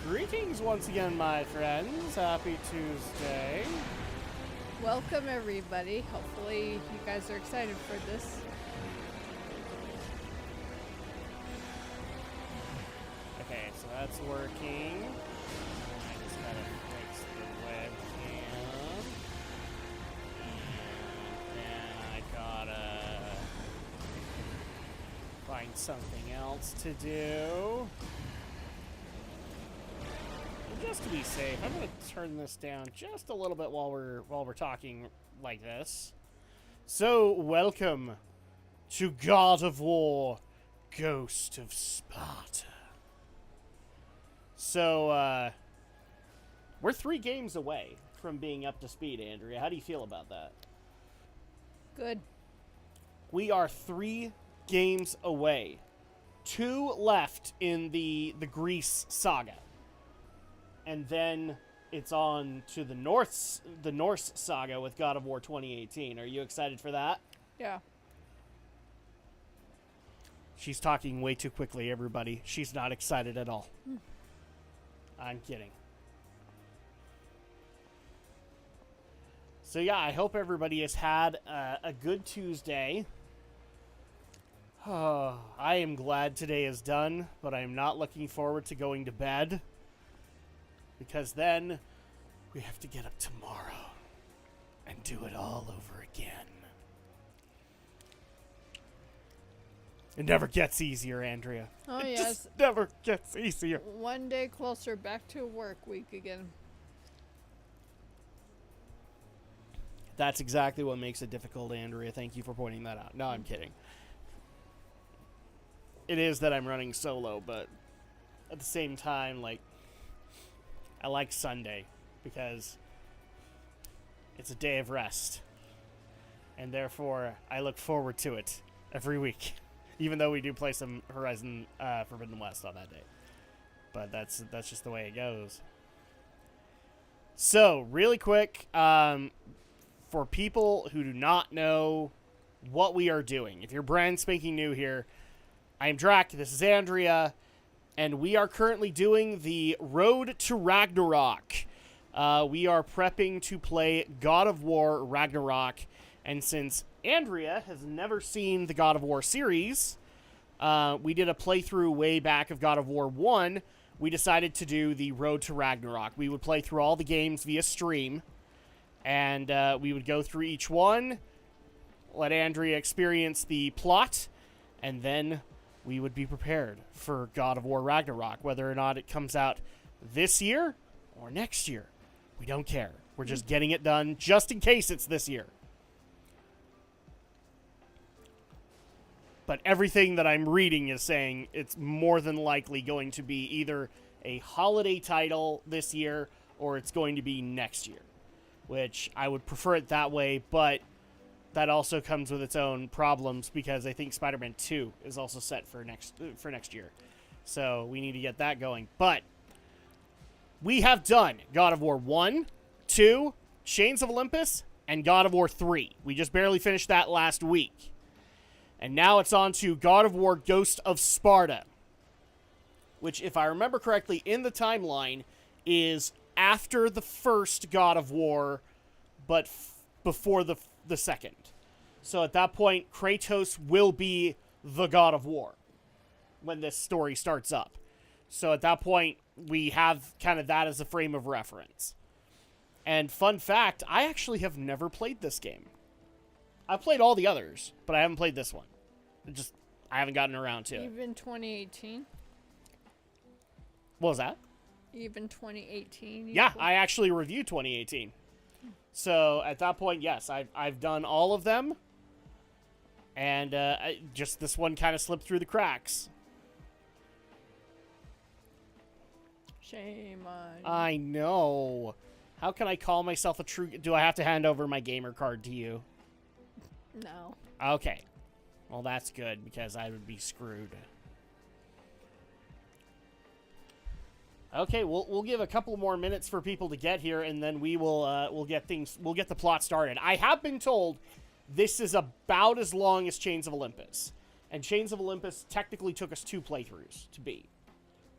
Greetings once again, my friends. Happy Tuesday. Welcome, everybody. Hopefully, you guys are excited for this. Okay, so that's working. I just gotta fix the webcam. And then I gotta find something else to do. Just to be safe, I'm going to turn this down just a little bit while we're talking like this. So, welcome to God of War, Ghost of Sparta. So, we're 3 games away from being up to speed, Andrea. How do you feel about that? Good. We are 3 games away. 2 left in the Greece saga. And then it's on to the Norse saga with God of War 2018. Are you excited for that? Yeah. She's talking way too quickly, everybody. She's not excited at all. I'm kidding. So yeah, I hope everybody has had a good Tuesday. I am glad today is done, but I am not looking forward to going to bed. Because then we have to get up tomorrow and do it all over again. It never gets easier, Andrea. Oh, it yes. just never gets easier. One day closer back to work week again. That's exactly what makes it difficult, Andrea. Thank you for pointing that out. No, I'm kidding. It is that I'm running solo, but at the same time, like, I like Sunday because it's a day of rest. And therefore, I look forward to it every week. Even though we do play some Horizon Forbidden West on that day. But that's just the way it goes. So, really quick, for people who do not know what we are doing, if you're brand spanking new here, I'm Drak, this is Andrea, and we are currently doing the Road to Ragnarok. We are prepping to play God of War Ragnarok. And since Andrea has never seen the God of War series, we did a playthrough way back of God of War 1. We decided to do the Road to Ragnarok. We would play through all the games via stream. And we would go through each one, let Andrea experience the plot, and then we would be prepared for God of War Ragnarok, whether or not it comes out this year or next year. We don't care. We're just getting it done just in case it's this year. But everything that I'm reading is saying it's more than likely going to be either a holiday title this year or it's going to be next year, which I would prefer it that way, but that also comes with its own problems because I think Spider-Man 2 is also set for next year. So we need to get that going. But we have done God of War 1, 2, Chains of Olympus, and God of War 3. We just barely finished that last week. And now it's on to God of War Ghost of Sparta, which, if I remember correctly, in the timeline is after the first God of War, but before the second. So at that point, Kratos will be the God of War when this story starts up. So at that point, we have kind of that as a frame of reference. And fun fact, I actually have never played this game. I've played all the others, but I haven't played this one. I haven't gotten around to it. Even 2018? What was that? Even 2018? Yeah, I actually reviewed 2018. So at that point, yes, I've done all of them. And just this one kind of slipped through the cracks. Shame on you. I know. How can I call myself a true... Do I have to hand over my gamer card to you? No. Okay. Well, that's good, because I would be screwed. Okay, we'll give a couple more minutes for people to get here, and then we'll get the plot started. I have been told this is about as long as Chains of Olympus. And Chains of Olympus technically took us 2 playthroughs to beat.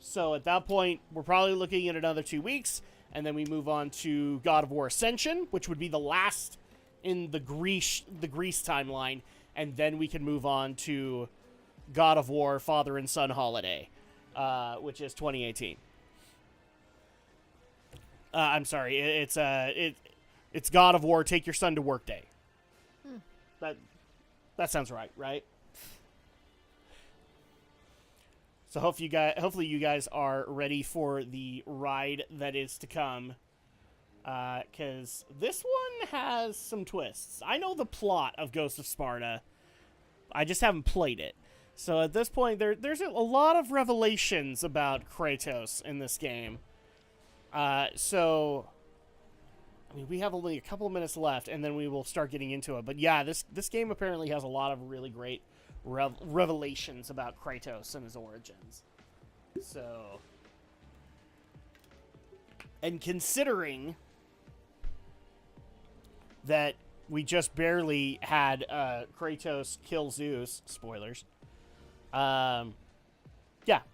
So at that point, we're probably looking at another 2 weeks, and then we move on to God of War Ascension, which would be the last in the Greece timeline, and then we can move on to God of War Father and Son Holiday, which is 2018. I'm sorry, it's God of War Take Your Son to Work Day. That sounds right? So hopefully you guys are ready for the ride that is to come, because this one has some twists. I know the plot of Ghost of Sparta. I just haven't played it. So at this point, there's a lot of revelations about Kratos in this game. So, I mean, we have only a couple minutes left, and then we will start getting into it. But yeah, this game apparently has a lot of really great revelations about Kratos and his origins. So, and considering that we just barely had Kratos kill Zeus, spoilers, yeah,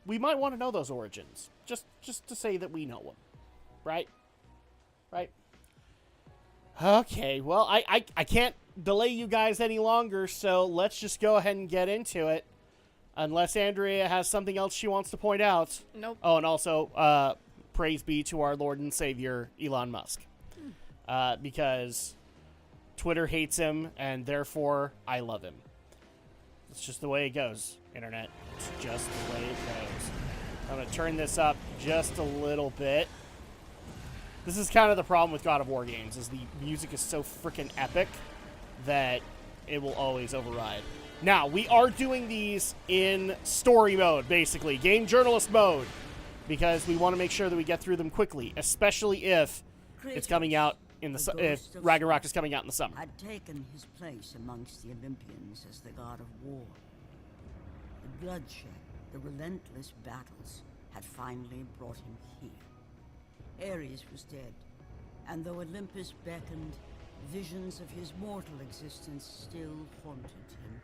we might want to know those origins, just to say that we know them, right? Okay, well, I can't delay you guys any longer, so let's just go ahead and get into it. Unless Andrea has something else she wants to point out. Nope. Oh, and also, praise be to our Lord and Savior, Elon Musk. Because Twitter hates him, and therefore, I love him. It's just the way it goes, Internet. It's just the way it goes. I'm going to turn this up just a little bit. This is kind of the problem with God of War games, is the music is so freaking epic that it will always override. Now, we are doing these in story mode, basically, game journalist mode, because we want to make sure that we get through them quickly, especially if it's coming out in the if Ragnarok is coming out in the summer. Had taken his place amongst the Olympians as the god of war. The bloodshed, the relentless battles had finally brought him here. Ares was dead, and though Olympus beckoned, visions of his mortal existence still haunted him.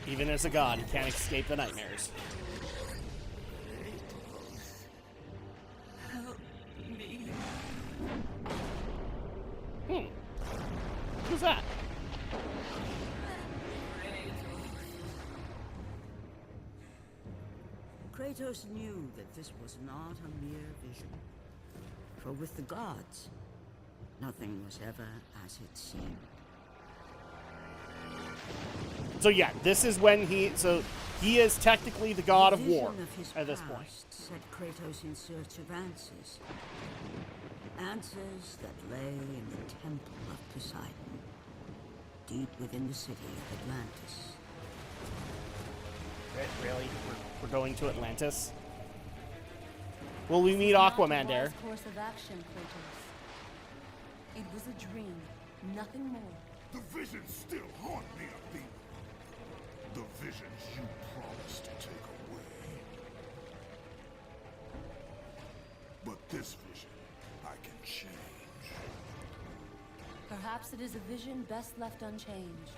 Even as a god, he can't escape the nightmares. Help me. Who's that? Kratos knew that this was not a mere vision. For with the gods, nothing was ever as it seemed. So yeah, this is when he is technically the god of war at this point. Set Kratos in search of answers. Answers that lay in the Temple of Poseidon, deep within the city of Atlantis. Really? We're going to Atlantis? Will we meet Aquaman there? Course of action, Kratos. It was a dream, nothing more. The visions still haunt me, Athena. The visions you promised to take away. But this vision, I can change. Perhaps it is a vision best left unchanged.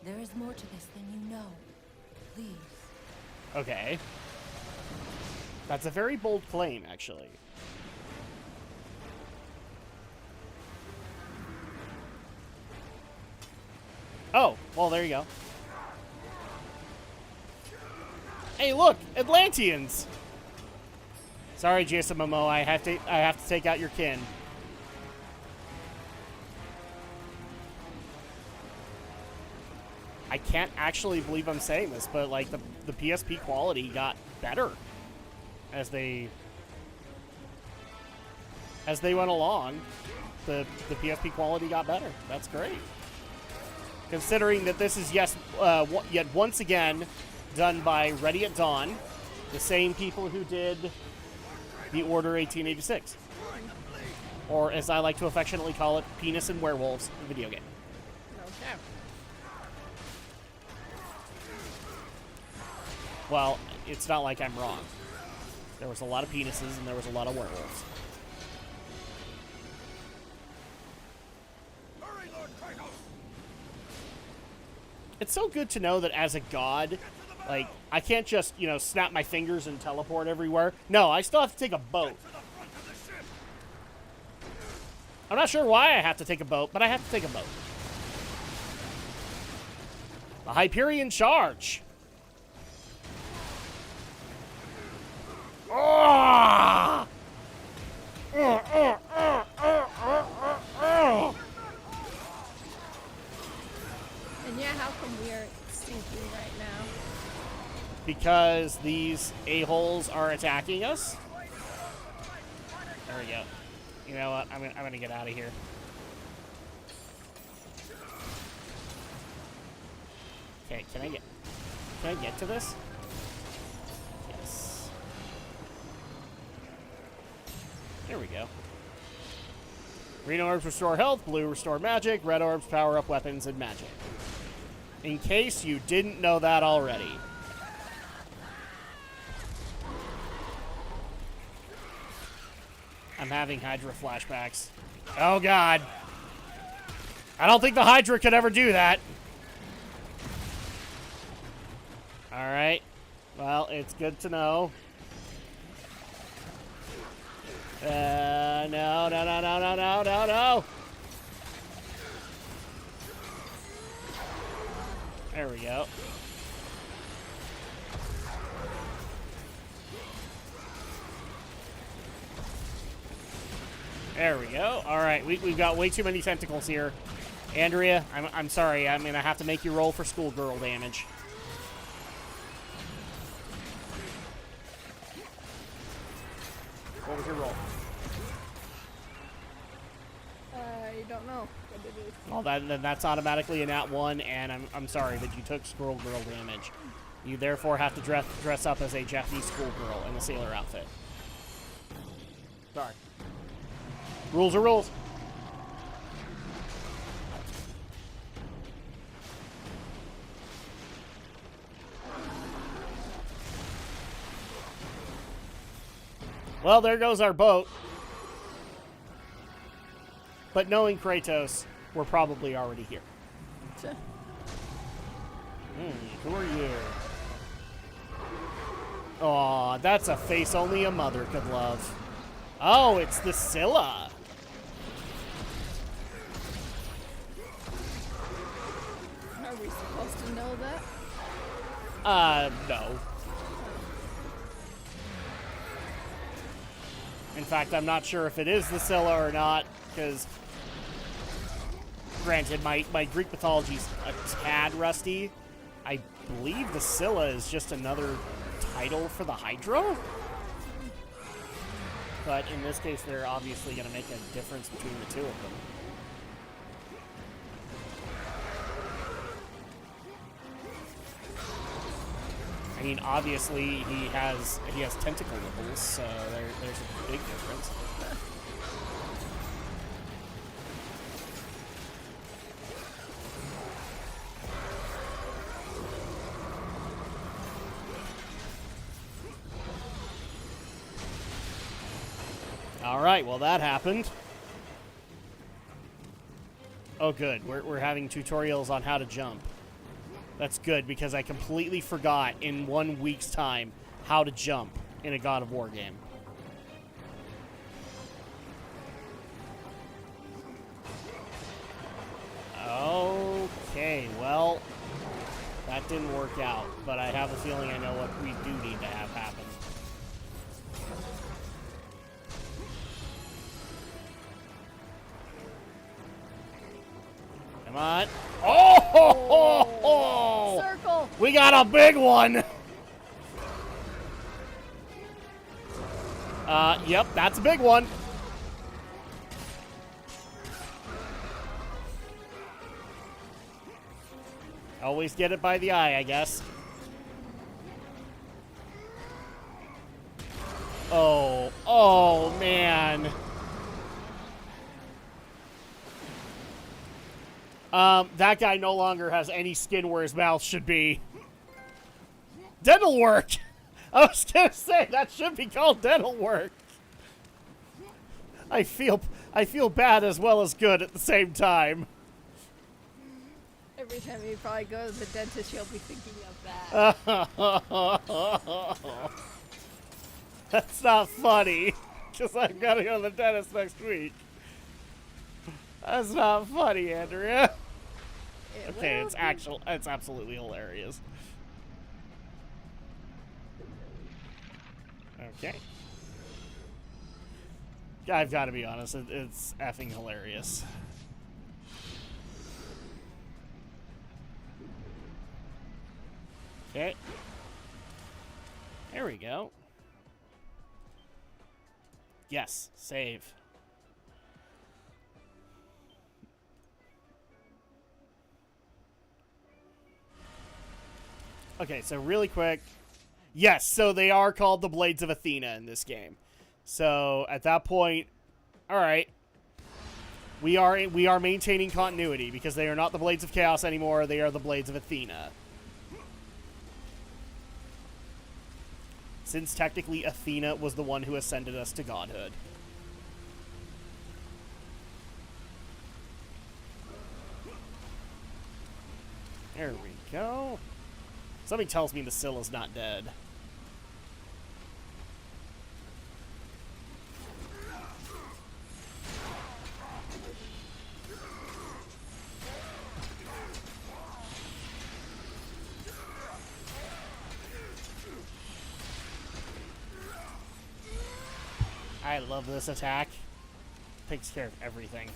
There is more to this than you know. Please. Okay. That's a very bold claim, actually. Oh, well, there you go. Hey, look, Atlanteans. Sorry, Jason Momoa, I have to take out your kin. I can't actually believe I'm saying this, but like the PSP quality got better as they went along. The PSP quality got better. That's great. Considering that this is yet once again done by Ready at Dawn, the same people who did The Order 1886. Or as I like to affectionately call it, Penis and Werewolves, the video game. Okay. Well, it's not like I'm wrong. There was a lot of penises and there was a lot of werewolves. Hurry, Lord Kratos! It's so good to know that as a god, Like, I can't just, you know, snap my fingers and teleport everywhere. No, I still have to take a boat. I'm not sure why I have to take a boat, but I have to take a boat. The Hyperion Charge. Oh! And yeah, how come we are sinking right now? Because these a-holes are attacking us. There we go. You know what? I'm gonna get out of here. Okay, can I get to this? Yes. There we go. Green orbs restore health, blue restore magic, red orbs power up weapons and magic. In case you didn't know that already. I'm having Hydra flashbacks. Oh god. I don't think the Hydra could ever do that. Alright. Well, it's good to know. No. There we go. There we go. All right, we've got way too many tentacles here. Andrea, I'm sorry. I'm going to have to make you roll for schoolgirl damage. What was your roll? I don't know what it is. Well, that's automatically a nat 1, and I'm sorry that you took schoolgirl damage. You therefore have to dress up as a Japanese schoolgirl in a sailor outfit. Sorry. Rules are rules. Well, there goes our boat. But knowing Kratos, we're probably already here. Who are you? Aw, that's a face only a mother could love. Oh, it's the Scylla. Are we supposed to know that? No. In fact, I'm not sure if it is the Scylla or not, because, granted, my Greek mythology's a tad rusty. I believe the Scylla is just another title for the Hydra? But in this case, they're obviously going to make a difference between the two of them. I mean, obviously, he has tentacle nipples, so there's a big difference. All right, well, that happened. Oh, good. We're having tutorials on how to jump. That's good, because I completely forgot in 1 week's time how to jump in a God of War game. Okay, well, that didn't work out, but I have a feeling I know what we do need to have happen. Come on. Oh! Circle! We got a big one! Yep, that's a big one. Always get it by the eye, I guess. Oh, man. That guy no longer has any skin where his mouth should be. Dental work! I was gonna say, that should be called dental work. I feel bad as well as good at the same time. It Every time you probably go to the dentist, you'll be thinking of that. That's not funny, because I've got to go to the dentist next week. That's not funny, Andrea. Okay, it's absolutely hilarious. Okay. I've got to be honest, it's effing hilarious. Okay. There we go. Yes, save. Okay, so really quick. Yes, so they are called the Blades of Athena in this game. So at that point, all right, we are maintaining continuity because they are not the Blades of Chaos anymore. They are the Blades of Athena. Since technically Athena was the one who ascended us to godhood. There we go. Something tells me the Scylla's not dead. I love this attack. Takes care of everything.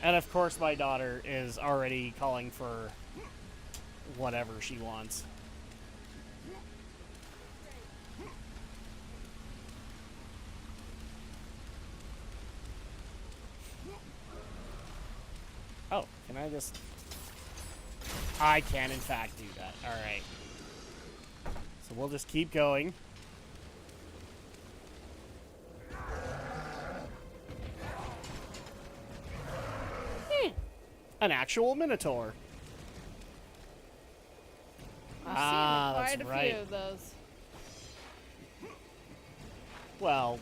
And of course my daughter is already calling for whatever she wants. Oh, can I just... I can in fact do that. Alright. So we'll just keep going. An actual Minotaur. I've That's seen quite a right. few of those. Well,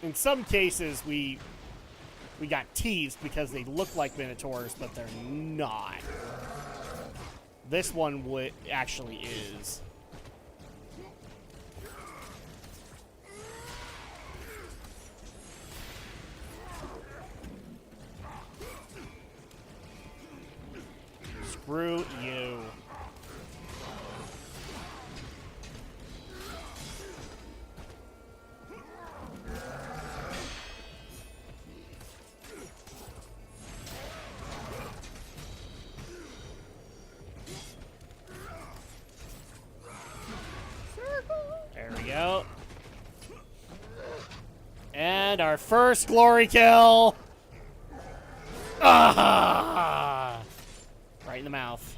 in some cases, we got teased because they look like Minotaurs, but they're not. This one actually is. Screw you. There we go. And our first glory kill. Ah! Right in the mouth.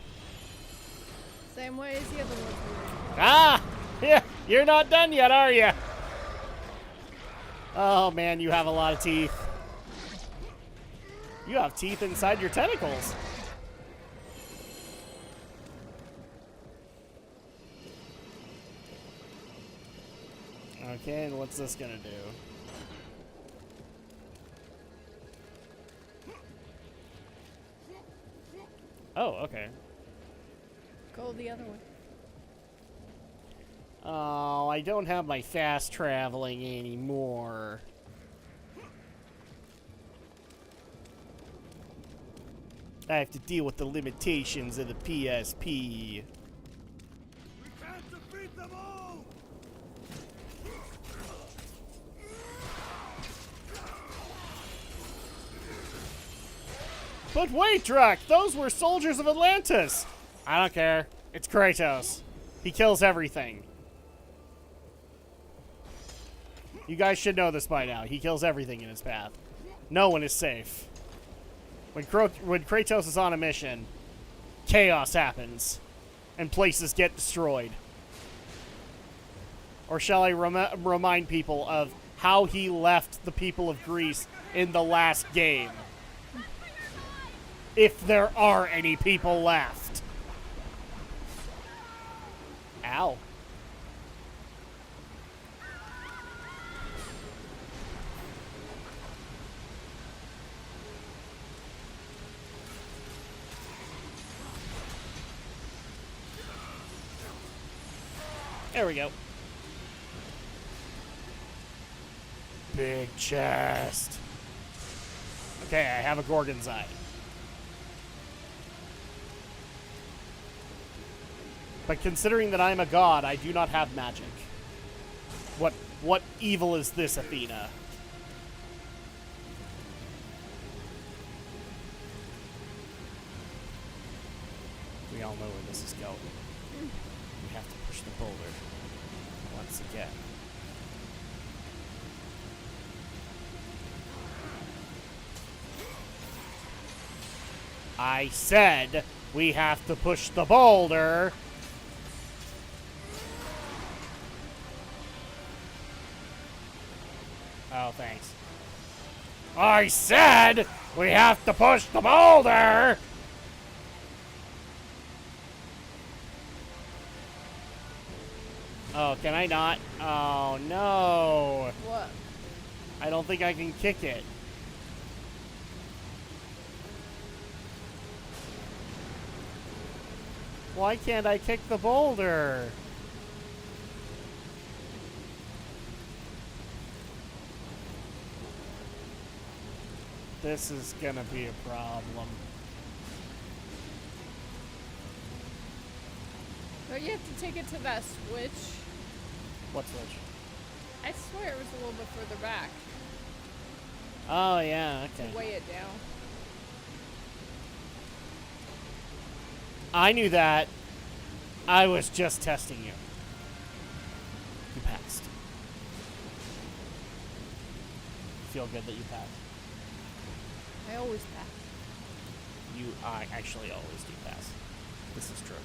Same way as the other ones were. Ah! Yeah, you're not done yet, are you? Oh man, you have a lot of teeth. You have teeth inside your tentacles. Okay, and what's this gonna do? Oh, okay. Go the other way. Oh, I don't have my fast traveling anymore. I have to deal with the limitations of the PSP. We can't defeat them all! But wait, Drak! Those were soldiers of Atlantis! I don't care. It's Kratos. He kills everything. You guys should know this by now. He kills everything in his path. No one is safe. When Kratos is on a mission, chaos happens, and places get destroyed. Or shall I remind people of how he left the people of Greece in the last game? If there are any people left. Ow. There we go. Big chest. Okay, I have a Gorgon's Eye. But considering that I'm a god, I do not have magic. What evil is this, Athena? We all know where this is going. We have to push the boulder once again. I said we have to push the boulder. Oh, thanks. I said we have to push the boulder. Oh, can I not? Oh, no. What? I don't think I can kick it. Why can't I kick the boulder? This is gonna be a problem. Don't you have to take it to that switch? What switch? I swear it was a little bit further back Oh, yeah, okay. to weigh it down. I knew that. I was just testing you. You passed. Feel good that you passed. I always pass. You actually always do pass. This is true.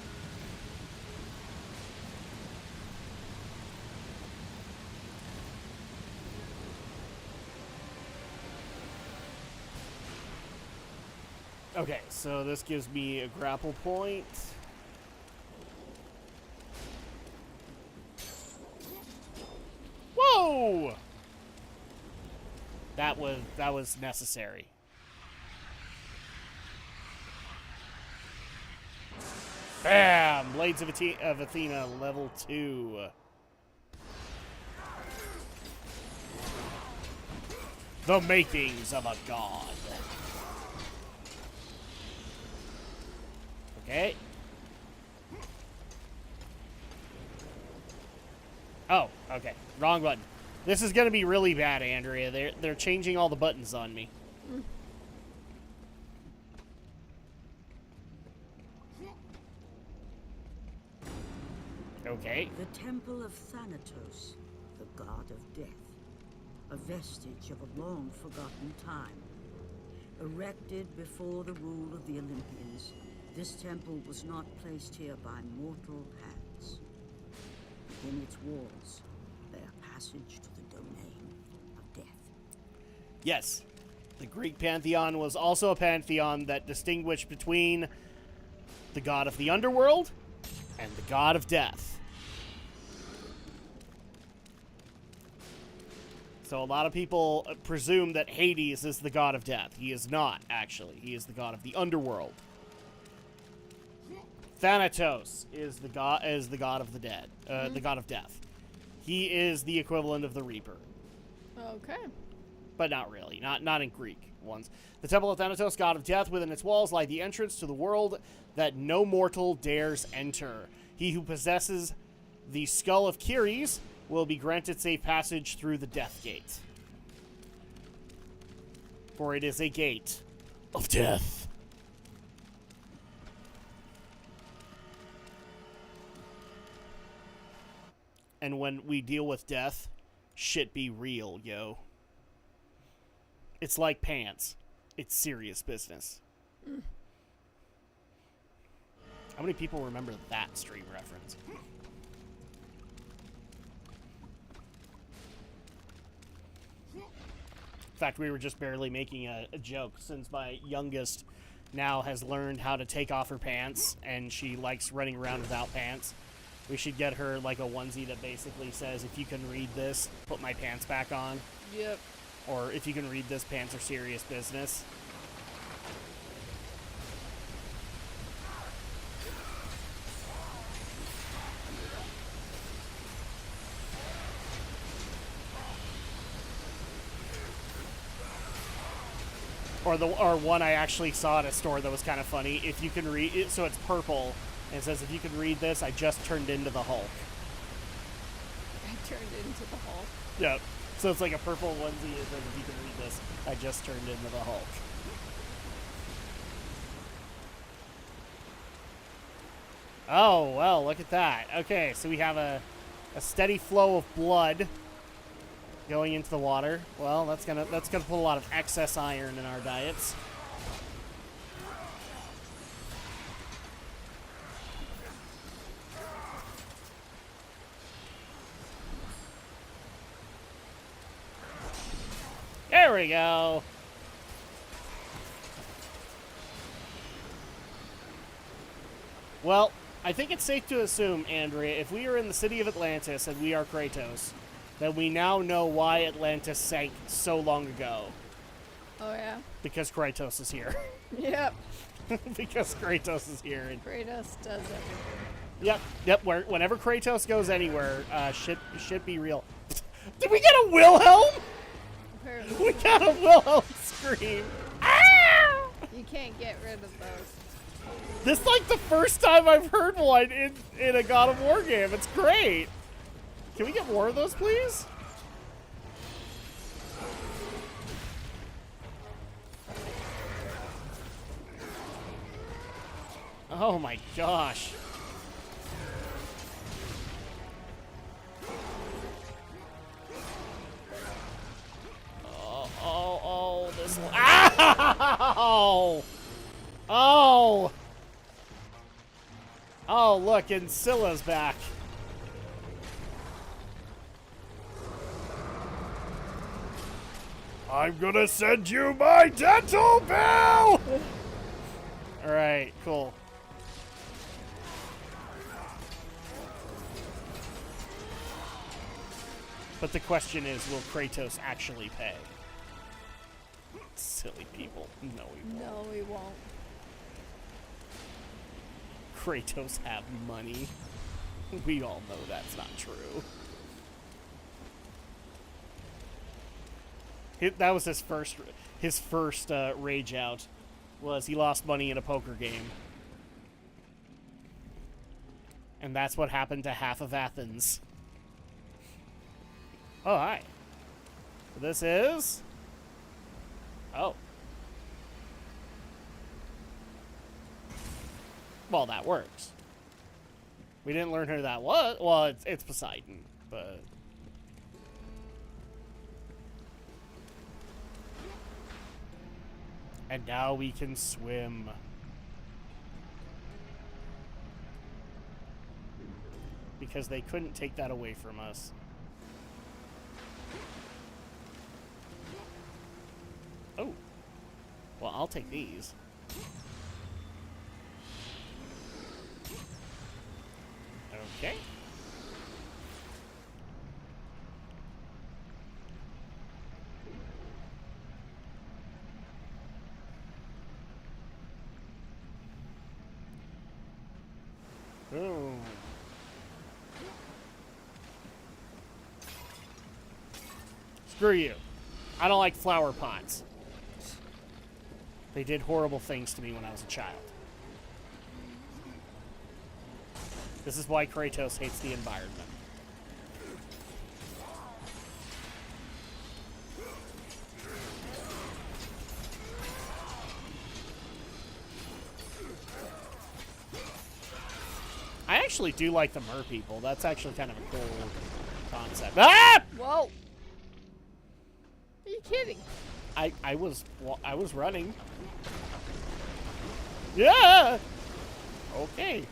Okay, so this gives me a grapple point. Whoa! That was necessary. Bam! Blades of Athena, level 2. The makings of a god. Okay. Oh, okay. Wrong button. This is gonna be really bad, Andrea. They're changing all the buttons on me. Okay. The Temple of Thanatos, the god of death. A vestige of a long forgotten time. Erected before the rule of the Olympians, this temple was not placed here by mortal hands. Within its walls lay a passage to the domain of death. Yes. The Greek pantheon was also a pantheon that distinguished between the god of the underworld and the god of death. So a lot of people presume that Hades is the god of death. He is not, actually. He is the god of the underworld. Thanatos is the god of the dead, the god of death. He is the equivalent of the Reaper, Okay. but not really. Not in Greek ones. The Temple of Thanatos, god of death, within its walls lie the entrance to the world that no mortal dares enter. He who possesses the skull of Ares will be granted safe passage through the Death Gate. For it is a gate of death. And when we deal with death, shit be real, yo. It's like pants. It's serious business. How many people remember that stream reference? In fact, we were just barely making a joke since my youngest now has learned how to take off her pants and she likes running around without pants. We should get her like a onesie that basically says, if you can read this, put my pants back on. Yep. Or if you can read this, pants are serious business. or one I actually saw at a store that was kind of funny. If you can read it, so it's purple, and it says, if you can read this, I just turned into the Hulk. I turned into the Hulk. Yep. So it's like a purple onesie. It says, if you can read this, I just turned into the Hulk. Oh, well, look at that. Okay, so we have a steady flow of blood going into the water. Well, that's gonna put a lot of excess iron in our diets. There we go. Well, I think it's safe to assume, Andrea, if we are in the city of Atlantis and we are Kratos, that we now know why Atlantis sank so long ago. Oh, yeah? Because Kratos is here. Yep. Because Kratos is here. And Kratos does everything. yep. Whenever Kratos goes anywhere, should be real. Did we get a Wilhelm? Apparently. We got a Wilhelm scream. Ah! You can't get rid of those. This is like the first time I've heard one in a God of War game. It's great. Can we get more of those, please? Oh my gosh. Oh, this. Ow! Oh! Oh, look, and Scylla's back. I'm gonna send you my dental bill! Alright, cool. But the question is, will Kratos actually pay? Silly people. No, he won't. No, we won't. Kratos have money. We all know that's not true. That was his first rage out, was he lost money in a poker game. And that's what happened to half of Athens. Oh, hi. This is... Oh. Well, that works. We didn't learn who that was. Well, it's Poseidon, but... And now we can swim. Because they couldn't take that away from us. Oh. Well, I'll take these. Okay. Oh. Screw you. I don't like flower pots. They did horrible things to me when I was a child. This is why Kratos hates the environment. I actually do like the mer people. That's actually kind of a cool concept. Ah! Whoa! Are you kidding? I was running. Yeah. Okay.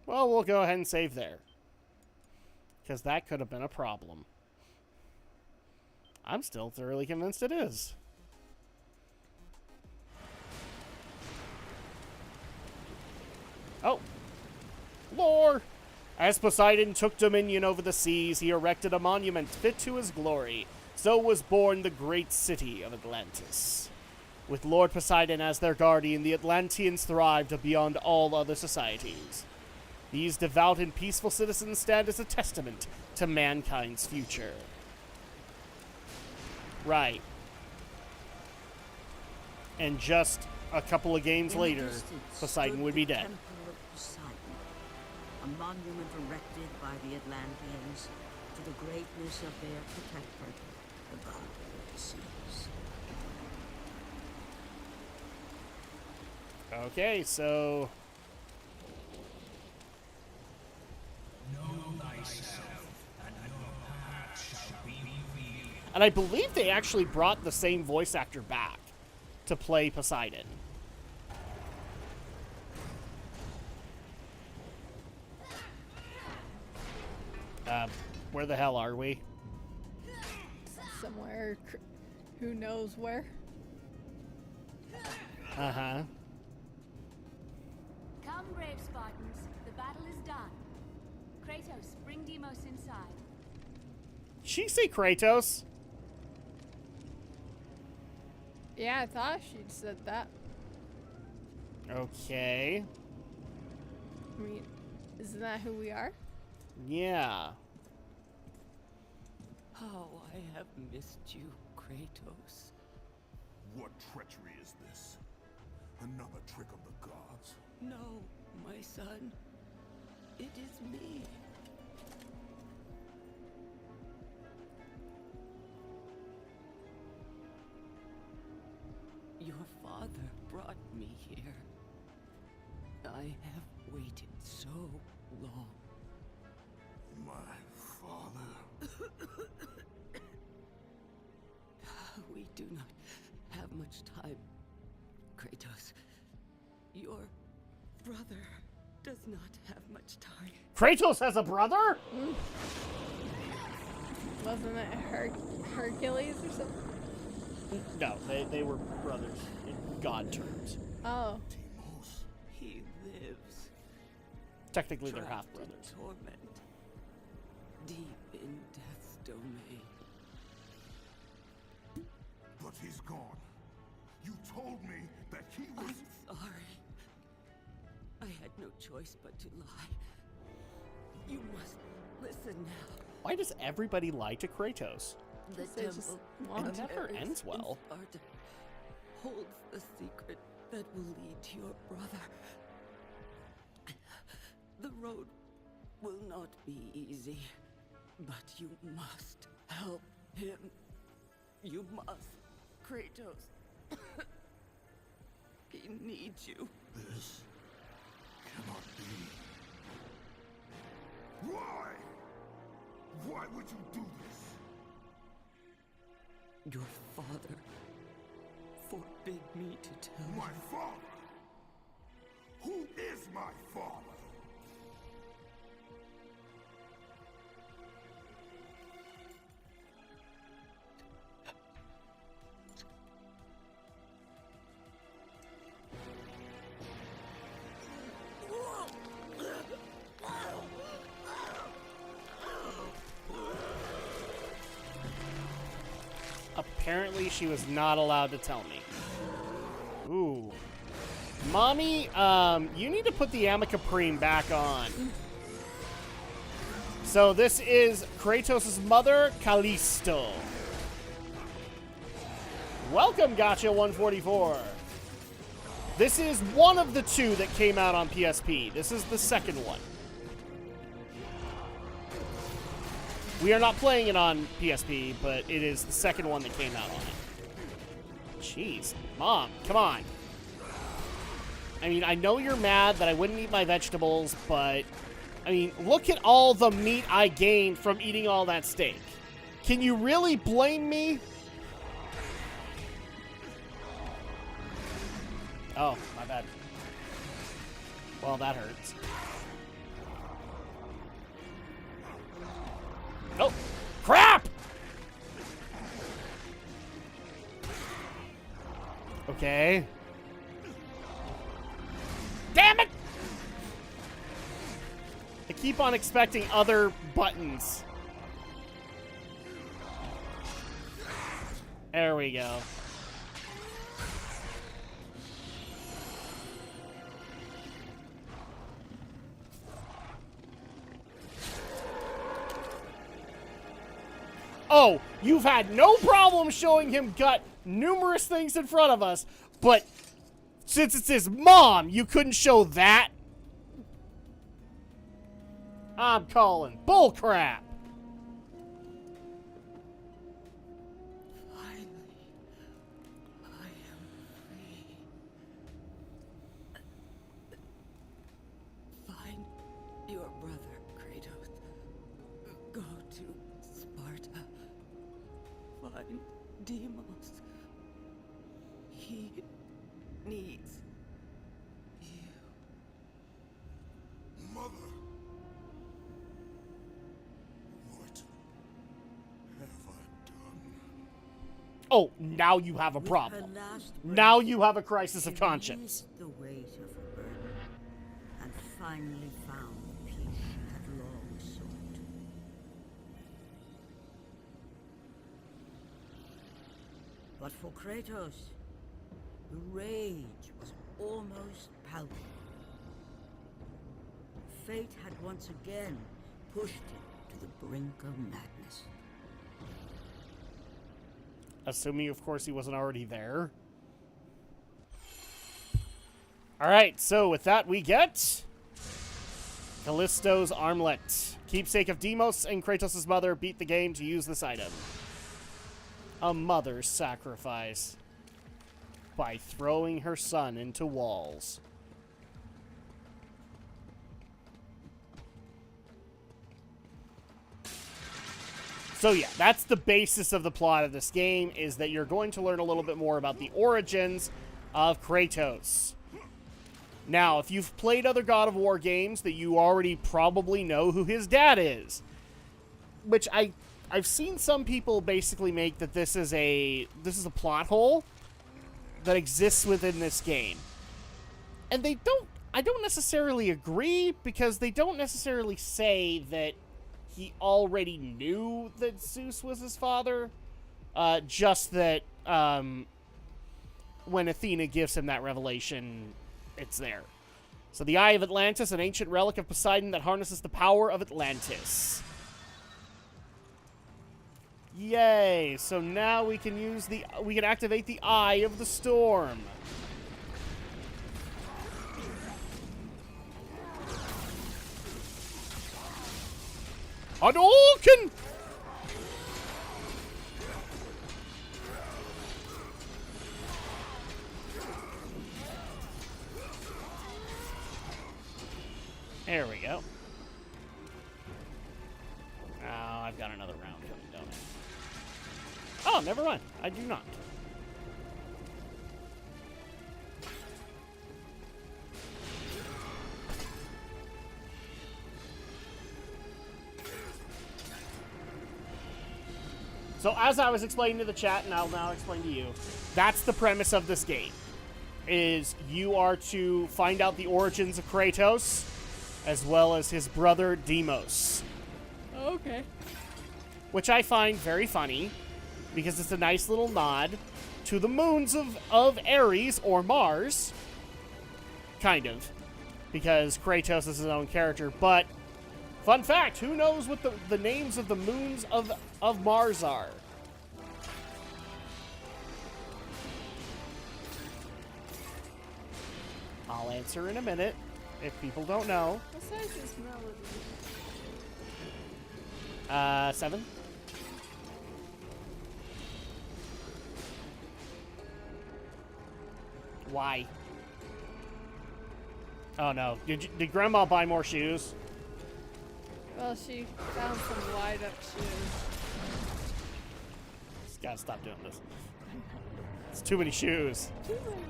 Well, we'll go ahead and save there, because that could have been a problem. I'm still thoroughly convinced it is. Oh. Lore! As Poseidon took dominion over the seas, he erected a monument fit to his glory. So was born the great city of Atlantis. With Lord Poseidon as their guardian, the Atlanteans thrived beyond all other societies. These devout and peaceful citizens stand as a testament to mankind's future. Right. and just a couple of games In the later, distance Poseidon stood would be the dead. Temple of Poseidon, a monument erected by the Atlanteans to the greatness of their protector, the god of the seas. Okay, so Know thyself, and your path shall be revealed. and I believe they actually brought the same voice actor back to play Poseidon. Where the hell are we? Somewhere, who knows where? Uh-huh. Come, brave Spartans. The battle is done. Kratos, bring Deimos inside. She say Kratos? Yeah, I thought she'd said that. Okay. I mean, isn't that who we are? Yeah. How I have missed you, Kratos. What treachery is this? Another trick of the gods? No, my son. It is me. Your father brought me here. I have waited so long. My father? We do not have much time, Kratos. Your brother does not have much time. Kratos has a brother? Wasn't it Hercules or something? No, they were brothers in God terms. Oh. Deimos. He lives. Technically, they're trapped half brothers. in torment, deep in death's domain. But he's gone. You told me that he was... I'm sorry. I had no choice but to lie. You must listen now. Why does everybody lie to Kratos? The They just Temple want of It never Aries ends in well. Sparta holds the secret that will lead to your brother. The road will not be easy, but you must help him. You must, Kratos. He needs you. This cannot be. Why? Why would you do this? Your father forbid me to tell My you. father? Who is my father? Apparently, she was not allowed to tell me. Ooh. Mommy, you need to put the Amicaprine back on. So this is Kratos' mother, Callisto. Welcome, Gotcha 144. This is one of the two that came out on PSP. This is the second one. We are not playing it on PSP, but it is the second one that came out on it. Jeez. Mom, come on. I mean, I know you're mad that I wouldn't eat my vegetables, but... I mean, look at all the meat I gained from eating all that steak. Can you really blame me? Oh, my bad. Well, that hurts. Oh, crap! Okay. Damn it! I keep on expecting other buttons. There we go. Oh, you've had no problem showing him gut numerous things in front of us, but since it's his mom, you couldn't show that? I'm calling bullcrap. Finally, I am free. Find your brother, Kratos. Go to Sparta. Find Deimos. He needs you. Mother. What have I done? Oh, now you have a With problem. her last Now breath, you have a crisis she of conscience. released the weight of her burden and finally found the peace she had long sought. But for Kratos, the rage was almost palpable. Fate had once again pushed him to the brink of madness. Assuming, of course, he wasn't already there. Alright, so with that, we get Callisto's Armlet. Keepsake of Deimos and Kratos' mother beat the game to use this item. A mother's sacrifice. By throwing her son into walls. So yeah, that's the basis of the plot of this game, is that you're going to learn a little bit more about the origins of Kratos. Now, if you've played other God of War games, that you already probably know who his dad is. Which I've seen some people basically make that this is a plot hole that exists within this game. And I don't necessarily agree, because they don't necessarily say that he already knew that Zeus was his father. Just that when Athena gives him that revelation, it's there. So the Eye of Atlantis, an ancient relic of Poseidon that harnesses the power of Atlantis. Yay! So now we can activate the Eye of the Storm. Hadouken! There we go. Oh, I've got another round coming, don't I? Oh, never mind. I do not. So as I was explaining to the chat, and I'll now explain to you, that's the premise of this game. Is you are to find out the origins of Kratos, as well as his brother Deimos. Okay. Which I find very funny, because it's a nice little nod to the moons of Aries, or Mars. Kind of. Because Kratos is his own character, but fun fact, who knows what the names of the moons of Mars are? I'll answer in a minute, if people don't know. What size is Melody? 7. Why? Oh no. Did Grandma buy more shoes? Well, she found some wide up shoes. Just gotta stop doing this. It's too many shoes. Too many.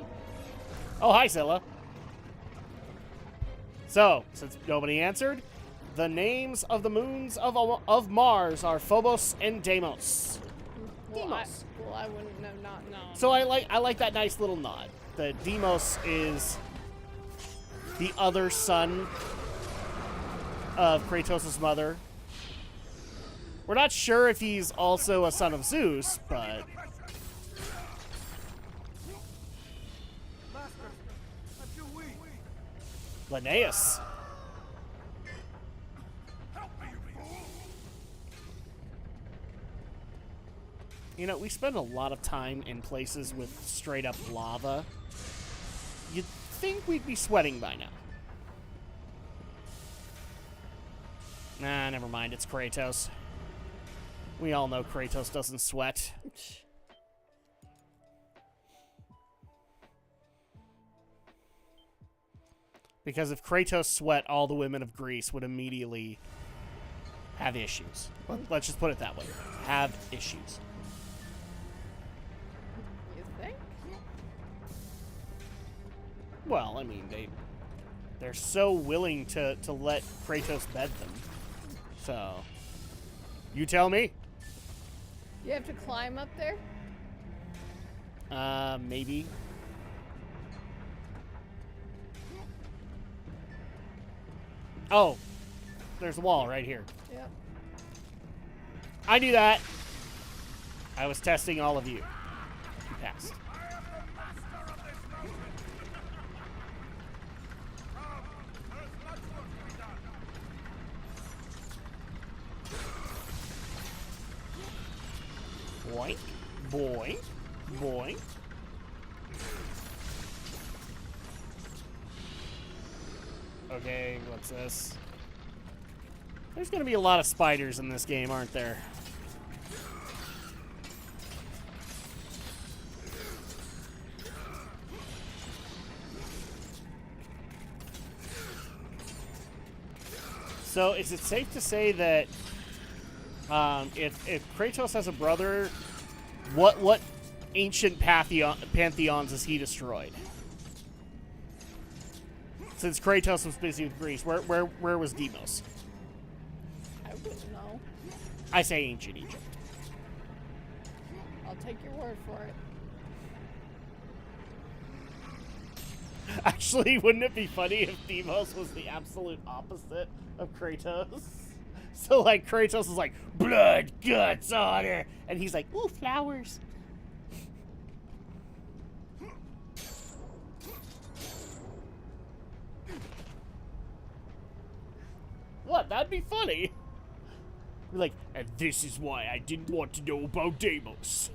Oh, hi, Zilla. So, since nobody answered, the names of the moons of Mars are Phobos and Deimos. Well, Deimos. I wouldn't have not known. So I like that nice little nod. The Deimos is the other son of Kratos' mother. We're not sure if he's also a son of Zeus, but Linnaeus. You know, we spend a lot of time in places with straight up lava. You'd think we'd be sweating by now. Nah, never mind. It's Kratos. We all know Kratos doesn't sweat. Because if Kratos sweat, all the women of Greece would immediately have issues. Let's just put it that way. Have issues. You think? Well, I mean, they're so willing to let Kratos bed them. So, you tell me. You have to climb up there? Maybe. Oh, there's a wall right here. Yep. I knew that. I was testing all of you. You passed. Boink, boink, boink. Okay, what's this? There's gonna be a lot of spiders in this game, aren't there? So, is it safe to say that if Kratos has a brother, what ancient pantheons has he destroyed? Since Kratos was busy with Greece, where was Deimos? I wouldn't know. I say ancient Egypt. I'll take your word for it. Actually, wouldn't it be funny if Deimos was the absolute opposite of Kratos? So, like, Kratos is like, blood, guts, honor. And he's like, ooh, flowers. What? That'd be funny. We're like, and this is why I didn't want to know about Deimos.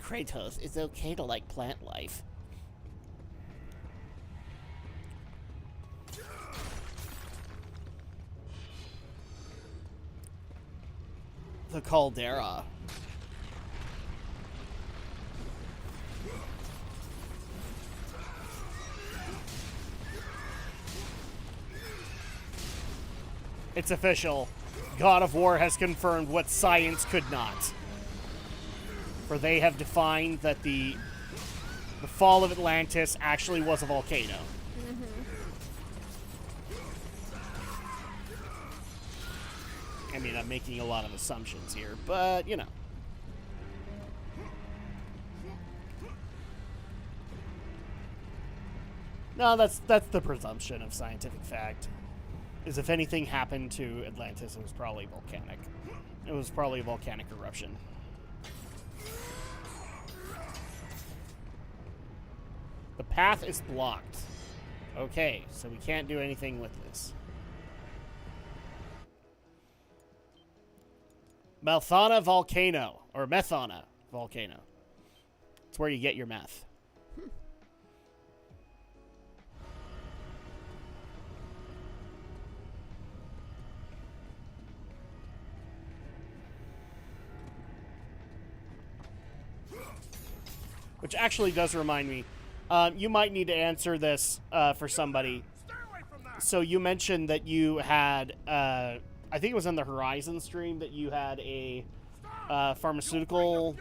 Kratos, it's okay to like plant life. The caldera. It's official. God of War has confirmed what science could not. For they have defined that the fall of Atlantis actually was a volcano. I mean, I'm making a lot of assumptions here, but, you know. No, that's the presumption of scientific fact. Is if anything happened to Atlantis, it was probably volcanic. It was probably a volcanic eruption. The path is blocked. Okay, so we can't do anything with this. Methana Volcano. Or Methana Volcano. It's where you get your meth. Which actually does remind me. You might need to answer this for somebody. So you mentioned that you had, I think it was in the Horizon stream, that you had a pharmaceutical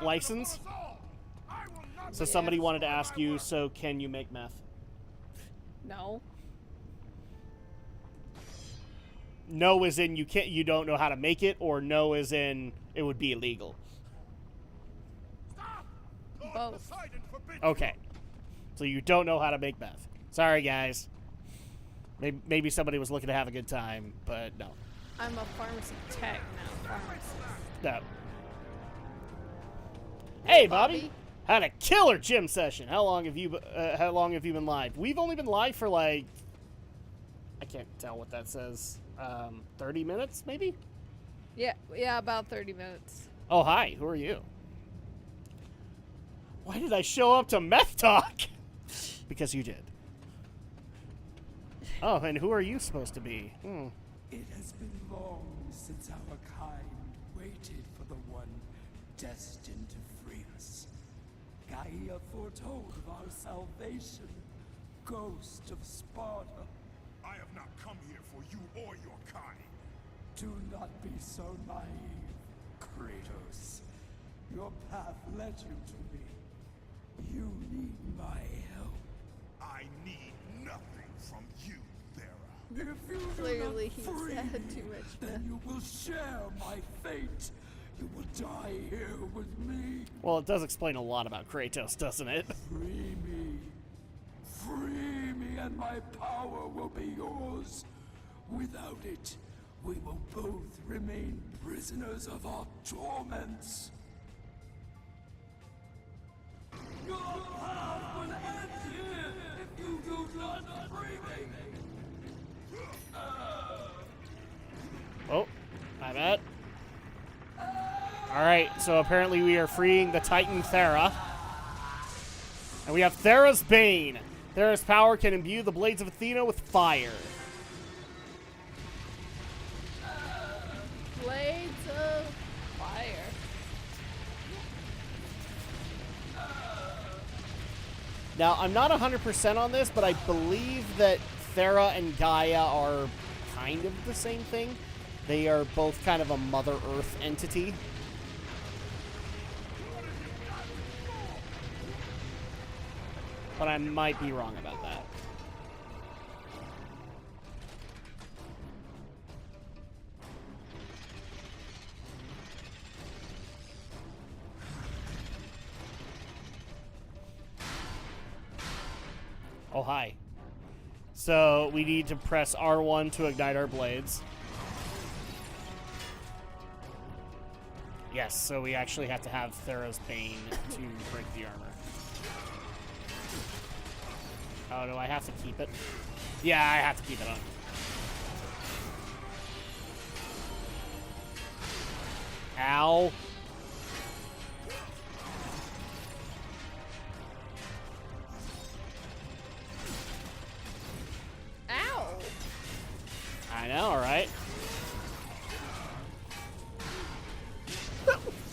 license. So somebody wanted to ask you, so can you make meth? No. No as in you don't know how to make it, or no as in it would be illegal? Both. Okay. So you don't know how to make meth. Sorry, guys. Maybe somebody was looking to have a good time, but no. I'm a pharmacy tech now. Pharmacist. No. Hey, Bobby. Had a killer gym session. How long have you been live? We've only been live for like, I can't tell what that says. 30 minutes maybe? Yeah, about 30 minutes. Oh, hi. Who are you? Why did I show up to meth talk? Because you did. Oh, and who are you supposed to be? It has been long since our kind waited for the one destined to free us. Gaia foretold of our salvation, ghost of Sparta. I have not come here for you or your kind. Do not be so naive, Kratos. Your path led you to me. You need my help. I need nothing from you, Thera. If you Clearly do he's not free had me, too much then you will share my fate. You will die here with me. Well, it does explain a lot about Kratos, doesn't it? Free me. Free me and my power will be yours. Without it, we will both remain prisoners of our torments. Your path will end here if you do not free me. Oh, my bad. Alright, so apparently we are freeing the Titan Thera. And we have Thera's Bane. Thera's power can imbue the blades of Athena with fire. Blades of fire. Now, I'm not 100% on this, but I believe that Thera and Gaia are kind of the same thing. They are both kind of a Mother Earth entity. But I might be wrong about that. Oh, hi. So we need to press R1 to ignite our blades. Yes, so we actually have to have Thera's Bane to break the armor. Oh, do I have to keep it? Yeah, I have to keep it on. Ow. Ow! I know, right?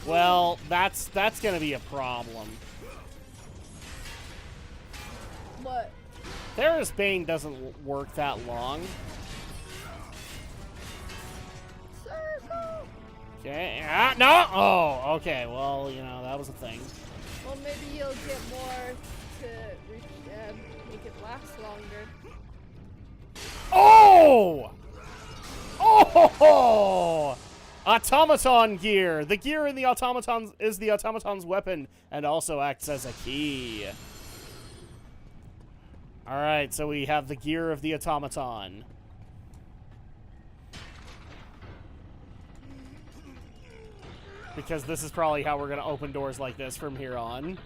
Well, that's gonna be a problem. What? Thera's Bane doesn't work that long. Circle! Okay. Ah, no! Oh, okay. Well, you know, that was a thing. Well, maybe you'll get more to reach and make it last longer. Oh! Oh! Automaton Gear. The gear in the automatons is the automaton's weapon and also acts as a key. Alright, so we have the gear of the automaton. Because this is probably how we're going to open doors like this from here on.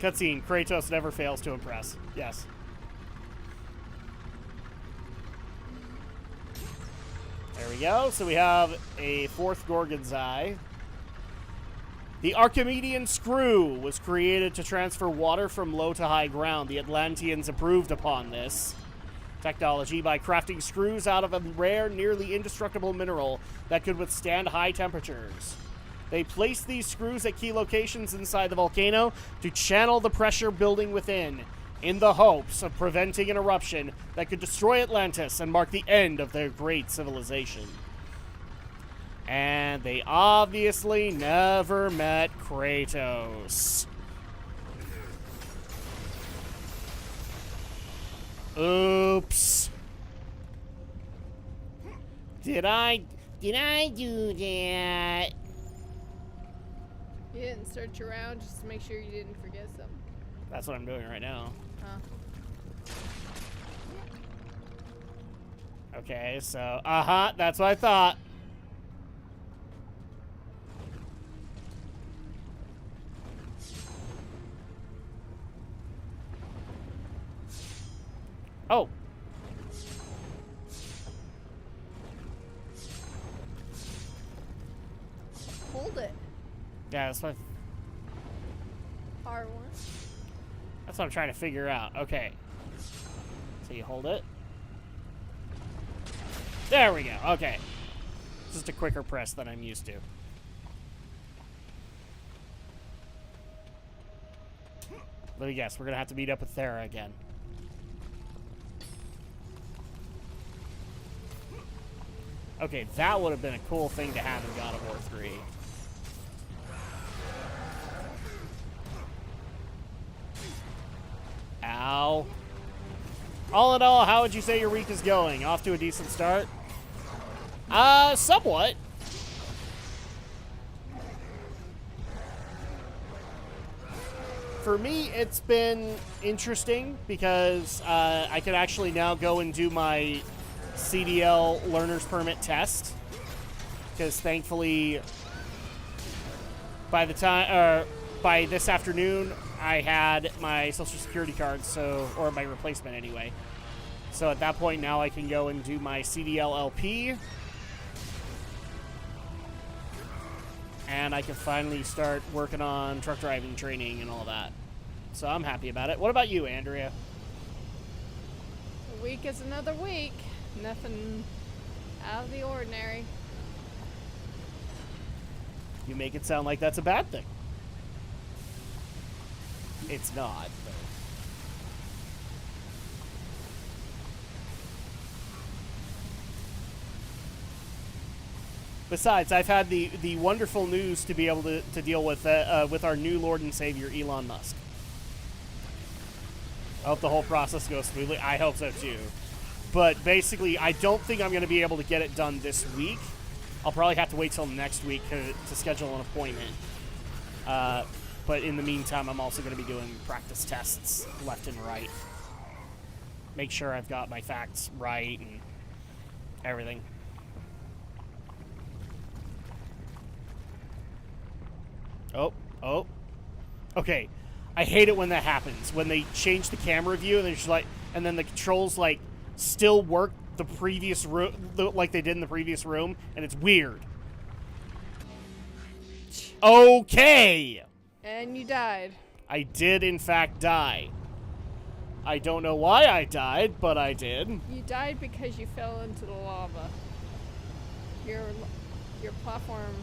Cutscene. Kratos never fails to impress. Yes. There we go. So we have a fourth Gorgon's Eye. The Archimedean screw was created to transfer water from low to high ground. The Atlanteans improved upon this technology by crafting screws out of a rare, nearly indestructible mineral that could withstand high temperatures. They placed these screws at key locations inside the volcano to channel the pressure building within, in the hopes of preventing an eruption that could destroy Atlantis and mark the end of their great civilization. And they obviously never met Kratos. Oops. Did I do that? You didn't search around just to make sure you didn't forget something. That's what I'm doing right now. Huh. Okay, so, that's what I thought. Oh. Hold it. Yeah, that's R1. what I'm trying to figure out. Okay. So you hold it. There we go. Okay. Just a quicker press than I'm used to. Let me guess. We're going to have to meet up with Thera again. Okay, that would have been a cool thing to have in God of War 3. Ow. All in all, how would you say your week is going? Off to a decent start? Somewhat. For me, it's been interesting because I could actually now go and do my CDL learner's permit test. Because thankfully, by this afternoon, I had my Social Security card, or my replacement anyway. So at that point, now I can go and do my CDL LP. And I can finally start working on truck driving training and all that. So I'm happy about it. What about you, Andrea? A week is another week. Nothing out of the ordinary. You make it sound like that's a bad thing. It's not. But... Besides, I've had the wonderful news to be able to deal with our new Lord and Savior, Elon Musk. I hope the whole process goes smoothly. I hope so, too. But basically, I don't think I'm going to be able to get it done this week. I'll probably have to wait till next week to schedule an appointment. But in the meantime, I'm also going to be doing practice tests left and right. Make sure I've got my facts right and everything. Oh. Okay. I hate it when that happens. When they change the camera view and they're just like, and then the controls like still work the previous room, like they did in the previous room, and it's weird. Okay. And you died. I did in fact die. I don't know why I died, but I did. You died because you fell into the lava. Your platform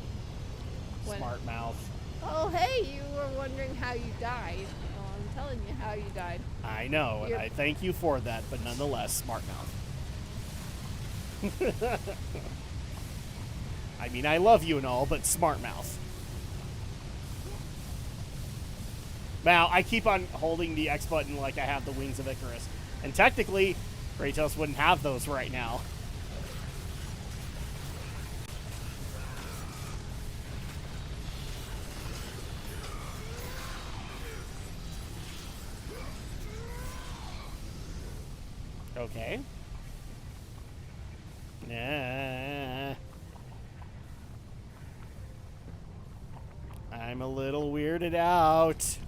went... Smart mouth. Oh, hey, you were wondering how you died. Well, I'm telling you how you died. I know, and I thank you for that, but nonetheless, smart mouth. I mean, I love you and all, but smart mouth. Now, I keep on holding the X button like I have the wings of Icarus. And technically, Kratos wouldn't have those right now. Okay. Nah. I'm a little weirded out.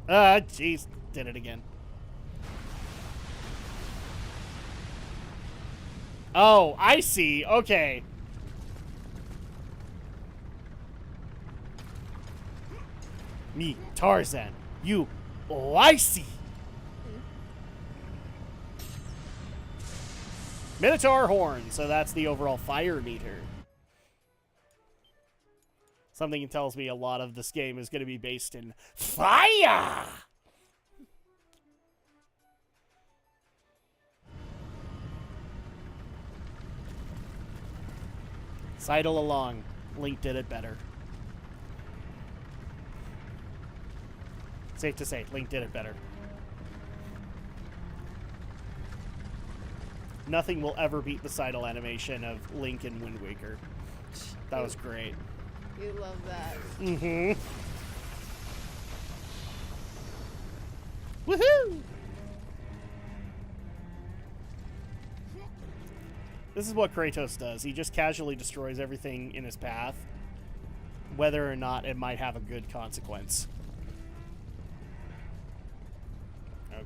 Ah, jeez. Did it again. Oh, I see. Okay. Me, Tarzan. You. Oh, I see. Minotaur horn. So that's the overall fire meter. Something tells me a lot of this game is going to be based in fire! Sidle along. Link did it better. Safe to say, Link did it better. Nothing will ever beat the sidle animation of Link in Wind Waker. That was great. You love that. Mm-hmm. Woohoo! This is what Kratos does. He just casually destroys everything in his path, whether or not it might have a good consequence.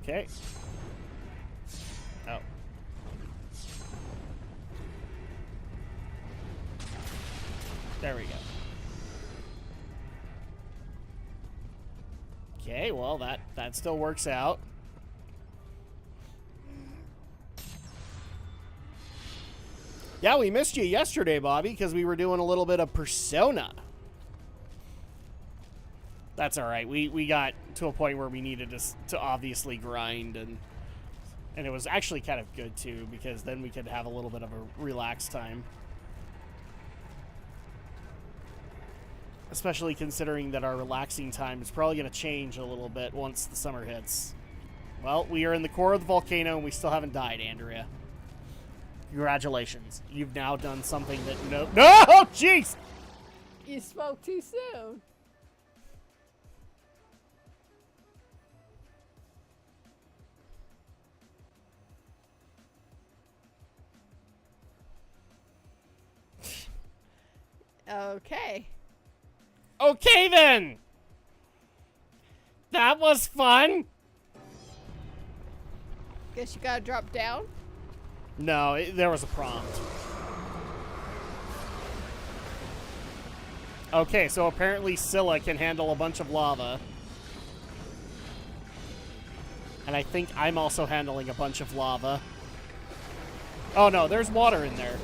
Okay. Oh. There we go. Okay, well, that still works out. Yeah, we missed you yesterday, Bobby, because we were doing a little bit of Persona. That's all right. We got to a point where we needed to obviously grind, and it was actually kind of good, too, because then we could have a little bit of a relaxed time. Especially considering that our relaxing time is probably going to change a little bit once the summer hits. Well, we are in the core of the volcano, and we still haven't died, Andrea. Congratulations. You've now done something that no... Jeez! You spoke too soon. Okay. Okay, then! That was fun! Guess you gotta drop down? No, there was a prompt. Okay, so apparently Scylla can handle a bunch of lava. And I think I'm also handling a bunch of lava. Oh no, there's water in there.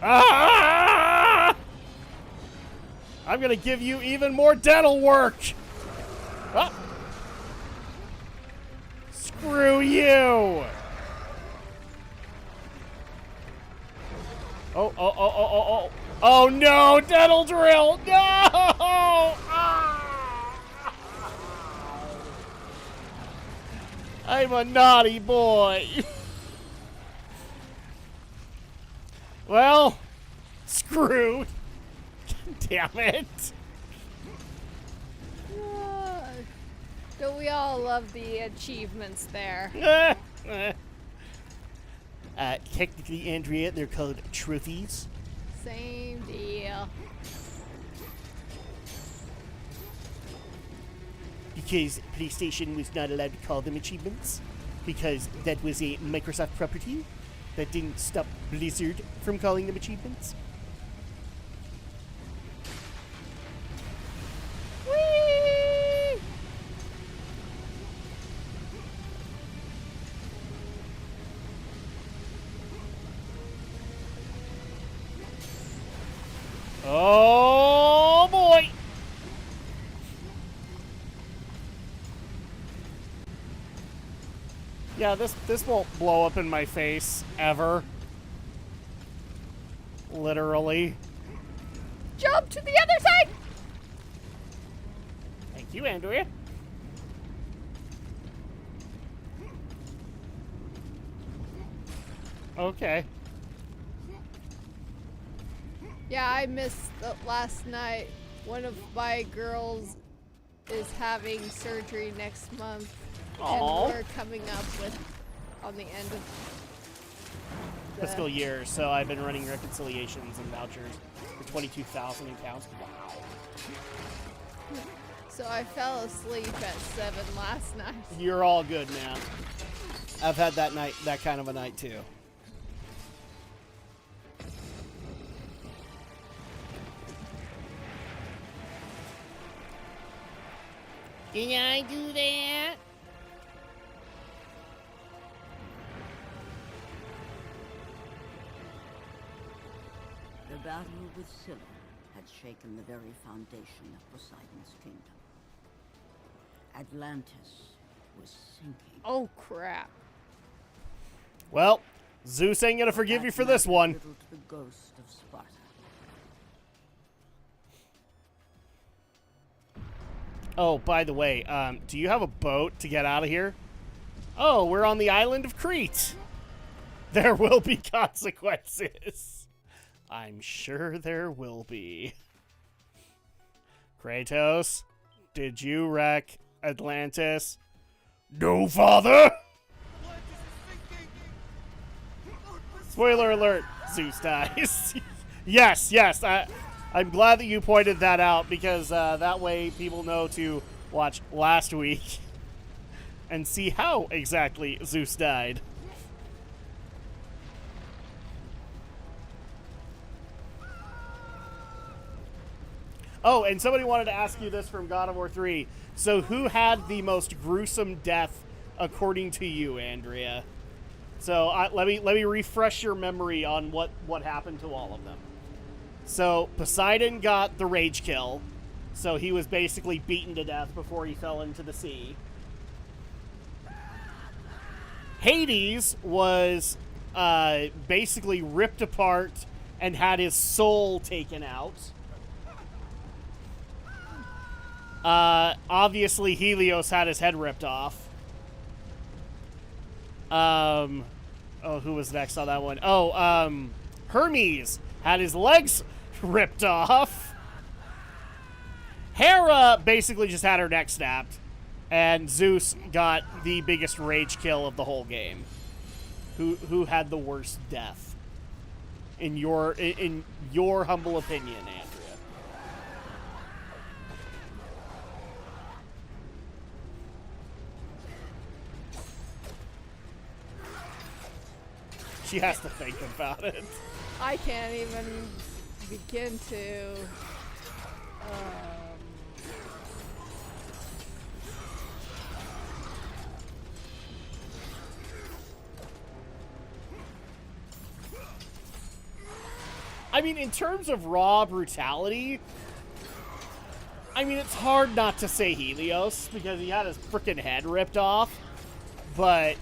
Ah! I'm gonna give you even more dental work! Oh. Screw you! Oh. Oh no, dental drill! No! Ah! I'm a naughty boy. Well, screwed. Damn it. Don't we all love the achievements there? Technically, Andrea, they're called trophies. Same deal. Because PlayStation was not allowed to call them achievements. Because that was a Microsoft property. That didn't stop Blizzard from calling them achievements. Whee! Oh boy! Yeah, this won't blow up in my face ever. Literally. Jump to the other side! Thank you, Andrea. Okay. Yeah, I missed last night. One of my girls is having surgery next month. Aww. And we're coming up with on the end of the Fiscal year, so I've been running reconciliations and vouchers for 22,000 accounts. Wow. So I fell asleep at 7 last night. You're all good, man. I've had that kind of a night too. Can I do that? The battle with Scylla had shaken the very foundation of Poseidon's kingdom. Atlantis was sinking. Oh crap. Well, Zeus ain't gonna forgive you for this one. Little to the ghost of Sparta. Oh, by the way, do you have a boat to get out of here? Oh, we're on the island of Crete. There will be consequences. I'm sure there will be. Kratos, did you wreck Atlantis? No, father! Spoiler alert, Zeus dies. Yes, I'm glad that you pointed that out because that way people know to watch last week and see how exactly Zeus died. Oh, and somebody wanted to ask you this from God of War 3. So who had the most gruesome death according to you, Andrea? So let me refresh your memory on what happened to all of them. So Poseidon got the rage kill. So he was basically beaten to death before he fell into the sea. Hades was basically ripped apart and had his soul taken out. Obviously Helios had his head ripped off. Oh, who was next on that one? Oh, Hermes had his legs ripped off. Hera basically just had her neck snapped. And Zeus got the biggest rage kill of the whole game. Who had the worst death? In your humble opinion, Andrea. She has to think about it. I can't even begin to. I mean, in terms of raw brutality, I mean, it's hard not to say Helios because he had his freaking head ripped off, but...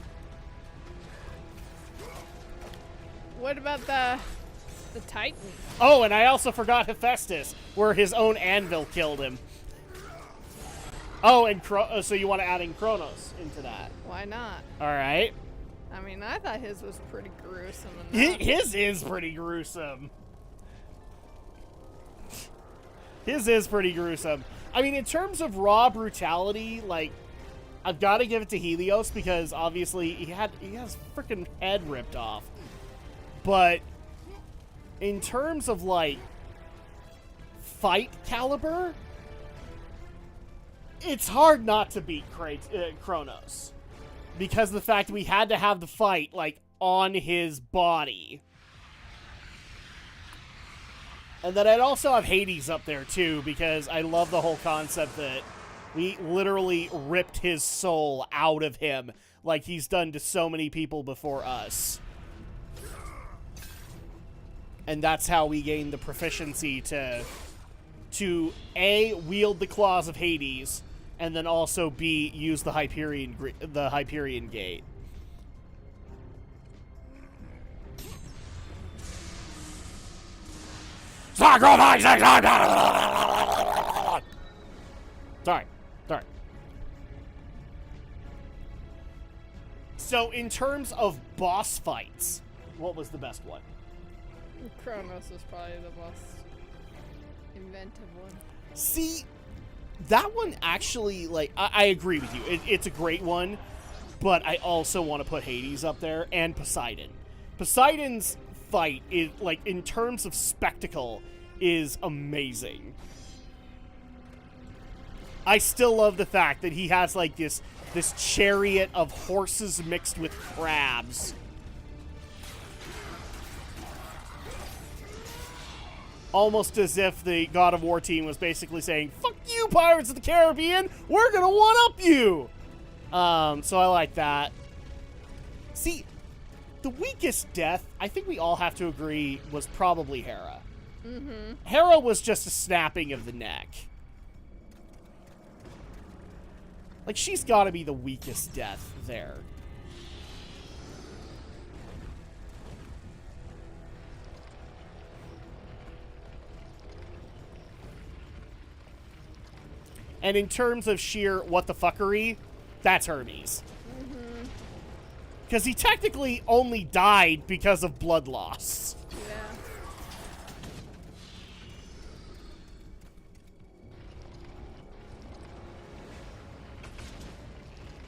What about the Titan? Oh, and I also forgot Hephaestus, where his own anvil killed him. Oh, and so you want to add in Kronos into that? Why not? All right. I mean, I thought his was pretty gruesome. Enough. His is pretty gruesome. His is pretty gruesome. I mean, in terms of raw brutality, like, I've got to give it to Helios because obviously he has freaking head ripped off. But in terms of, like, fight caliber, it's hard not to beat Kronos. Because of the fact that we had to have the fight, like, on his body. And then I'd also have Hades up there, too, because I love the whole concept that we literally ripped his soul out of him like he's done to so many people before us. And that's how we gain the proficiency to A, wield the claws of Hades, and then also B, use the Hyperion Gate. Sacrifice! Sorry. So, in terms of boss fights, what was the best one? Kronos was probably the most inventive one. See, that one actually, like, I agree with you. It's a great one, but I also want to put Hades up there and Poseidon. Poseidon's fight is, like, in terms of spectacle, is amazing. I still love the fact that he has, like, this chariot of horses mixed with crabs. Almost as if the God of War team was basically saying, fuck you, Pirates of the Caribbean! We're gonna one-up you! So I like that. See, the weakest death, I think we all have to agree, was probably Hera. Mm-hmm. Hera was just a snapping of the neck. Like, she's gotta be the weakest death there. And in terms of sheer what the fuckery, that's Hermes. Because he technically only died because of blood loss. Yeah.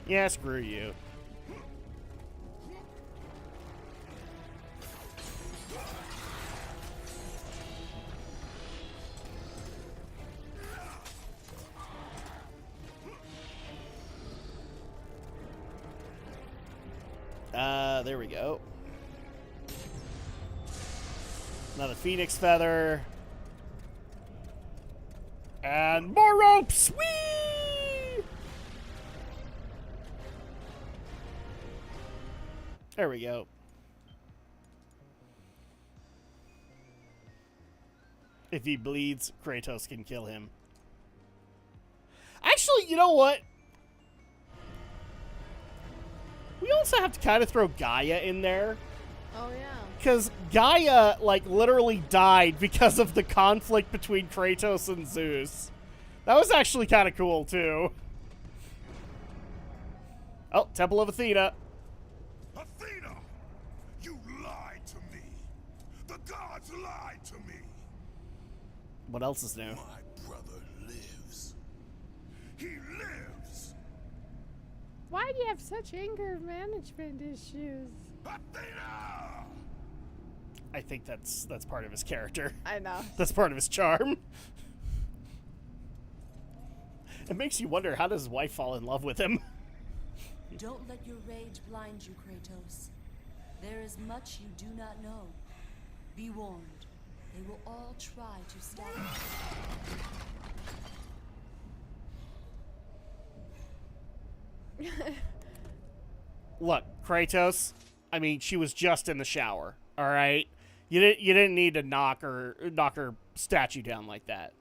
Yeah, screw you. There we go. Another phoenix feather. And more ropes! Whee! There we go. If he bleeds, Kratos can kill him. Actually, you know what? We also have to kind of throw Gaia in there. Oh, yeah. Because Gaia, like, literally died because of the conflict between Kratos and Zeus. That was actually kind of cool, too. Oh, Temple of Athena. Athena! You lied to me! The gods lied to me! What else is new? My brother lives. He lives! Why do you have such anger management issues? Athena! I think that's part of his character. I know. That's part of his charm. It makes you wonder, how does his wife fall in love with him? Don't let your rage blind you, Kratos. There is much you do not know. Be warned. They will all try to stop you. Look, Kratos, I mean, she was just in the shower, all right? You didn't need to knock her statue down like that.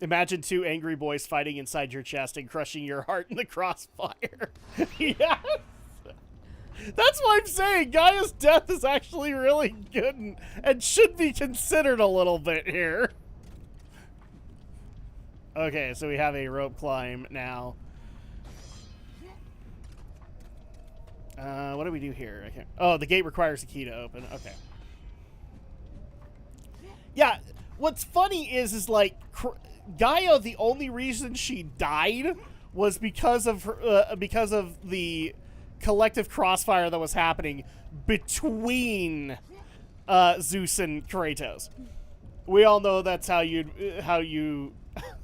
Imagine two angry boys fighting inside your chest and crushing your heart in the crossfire. Yes! That's what I'm saying. Gaia's death is actually really good and should be considered a little bit here. Okay, so we have a rope climb now. What do we do here? I can't. Oh, the gate requires a key to open. Okay. Yeah, what's funny is like Gaia. The only reason she died was because of her, because of the collective crossfire that was happening between Zeus and Kratos. We all know that's how you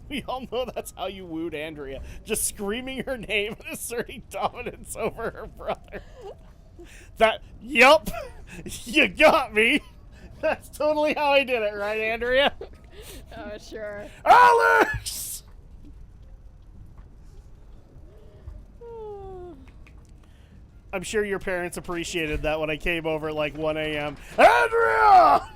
we all know that's how you wooed Andrea, just screaming her name and asserting dominance over her brother. Yup, you got me. That's totally how I did it, right, Andrea? Oh, sure. Alex! I'm sure your parents appreciated that when I came over at like 1 a.m. Andrea!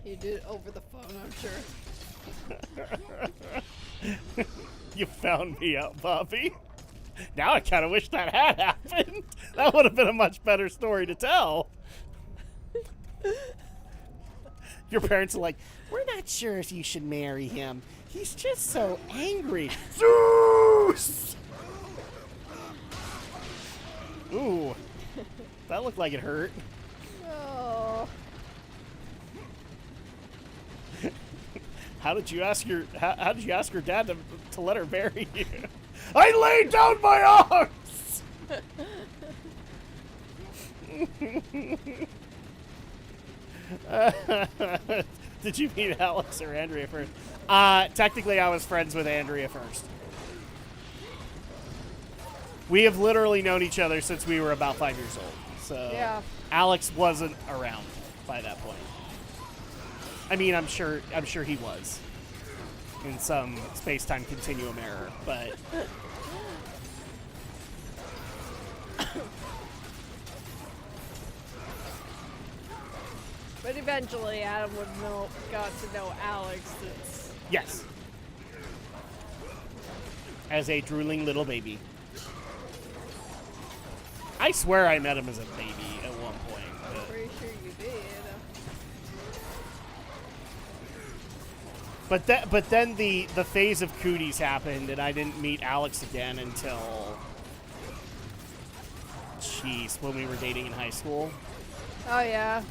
You did it over the phone, I'm sure. You found me out, Bobby. Now I kind of wish that had happened. That would have been a much better story to tell. Your parents are like, we're not sure if you should marry him. He's just so angry. Zeus! Ooh. That looked like it hurt. Oh. How did you ask your dad to let her marry you? I laid down my arms. Did you meet Alex or Andrea first? Technically, I was friends with Andrea first. We have literally known each other since we were about 5 years old. So yeah. Alex wasn't around by that point. I mean, I'm sure he was in some space-time continuum error, but but eventually Adam got to know Alex. yes, as a drooling little baby. I swear I met him as a baby at one point. I'm pretty sure you did. But then the phase of cooties happened, and I didn't meet Alex again until, jeez, when we were dating in high school. Oh yeah.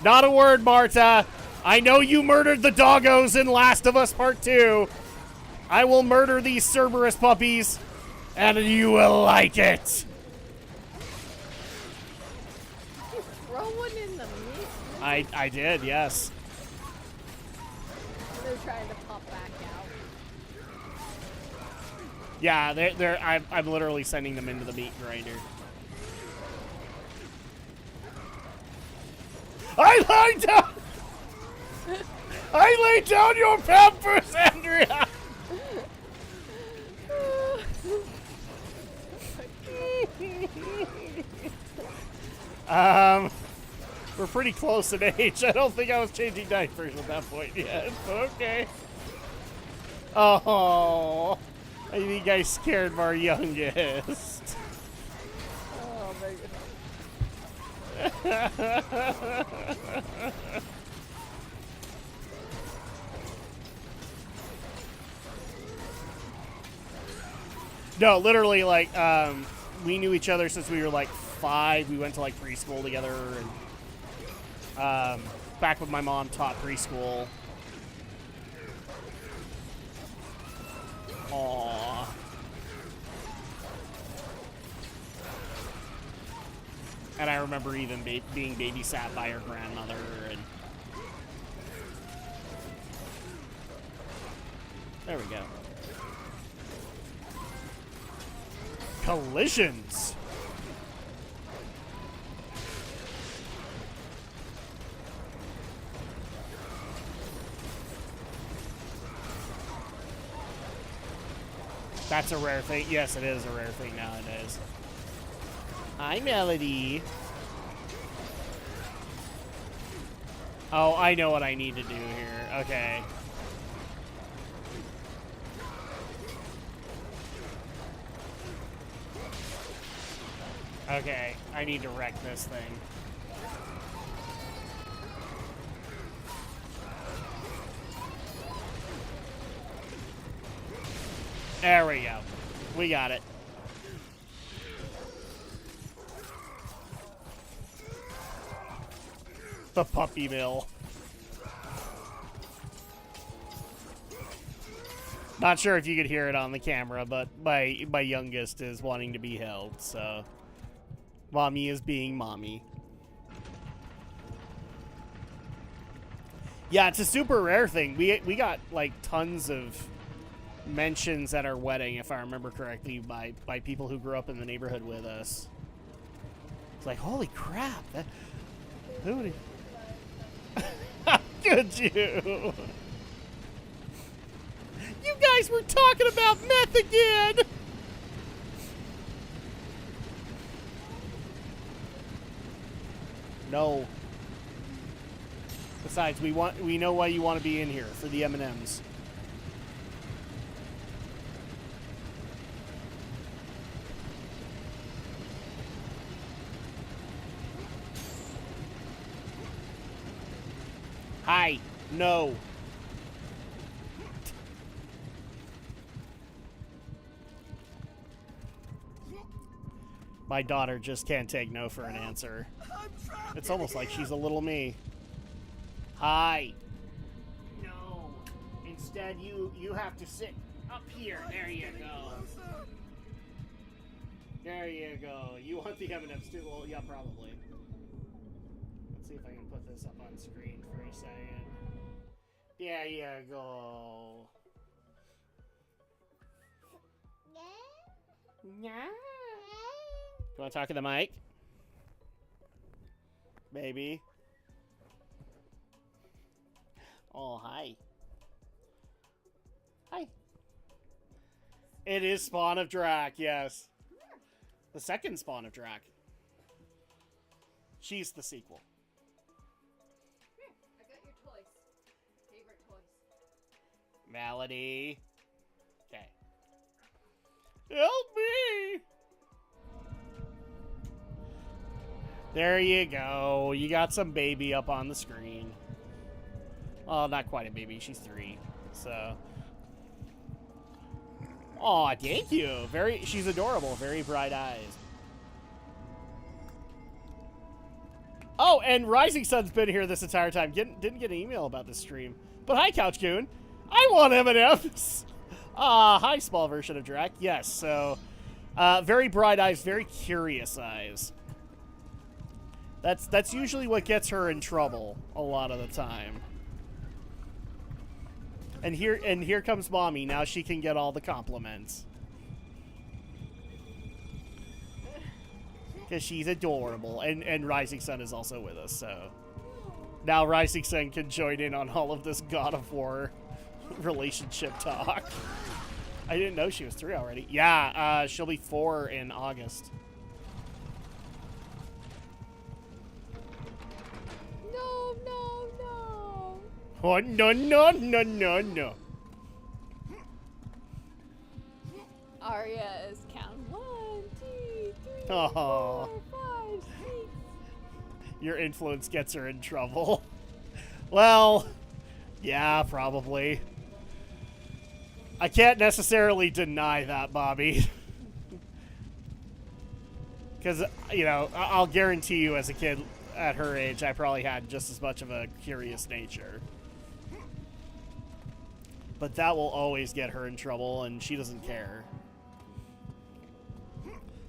Not a word, Marta. I know you murdered the doggos in Last of Us Part 2. I will murder these Cerberus puppies, and you will like it. You throw one in the meat? I did, yes. they're trying to pop back out. Yeah, I'm literally sending them into the meat grinder. I laid down. I laid down your pampers, Andrea. We're pretty close in age. I don't think I was changing diapers at that point yet. Okay. Oh, I think I scared my youngest. Oh my No, literally, like, we knew each other since we were like 5. We went to like preschool together, and back when my mom taught preschool. Aww. And I remember even being babysat by her grandmother, and there we go. Collisions. That's a rare thing. Yes, it is a rare thing nowadays. Hi, Melody. Oh, I know what I need to do here. Okay. Okay, I need to wreck this thing. There we go. We got it. The puppy mill. Not sure if you could hear it on the camera, but my youngest is wanting to be held, so mommy is being mommy. Yeah, it's a super rare thing. We got like tons of mentions at our wedding, if I remember correctly, by people who grew up in the neighborhood with us. It's like, holy crap! Who would? How could you? You guys were talking about meth again. No. Besides, we know why you want to be in here, for the M&Ms. Hi. No. My daughter just can't take no for an answer. It's almost like she's a little me. Hi. No. Instead, you have to sit up here. There you go. There you go. You want the M&Ms too? Well, yeah, probably. Let's see if I can put this up on screen for a second. There you go. Yeah. You want to talk to the mic? Baby. Oh, hi. Hi. It is Spawn of Drak, yes. The second Spawn of Drak. She's the sequel. I got your toys. Favorite toys. Melody. Okay. Help me! There you go. You got some baby up on the screen. Oh, not quite a baby. She's 3. So. Aw, thank you. She's adorable. Very bright eyes. Oh, and Rising Sun's been here this entire time. Didn't get an email about this stream. But hi, Couch Coon. I want M&M's. Hi, small version of Drak. Yes, so. Very bright eyes. Very curious eyes. That's usually what gets her in trouble a lot of the time. And here comes mommy. Now she can get all the compliments. Because she's adorable. And Rising Sun is also with us, so... Now Rising Sun can join in on all of this God of War relationship talk. I didn't know she was 3 already. Yeah, she'll be 4 in August. No, no, no. Oh, no, no, no, no, no. Arya is counting 1, 2, 3, Aw. 4, 5, 6. Your influence gets her in trouble. Well, yeah, probably. I can't necessarily deny that, Bobby. Because, you know, I'll guarantee you as a kid at her age, I probably had just as much of a curious nature. But that will always get her in trouble, and she doesn't care.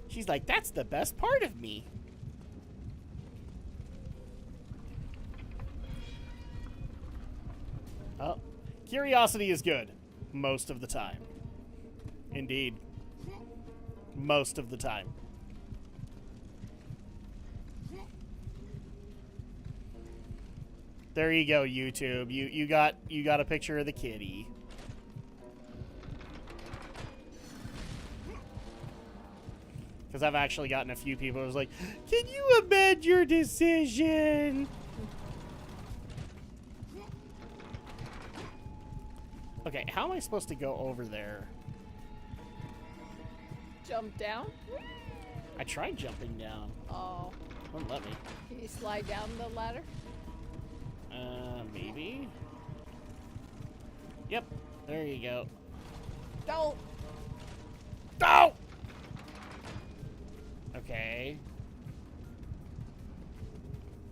She's like, that's the best part of me. Oh, curiosity is good. Most of the time. Indeed. Most of the time. There you go, YouTube. You got a picture of the kitty. Because I've actually gotten a few people who's like, can you amend your decision? Okay, how am I supposed to go over there? Jump down? I tried jumping down. Oh. Wouldn't let me. Can you slide down the ladder? Maybe? Yep. There you go. Don't! No! Okay.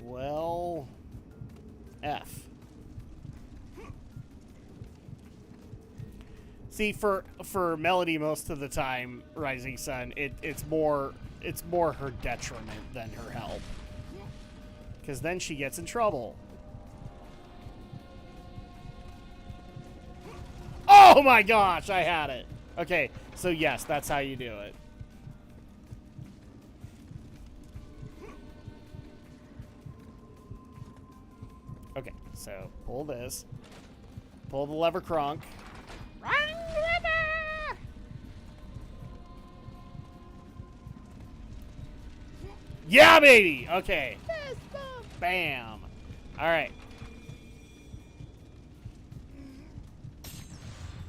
Well... F. See, for Melody most of the time, Rising Sun, it's more her detriment than her help. Because then she gets in trouble. Oh my gosh, I had it. Okay, so yes, that's how you do it. Okay, so pull this. Pull the lever, Kronk. Run, river! Yeah, baby! Okay. Fist bump! Bam. Alright.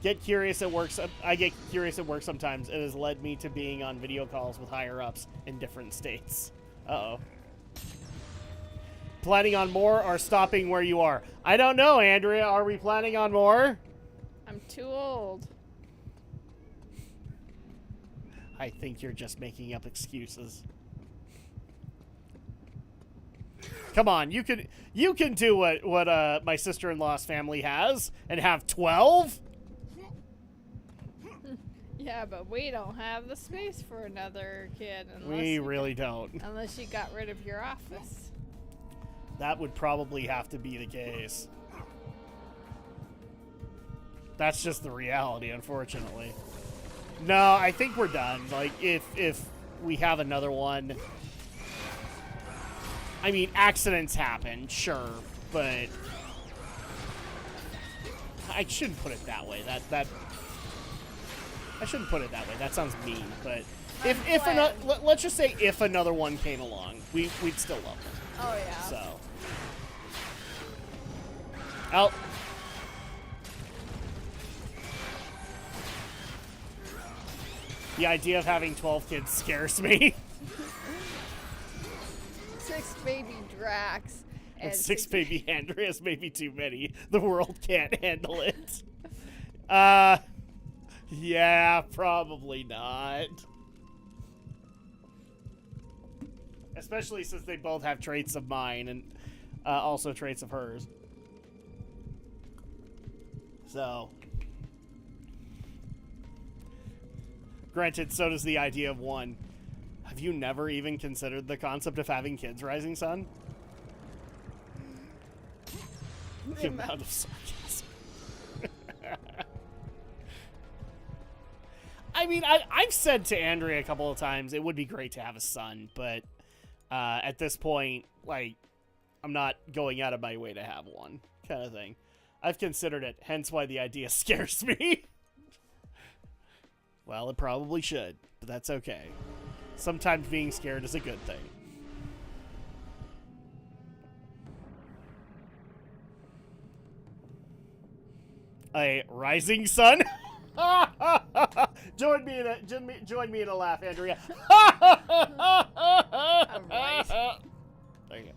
Get curious at work. I get curious at work sometimes. It has led me to being on video calls with higher-ups in different states. Uh-oh. Planning on more or stopping where you are? I don't know, Andrea. Are we planning on more? I'm too old. I think you're just making up excuses. Come on, you can do what my sister-in-law's family has and have 12? Yeah, but we don't have the space for another kid. We really don't. Unless you got rid of your office. That would probably have to be the case. That's just the reality, unfortunately. No, I think we're done. Like, if we have another one... I mean, accidents happen, sure, but... I shouldn't put it that way. I shouldn't put it that way. That sounds mean, but... let's just say if another one came along, we'd still love them. Oh, yeah. So... Out. The idea of having 12 kids scares me. 6 baby Draks. And 6 baby Andreas may be too many. The world can't handle it. Yeah, probably not. Especially since they both have traits of mine and also traits of hers. So, granted, so does the idea of one. Have you never even considered the concept of having kids, Rising Sun? The amount of sarcasm. I mean, I've said to Andrea a couple of times it would be great to have a son, but at this point, like, I'm not going out of my way to have one, kind of thing. I've considered it, hence why the idea scares me. Well, it probably should, but that's okay. Sometimes being scared is a good thing. A rising sun? Join me in a laugh, Andrea. Right. There you go.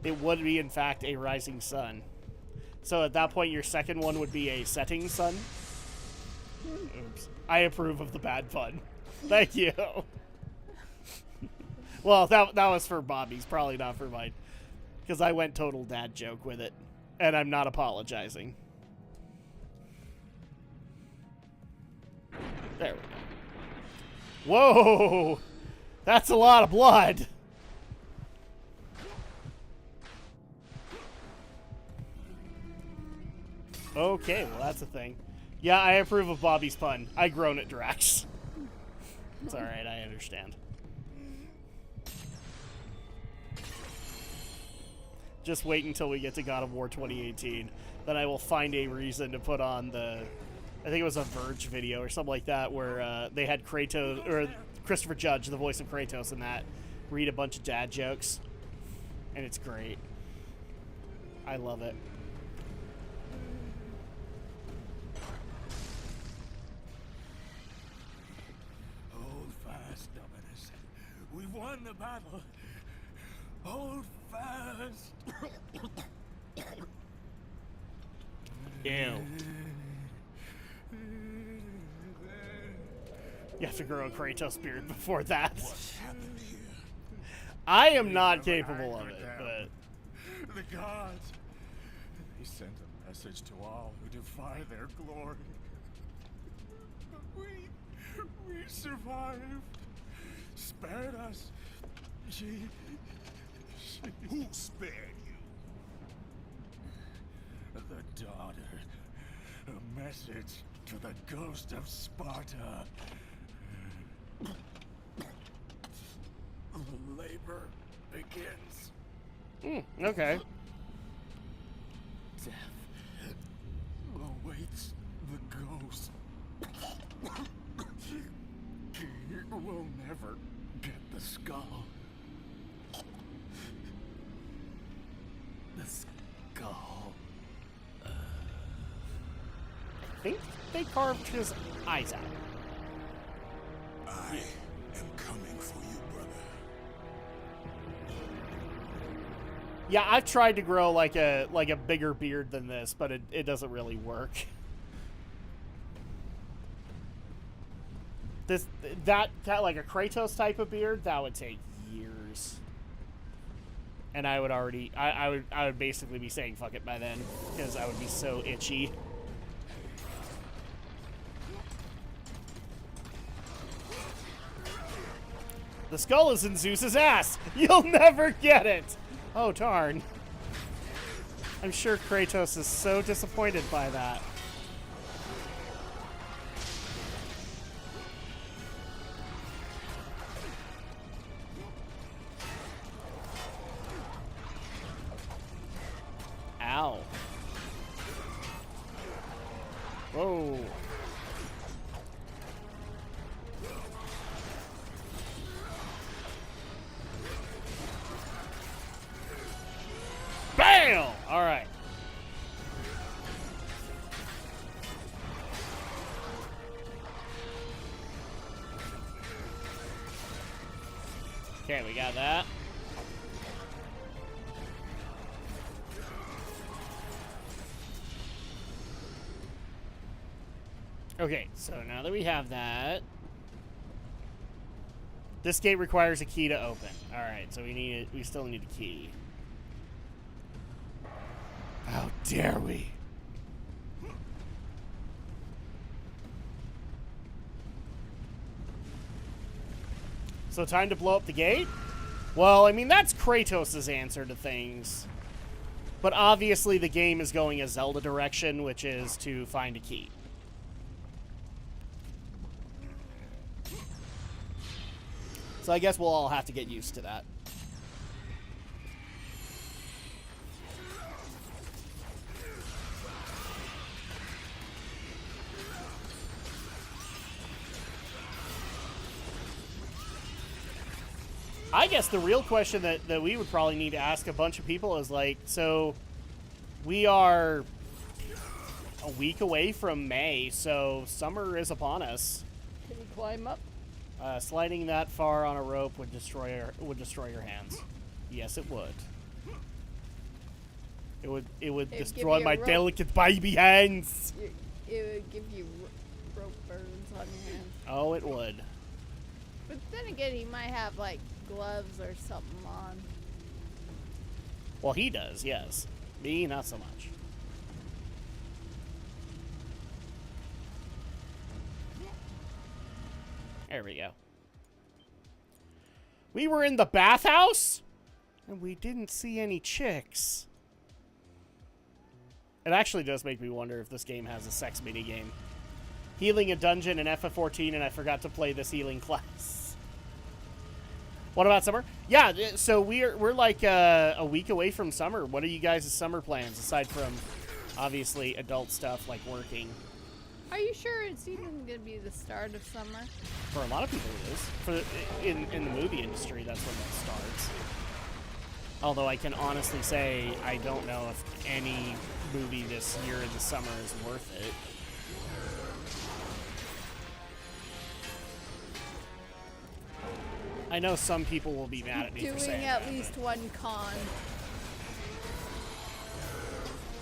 It would be, in fact, a rising sun. So at that point, your second one would be a setting sun. Oops. I approve of the bad pun. Thank you. Well, that was for Bobby's, probably not for mine. Because I went total dad joke with it. And I'm not apologizing. There we go. Whoa! That's a lot of blood! Okay, well that's a thing. Yeah, I approve of Bobby's pun. I groan at Drax. It's alright, I understand. Just wait until we get to God of War 2018. Then I will find a reason to put on the... I think it was a Verge video or something like that, where they had Kratos, or Christopher Judge, the voice of Kratos in that, read a bunch of dad jokes. And it's great. I love it. Hold fast, Dominus. We've won the battle. Hold fast. Ew. You have to grow a Kratos beard before that. What's happened here? I am not capable of it, but... The gods. They sent a message to all who defy their glory. But we survived. Spared us. She... Who spared you? The daughter. A message to the ghost of Sparta. The labor begins. Okay. Death awaits the ghost. We'll never get the skull. The skull. I think they carved his eyes out. I am coming for you, brother. Yeah, I've tried to grow like a bigger beard than this, but it doesn't really work. That like a Kratos type of beard, that would take years. And I would already I would basically be saying fuck it by then, because I would be so itchy. The skull is in Zeus's ass. You'll never get it. Oh, darn. I'm sure Kratos is so disappointed by that. Ow. Whoa. Bam! All right. Okay, we got that. Okay, so now that we have that, this gate requires a key to open. All right, so we still need a key. How dare we? So time to blow up the gate? Well, I mean, that's Kratos' answer to things. But obviously the game is going a Zelda direction, which is to find a key. So I guess we'll all have to get used to that. I guess the real question that we would probably need to ask a bunch of people is like, so we are a week away from May, so summer is upon us. Can we climb up? Sliding that far on a rope would destroy your hands. Yes, it would. It would destroy my delicate baby hands. It would give you rope burns on your hands. Oh, it would. But then again, he might have like gloves or something on. Well, he does, yes. Me, not so much. There we go. We were in the bathhouse, and we didn't see any chicks. It actually does make me wonder if this game has a sex minigame. Healing a dungeon in FF14, and I forgot to play this healing class. What about summer? Yeah, so we're like a week away from summer. What are you guys' summer plans, aside from, obviously, adult stuff like working? Are you sure it's even going to be the start of summer? For a lot of people it is. In the movie industry, that's when that starts. Although I can honestly say I don't know if any movie this year in the summer is worth it. I know some people will be mad at me for saying that. Doing at least one con.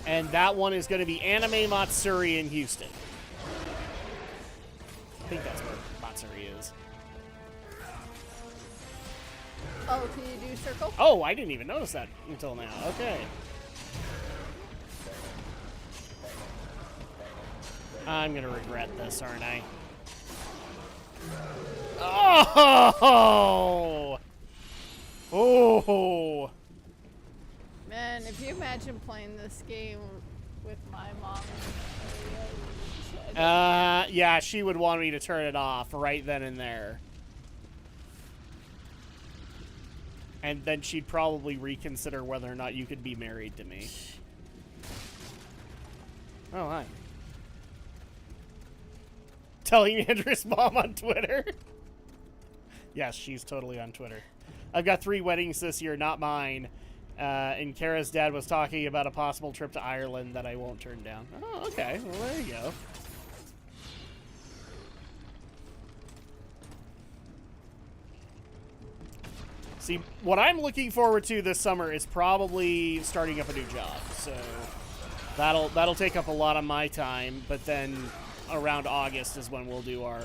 And that one is going to be Anime Matsuri in Houston. I think that's where Matsuri is. Oh, can you do circle? Oh, I didn't even notice that until now. Okay. I'm going to regret this, aren't I? Oh! Oh! Man, if you imagine playing this game with my mom. Yeah, she would want me to turn it off right then and there. And then she'd probably reconsider whether or not you could be married to me. Oh, hi. Telling Andrew's mom on Twitter. Yes, she's totally on Twitter. I've got 3 weddings this year, not mine. And Kara's dad was talking about a possible trip to Ireland that I won't turn down. Oh, okay. Well, there you go. See, what I'm looking forward to this summer is probably starting up a new job. So that'll take up a lot of my time. But then around August is when we'll do our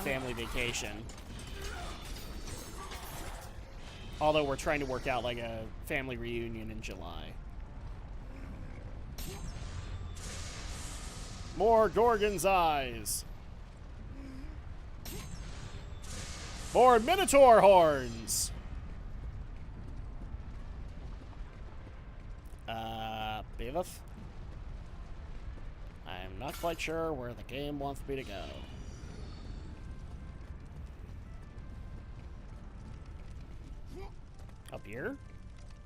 family vacation. Although we're trying to work out like a family reunion in July. More Gorgon's eyes. More Minotaur horns. Beavis? I'm not quite sure where the game wants me to go. Up here?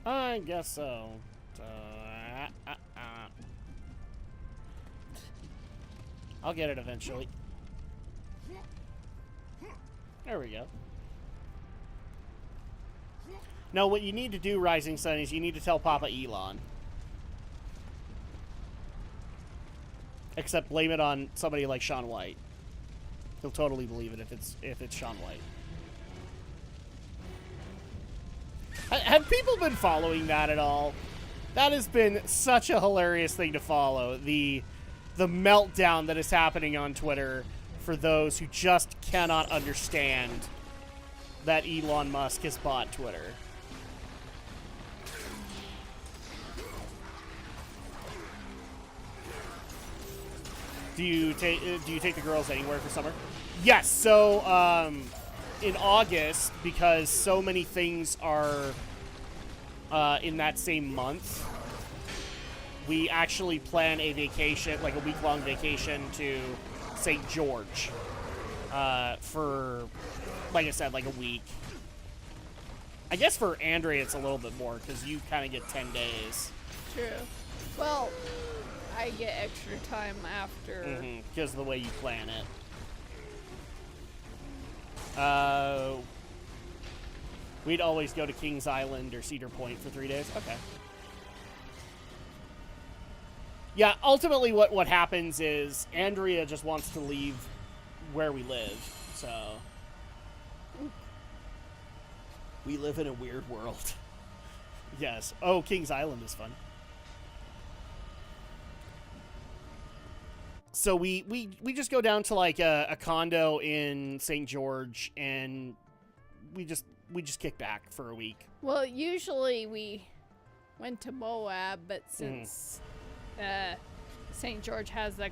I guess so. I'll get it eventually. There we go. No, what you need to do, Rising Sun, is you need to tell Papa Elon. Except blame it on somebody like Shaun White. He'll totally believe it if it's Shaun White. Have people been following that at all? That has been such a hilarious thing to follow. The meltdown that is happening on Twitter for those who just cannot understand that Elon Musk has bought Twitter. Do you take the girls anywhere for summer? Yes. So in August, because so many things are in that same month, we actually plan a vacation, like a week-long vacation to St. George. for, like I said, like a week. I guess for Andrea it's a little bit more because you kind of get 10 days. True. Well, I get extra time after. Because of the way you plan it. We'd always go to Kings Island or Cedar Point for 3 days. Okay. Yeah, ultimately what happens is Andrea just wants to leave where we live, so... We live in a weird world. Yes. Oh, Kings Island is fun. So we just go down to like a condo in St. George, and we just kick back for a week. Well, usually we went to Moab, but since St. George has a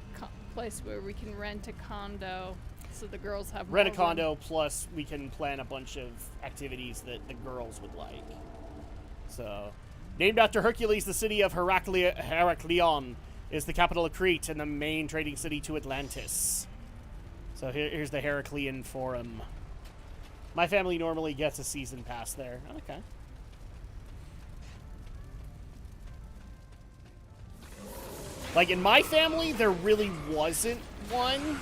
place where we can rent a condo, so the girls have rent a more room. condo, plus we can plan a bunch of activities that the girls would like. So, named after Hercules, the city of Heraklion is the capital of Crete and the main trading city to Atlantis. So here's the Heraclean Forum. My family normally gets a season pass there. Okay. Like, in my family, there really wasn't one.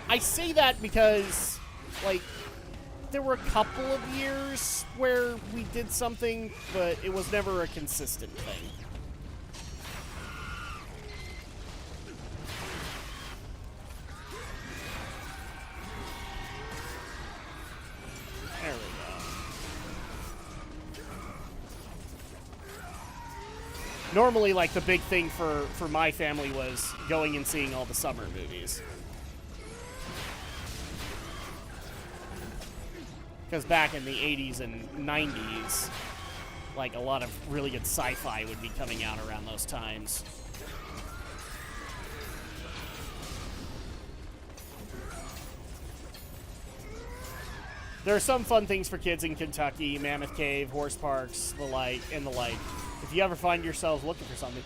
I say that because, like, there were a couple of years where we did something, but it was never a consistent thing. There we go. Normally, like, the big thing for my family was going and seeing all the summer movies. Because back in the 80s and 90s, like, a lot of really good sci-fi would be coming out around those times. There are some fun things for kids in Kentucky: Mammoth Cave, horse parks, the like. If you ever find yourselves looking for something,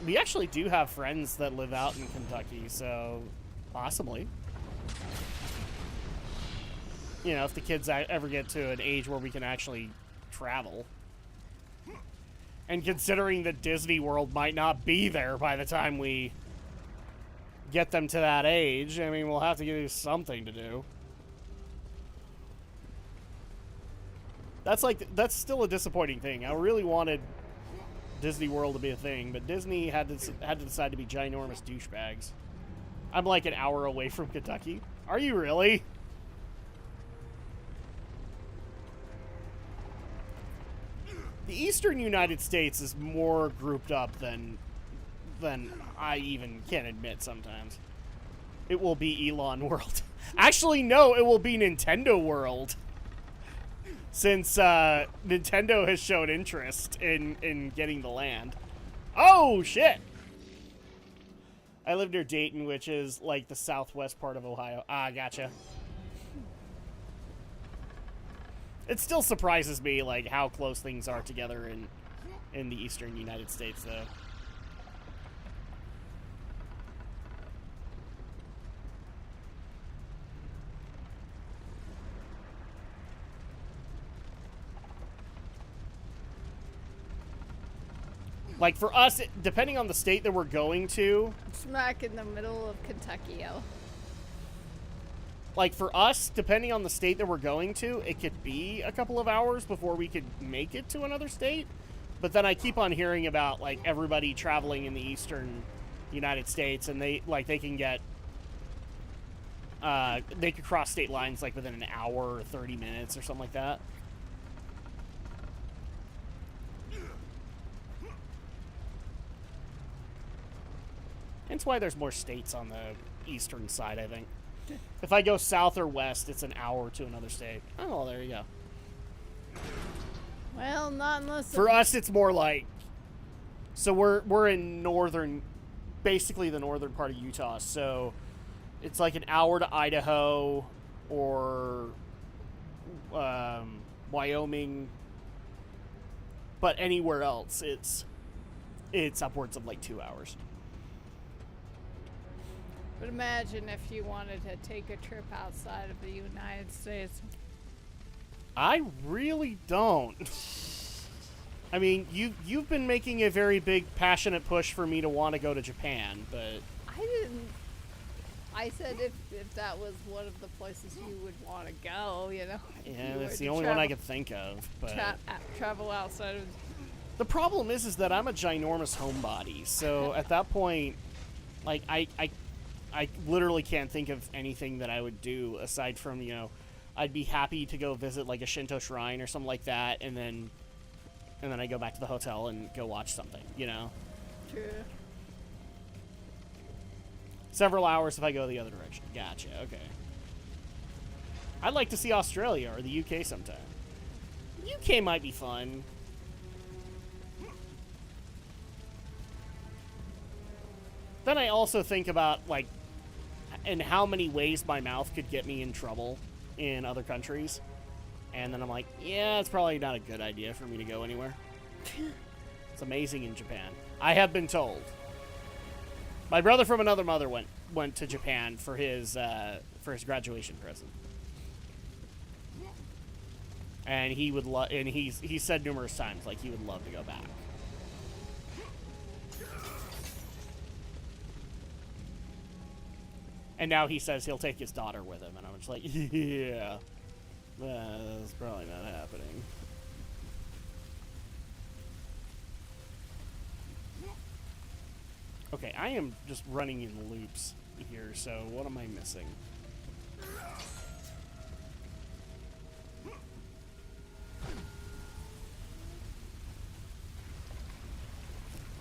we actually do have friends that live out in Kentucky, so possibly. You know, if the kids ever get to an age where we can actually travel. And considering that Disney World might not be there by the time we get them to that age, I mean, we'll have to give you something to do. That's still a disappointing thing. I really wanted Disney World to be a thing, but Disney had to decide to be ginormous douchebags. I'm like an hour away from Kentucky. Are you really? The eastern United States is more grouped up than I even can admit sometimes. It will be Elon World. Actually, no, it will be Nintendo World. Since Nintendo has shown interest in getting the land. Oh, shit! I live near Dayton, which is like the southwest part of Ohio. Ah, gotcha. It still surprises me, like, how close things are together in the eastern United States, though. Like, for us, depending on the state that we're going to... Smack in the middle of Kentucky, oh. Like, for us, depending on the state that we're going to, it could be a couple of hours before we could make it to another state. But then I keep on hearing about, like, everybody traveling in the eastern United States, and they can get... they could cross state lines, like, within an hour or 30 minutes or something like that. That's why there's more states on the eastern side, I think. If I go south or west, it's an hour to another state. Oh, well, there you go. Well, not unless... For us, it's more like... So we're in northern... Basically the northern part of Utah, so... It's like an hour to Idaho or... Wyoming. But anywhere else, it's upwards of like 2 hours. But imagine if you wanted to take a trip outside of the United States. I really don't. I mean, you've been making a very big, passionate push for me to want to go to Japan, but I didn't. I said if that was one of the places you would want to go, you know. yeah, you that's were the to only one I could think of. But travel outside of. the problem is that I'm a ginormous homebody, so at that point, like I literally can't think of anything that I would do aside from, you know, I'd be happy to go visit like a Shinto shrine or something like that, and then I go back to the hotel and go watch something, you know. True. Several hours if I go the other direction. Gotcha, okay. I'd like to see Australia or the UK sometime. The UK might be fun. Then I also think about, like, and how many ways my mouth could get me in trouble in other countries. And then I'm like, yeah, it's probably not a good idea for me to go anywhere. It's amazing in Japan. I have been told. My brother from another mother went to Japan for his graduation present, and he would he said numerous times like he would love to go back. And now he says he'll take his daughter with him, and I'm just like, yeah, that's probably not happening. Okay, I am just running in loops here, so what am I missing?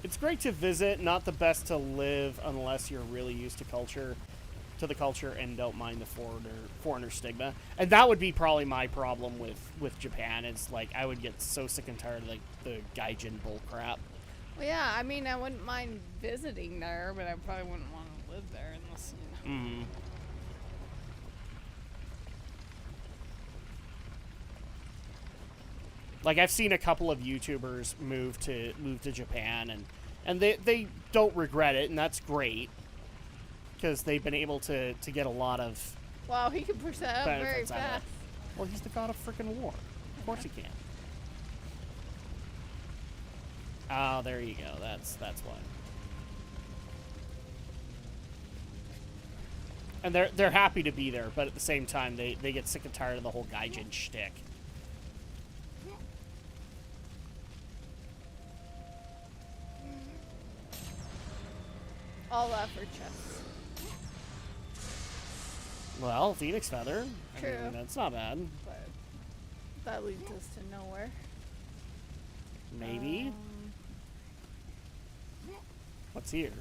It's great to visit, not the best to live unless you're really used to the culture and don't mind the foreigner stigma. And that would be probably my problem with Japan. It's like I would get so sick and tired of like the gaijin bull crap. Well, yeah, I mean, I wouldn't mind visiting there, but I probably wouldn't want to live there unless, you know. Mm-hmm. Like I've seen a couple of YouTubers move to Japan, and they don't regret it, and that's great because they've been able to get a lot of. Wow, he can push that up very fast. Well, he's the god of frickin' war. Of course he can. Oh, there you go. That's why. And they're happy to be there, but at the same time, they get sick and tired of the whole gaijin shtick. All that for chests. Well, Phoenix Feather. True. I mean, that's not bad. But that leads us to nowhere. Maybe. What's here?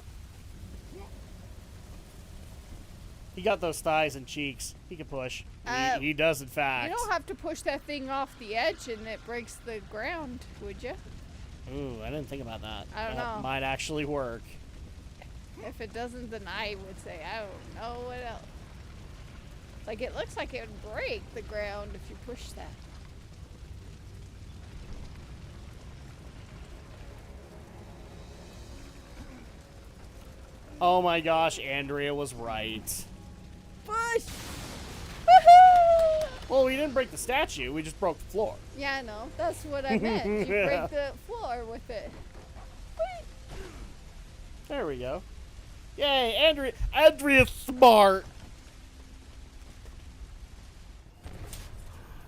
He got those thighs and cheeks. He can push. He does, in fact. You don't have to push that thing off the edge and it breaks the ground, would you? Ooh, I didn't think about that. I don't know. That might actually work. If it doesn't, then I would say, I don't know what else. Like, it looks like it would break the ground if you push that. Oh my gosh, Andrea was right. Push! Woohoo! Well, we didn't break the statue, we just broke the floor. Yeah, I know. That's what I meant. You break the floor with it. Whee! There we go. Yay, Andrea's smart.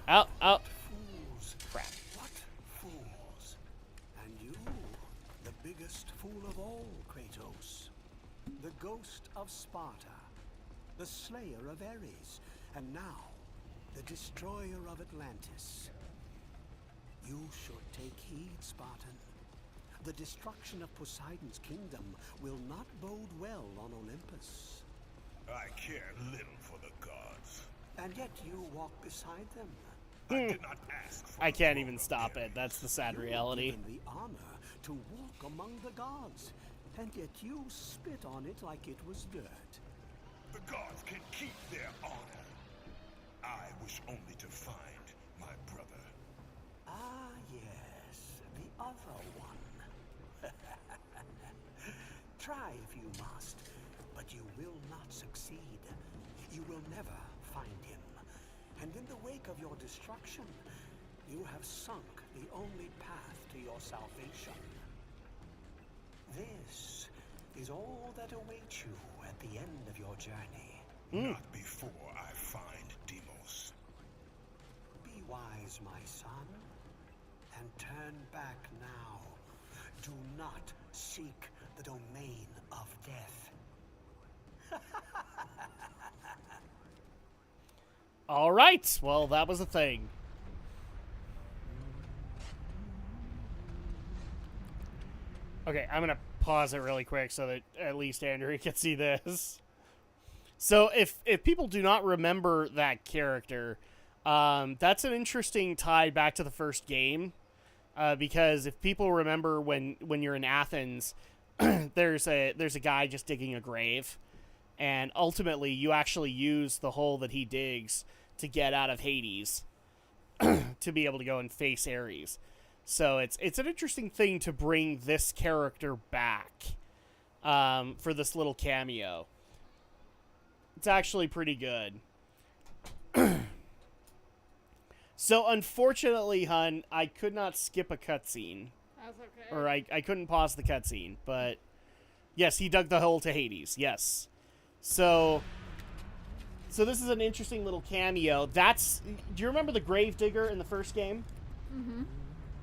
Out. Fools. Crap. What fools? And you, the biggest fool of all, Kratos. The ghost of Sparta, the slayer of Ares, and now, the destroyer of Atlantis. You should take heed, Spartan. The destruction of Poseidon's kingdom will not bode well on Olympus. I care little for the gods. And yet you walk beside them. I did not ask for I the can't throne even of stop Ares. it. That's the sad reality. Given the honor to walk among the gods, and yet you spit on it like it was dirt. The gods can keep their honor. I wish only to find my brother. Ah, yes, the other one. Try if you must, but you will not succeed. You will never find him. And in the wake of your destruction, you have sunk the only path to your salvation. This is all that awaits you at the end of your journey. Not before I find Deimos. Be wise, my son, and turn back now. Do not seek the domain of death. All right. Well, that was a thing. Okay, I'm going to pause it really quick so that at least Andrea can see this. So if people do not remember that character, that's an interesting tie back to the first game. Because if people remember when you're in Athens, there's a guy just digging a grave. And ultimately, you actually use the hole that he digs to get out of Hades to be able to go and face Ares. So it's an interesting thing to bring this character back for this little cameo. It's actually pretty good. So unfortunately, hun, I could not skip a cutscene. That's okay. Or I couldn't pause the cutscene, but yes, he dug the hole to Hades. Yes. So this is an interesting little cameo. Do you remember the Gravedigger in the first game? Mm-hmm.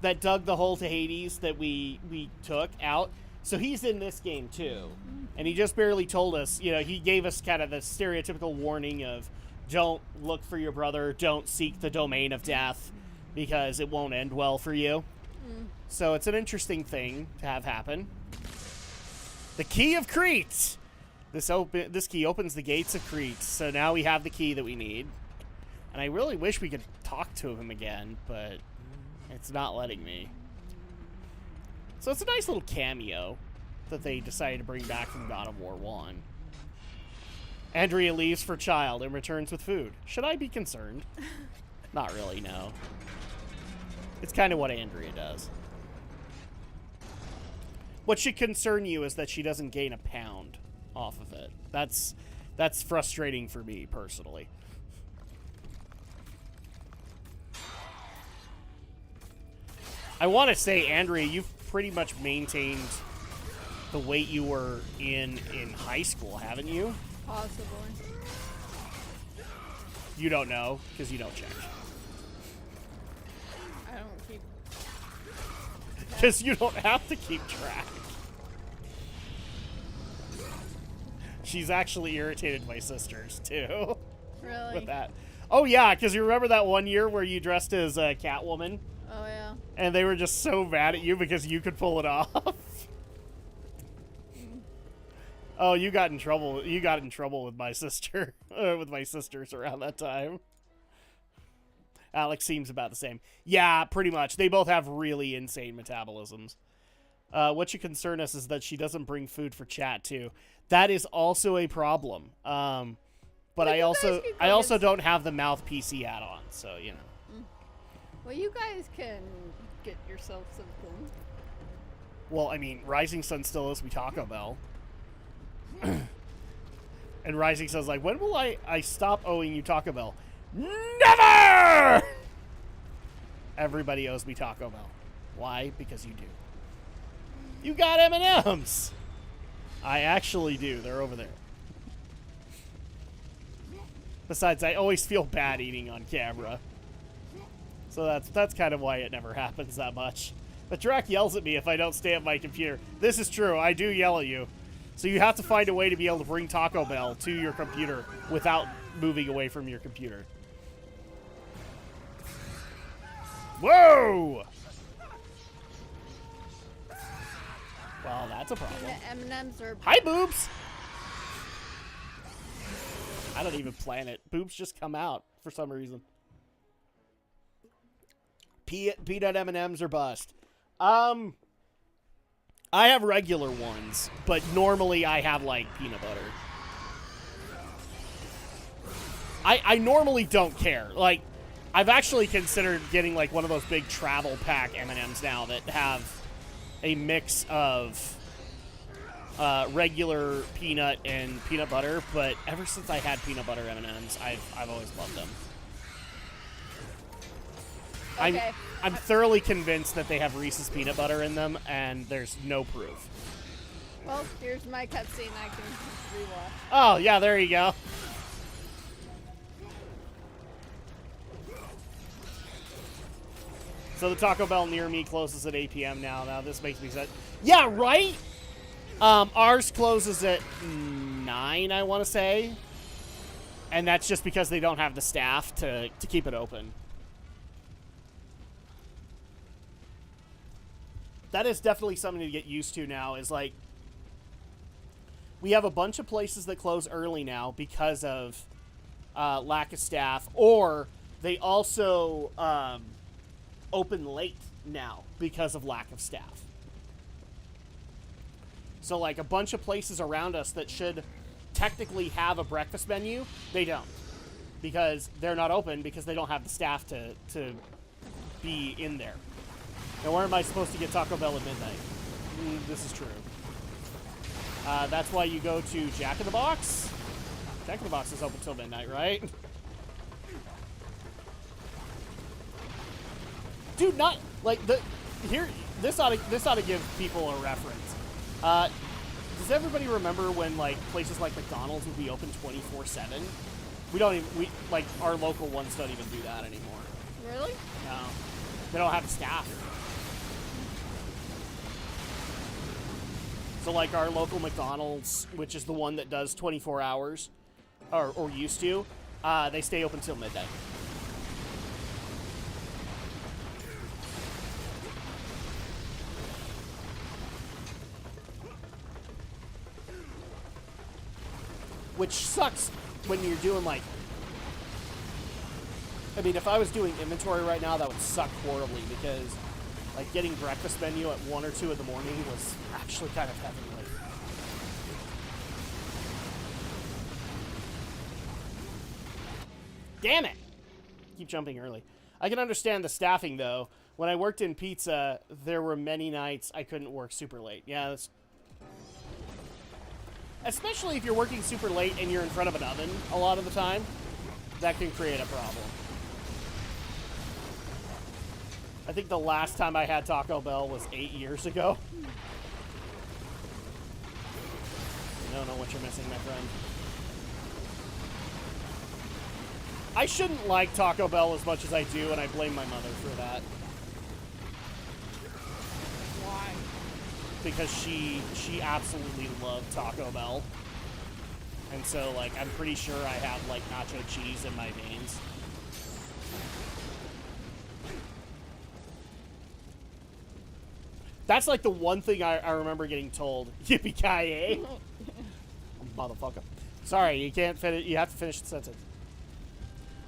That dug the hole to Hades that we took out? So he's in this game too. And he just barely told us, he gave us kind of the stereotypical warning of don't look for your brother, don't seek the domain of death, because it won't end well for you. So it's an interesting thing to have happen. The Key of Crete! This key opens the gates of Crete, so now we have the key that we need. And I really wish we could talk to him again, but it's not letting me. So it's a nice little cameo that they decided to bring back from God of War 1. Andrea leaves for child and returns with food. Should I be concerned? Not really, no. It's kind of what Andrea does. What should concern you is that she doesn't gain a pound off of it. That's frustrating for me, personally. I want to say, Andrea, you've pretty much maintained the weight you were in high school, haven't you? Possibly. You don't know, because you don't check. I don't keep... Because you don't have to keep track. She's actually irritated my sisters, too. Really? With that. Oh, yeah, because you remember that one year where you dressed as Catwoman? Oh, yeah. And they were just so mad at you because you could pull it off. Oh, you got in trouble. You got in trouble with my sister, with my sisters around that time. Alex seems about the same. Yeah, pretty much. They both have really insane metabolisms. What should concern us is that she doesn't bring food for chat too. That is also a problem. But I also don't have the mouth PC add-on, so you know. Well, you guys can get yourself something. Well, I mean, Rising Sun still owes me Taco Bell. And Rising Sun's like, when will I stop owing you Taco Bell? Never! Everybody owes me Taco Bell. Why? Because you do. You got M&Ms! I actually do. They're over there. Besides, I always feel bad eating on camera. So that's kind of why it never happens that much. But Drak yells at me if I don't stay at my computer. This is true. I do yell at you. So you have to find a way to be able to bring Taco Bell to your computer without moving away from your computer. Whoa! Well, that's a problem. The M&Ms are... Hi, boobs! I don't even plan it. Boobs just come out for some reason. Peanut M&Ms are bust. I have regular ones, but normally I have, like, peanut butter. I normally don't care. Like, I've actually considered getting, like, one of those big travel pack M&Ms now that have a mix of regular peanut and peanut butter, but ever since I had peanut butter M&Ms, I've always loved them. Okay. I'm thoroughly convinced that they have Reese's peanut butter in them, and there's no proof. Well, here's my cutscene I can rewatch. Oh, yeah, there you go. So the Taco Bell near me closes at 8 p.m. now. Now, this makes me sad. Yeah, right? Ours closes at 9, I want to say. And that's just because they don't have the staff to keep it open. That is definitely something to get used to now, is like, we have a bunch of places that close early now because of lack of staff, or they also open late now because of lack of staff. So, like, a bunch of places around us that should technically have a breakfast menu, they don't. Because they're not open because they don't have the staff to be in there. Now, where am I supposed to get Taco Bell at midnight? This is true. That's why you go to Jack in the Box. Jack in the Box is open till midnight, right? Dude, not like this ought to give people a reference. Does everybody remember when like places like McDonald's would be open 24/7? We like our local ones don't even do that anymore. Really? No, they don't have the staff. So like our local McDonald's, which is the one that does 24 hours, or used to, they stay open till midnight. Which sucks when you're doing like, I mean, if I was doing inventory right now, that would suck horribly because like getting breakfast menu at 1 or 2 in the morning was actually kind of heavenly. Damn it! Keep jumping early. I can understand the staffing though. When I worked in pizza, there were many nights I couldn't work super late. Yeah, that's... Especially if you're working super late and you're in front of an oven a lot of the time, that can create a problem. I think the last time I had Taco Bell was 8 years ago. I don't know what you're missing, my friend. I shouldn't like Taco Bell as much as I do, and I blame my mother for that. Why? Because she absolutely loved Taco Bell. And so, like, I'm pretty sure I have, like, nacho cheese in my veins. That's, like, the one thing I remember getting told. Yippee-ki-yay. Motherfucker. Sorry, you can't finish. You have to finish the sentence.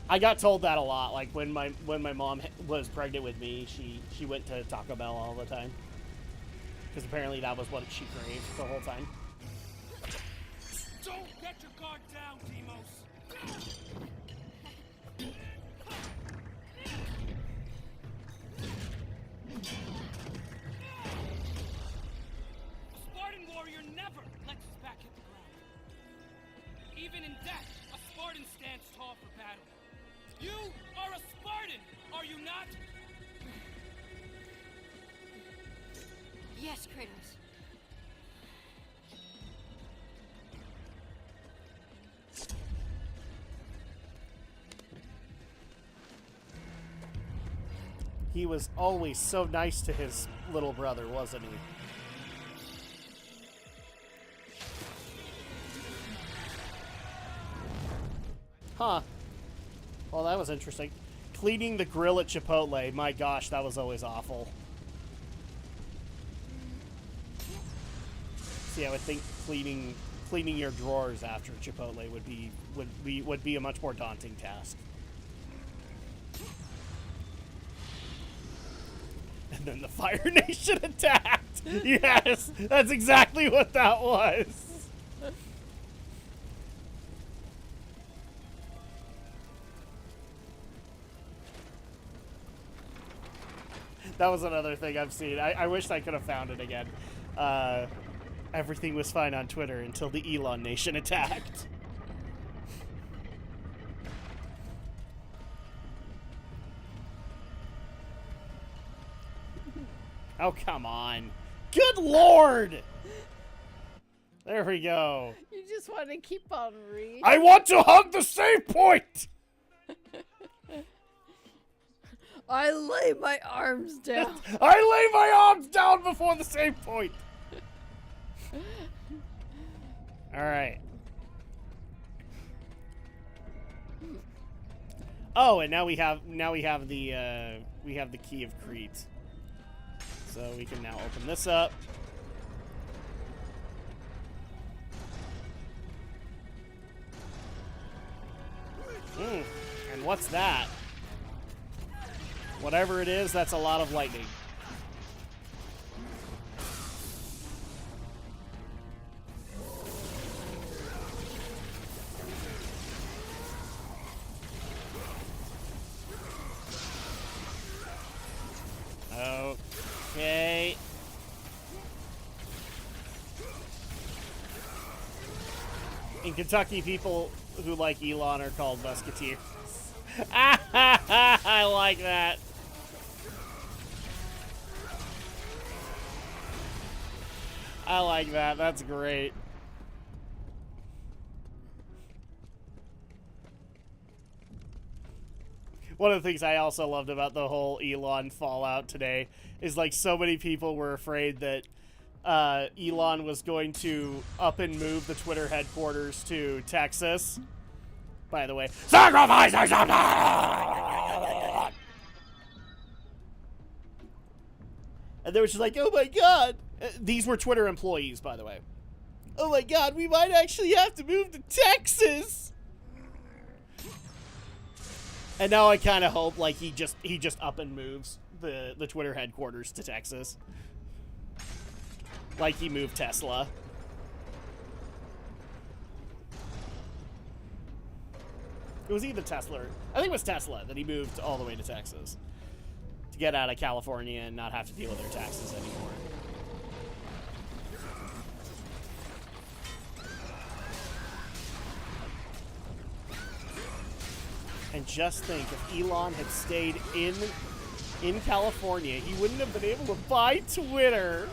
I got told that a lot. Like, when my mom was pregnant with me, she went to Taco Bell all the time. Because apparently that was what she craved the whole time. Don't get your guard down, Deimos! A Spartan warrior never lets his back hit the ground. Even in death, a Spartan stands tall for battle. You are a Spartan, are you not? Yes, Kratos. He was always so nice to his little brother, wasn't he? Huh. Well, that was interesting. Cleaning the grill at Chipotle. My gosh, that was always awful. See, I would think cleaning your drawers after Chipotle would be a much more daunting task. And then the Fire Nation attacked. Yes, that's exactly what that was. That was another thing I've seen. I wish I could have found it again. Everything was fine on Twitter until the Elon Nation attacked. Oh, come on. Good Lord! There we go. You just want to keep on reading. I want to hug the save point! I lay my arms down. I lay my arms down before the save point! Alright. Oh, and now we have the key of Crete. So we can now open this up. And what's that? Whatever it is, that's a lot of lightning. Okay. In Kentucky, people who like Elon are called musketeers. I like that. I like that. That's great. One of the things I also loved about the whole Elon fallout today is, like, so many people were afraid that Elon was going to up and move the Twitter headquarters to Texas. By the way, sacrifice or something! And they were just like, oh my god. These were Twitter employees, by the way. Oh my god, we might actually have to move to Texas! And now I kind of hope, like, he just up and moves the Twitter headquarters to Texas. Like he moved Tesla. It was either Tesla, I think it was Tesla, that he moved all the way to Texas. To get out of California and not have to deal with their taxes anymore. And just think, if Elon had stayed in California, he wouldn't have been able to buy Twitter.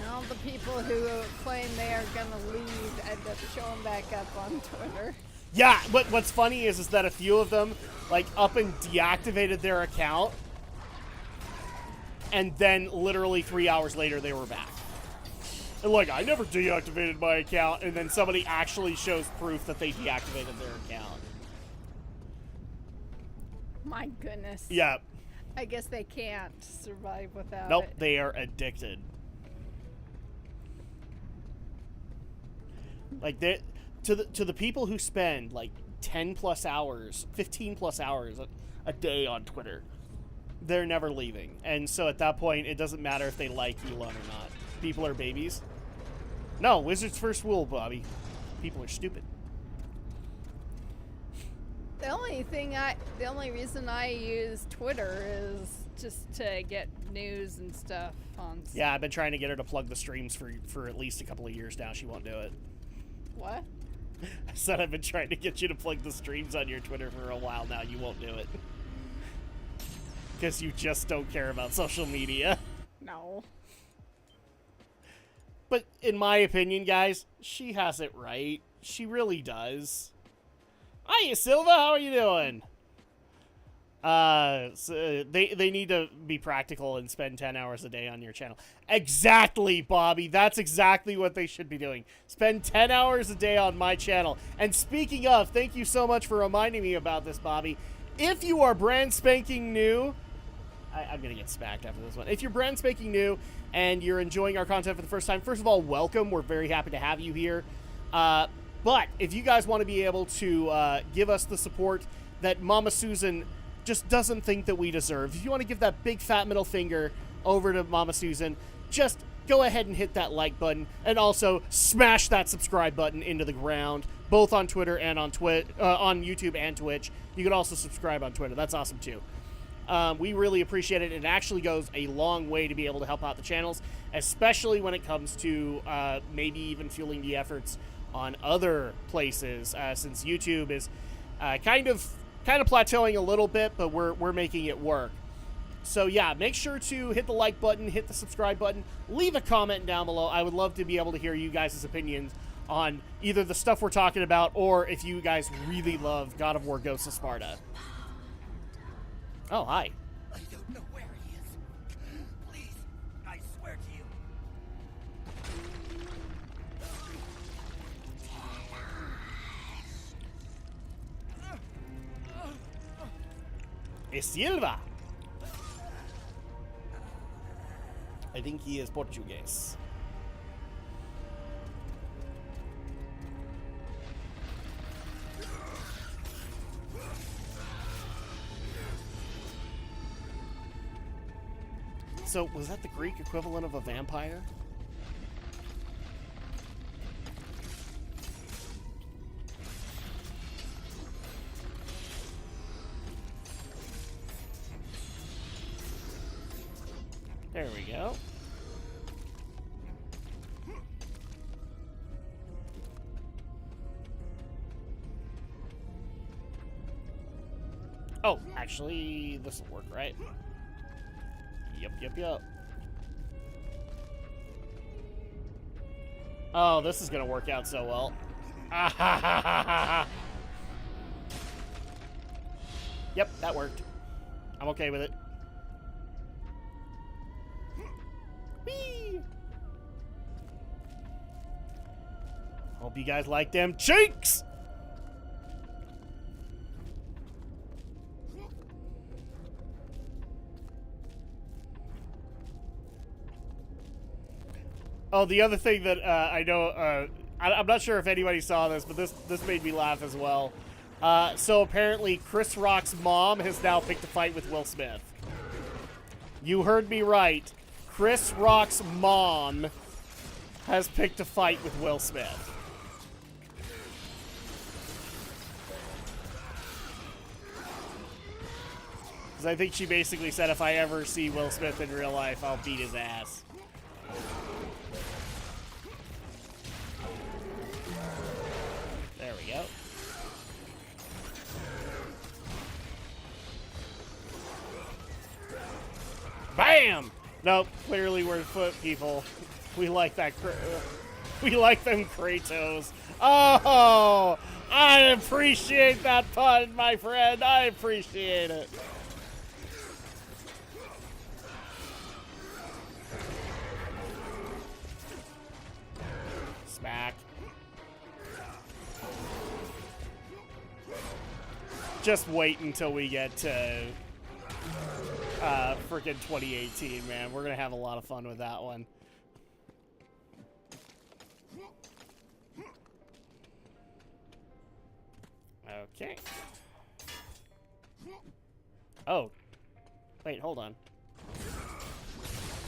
All the people who claim they are gonna leave end up showing back up on Twitter. Yeah, what's funny is that a few of them, like, up and deactivated their account, and then literally 3 hours later they were back. And like, I never deactivated my account, and then somebody actually shows proof that they deactivated their account. My goodness. Yeah. I guess they can't survive without Nope, it. they are addicted. Like, to the people who spend like 10 plus hours, 15 plus hours a day on Twitter, they're never leaving. And so at that point, it doesn't matter if they like Elon or not. People are babies. No, Wizard's first rule, Bobby. People are stupid. The only reason I use Twitter is just to get news and stuff on. Yeah, I've been trying to get her to plug the streams for at least a couple of years now. She won't do it. What? I said I've been trying to get you to plug the streams on your Twitter for a while now. You won't do it. Because you just don't care about social media. No. But in my opinion, guys, she has it right. She really does. Hiya, Silva. How are you doing? So they need to be practical and spend 10 hours a day on your channel. Exactly, Bobby. That's exactly what they should be doing. Spend 10 hours a day on my channel. And speaking of, thank you so much for reminding me about this, Bobby. If you are brand spanking new, I'm going to get smacked after this one. If you're brand spanking new and you're enjoying our content for the first time, first of all, welcome. We're very happy to have you here. But if you guys want to be able to give us the support that Mama Susan just doesn't think that we deserve, if you want to give that big fat middle finger over to Mama Susan, just go ahead and hit that like button, and also smash that subscribe button into the ground, both on Twitter and on YouTube and Twitch. You can also subscribe on Twitter. That's awesome too. We really appreciate it. It actually goes a long way to be able to help out the channels, especially when it comes to maybe even fueling the efforts on other places, since YouTube is kind of plateauing a little bit, but we're making it work. So yeah, make sure to hit the like button, hit the subscribe button, leave a comment down below. I would love to be able to hear you guys' opinions on either the stuff we're talking about, or if you guys really love God of War Ghosts of Sparta. Oh, hi. I don't know where he is. Please, I swear to you. E Silva. I think he is Portuguese. So, was that the Greek equivalent of a vampire? There we go. Oh, actually, this will work, right? Yep. Oh, this is gonna work out so well. Yep, that worked. I'm okay with it. Whee! Hope you guys like them cheeks! Oh, the other thing that I know, I'm not sure if anybody saw this, but this made me laugh as well. So apparently Chris Rock's mom has now picked a fight with Will Smith. You heard me right. Chris Rock's mom has picked a fight with Will Smith. Because I think she basically said, if I ever see Will Smith in real life, I'll beat his ass. There we go. Bam! Nope, clearly we're foot people. We like that. We like them Kratos. Oh! I appreciate that pun, my friend. I appreciate it. Smack. Just wait until we get to freaking 2018, man. We're gonna have a lot of fun with that one. Okay. Oh. Wait, hold on.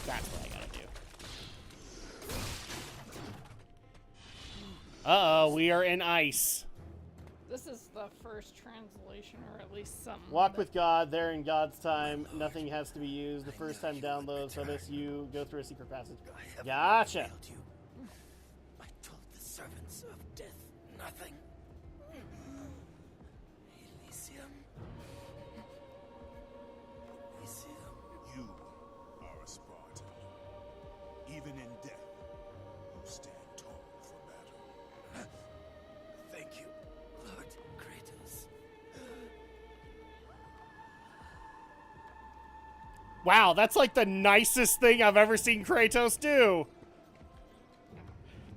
That's what I gotta do. Uh-oh, we are in ice. This is the first translation, or at least some. Walk with God, there in God's time. Nothing has to be used. The first time download, so this you go through a secret passage. Gotcha. I told the servants of death nothing. Elysium. You are a Spartan. Even in death, you stand tall for battle. Thank you, Lord Kratos. Wow, that's like the nicest thing I've ever seen Kratos do.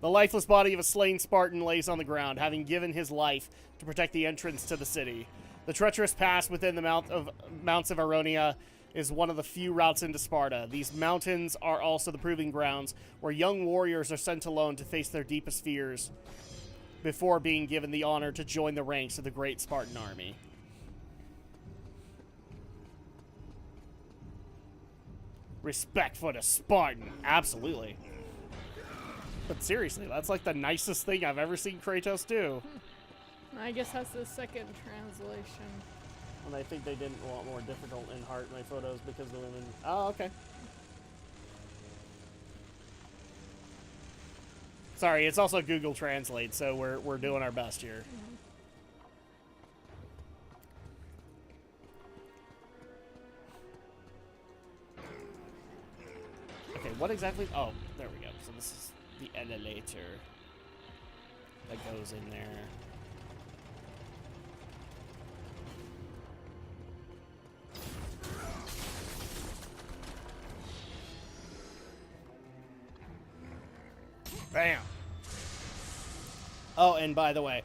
The lifeless body of a slain Spartan lays on the ground, having given his life to protect the entrance to the city. The treacherous pass within the Mounts of Aronia is one of the few routes into Sparta. These mountains are also the proving grounds where young warriors are sent alone to face their deepest fears before being given the honor to join the ranks of the great Spartan army. Respect for the Spartan. Absolutely. But seriously, that's like the nicest thing I've ever seen Kratos do. I guess that's the second translation. And I think they didn't want more difficult in heart in my photos because the women... Oh, okay. Sorry, it's also Google Translate, so we're doing our best here. Okay, what exactly... Oh, there we go. So this is the elevator that goes in there. Bam! Oh, and by the way...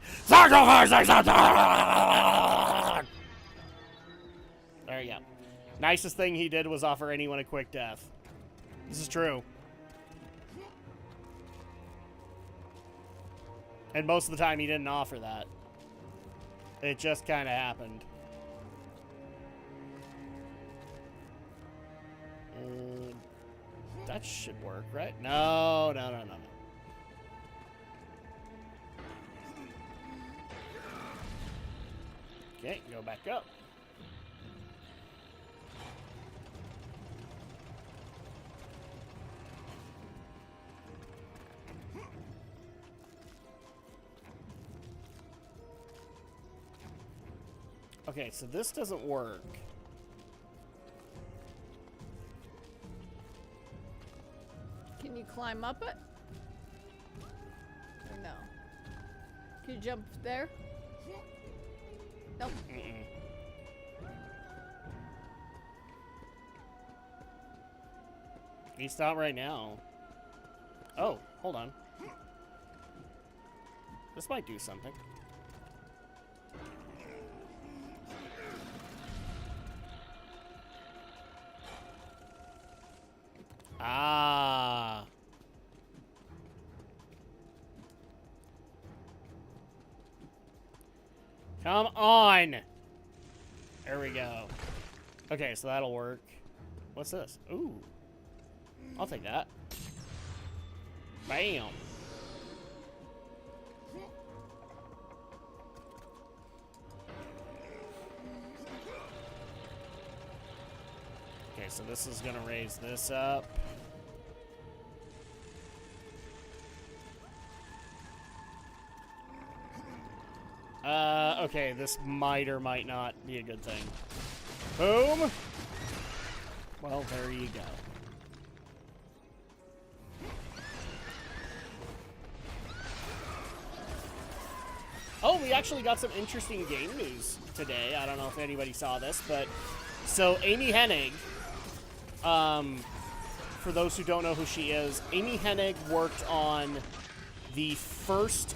There you go. Nicest thing he did was offer anyone a quick death. This is true. And most of the time he didn't offer that. It just kind of happened. That should work, right? No. Okay, go back up. Okay, so this doesn't work. Can you climb up it? Or no? Can you jump there? Nope. He's not right now. Oh, hold on. This might do something. Ah. Come on. There we go. Okay, so that'll work. What's this? Ooh. I'll take that. Bam. Okay, so this is gonna raise this up. Okay, this might or might not be a good thing. Boom! Well, there you go. Oh, we actually got some interesting game news today. I don't know if anybody saw this, but... So, Amy Hennig, for those who don't know who she is, Amy Hennig worked on the first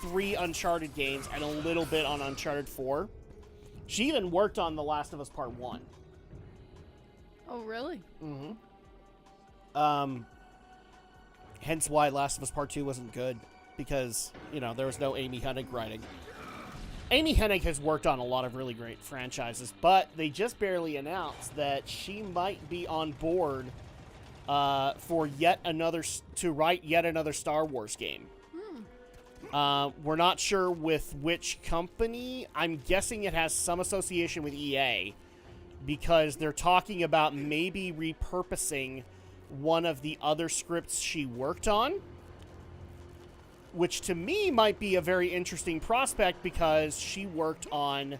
3 Uncharted games and a little bit on Uncharted 4. She even worked on The Last of Us Part 1. Oh, really? Mm-hmm. Hence why Last of Us Part 2 wasn't good, because, you know, there was no Amy Hennig writing. Amy Hennig has worked on a lot of really great franchises, but they just barely announced that she might be on board for to write yet another Star Wars game. We're not sure with which company. I'm guessing it has some association with EA, because they're talking about maybe repurposing one of the other scripts she worked on, which to me might be a very interesting prospect, because she worked on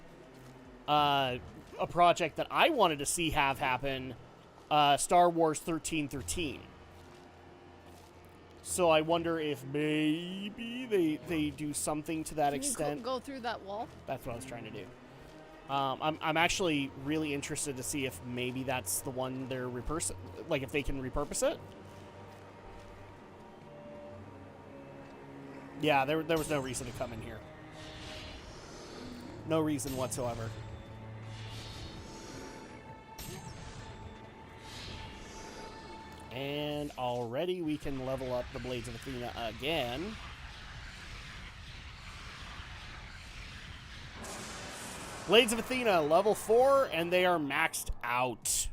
a project that I wanted to see have happen, Star Wars 1313. So I wonder if maybe they do something to that extent. Can you go through that wall? That's what I was trying to do. I'm actually really interested to see if maybe that's the one they're like if they can repurpose it. Yeah, there was no reason to come in here. No reason whatsoever. And already we can level up the Blades of Athena again. Blades of Athena, level 4, and they are maxed out.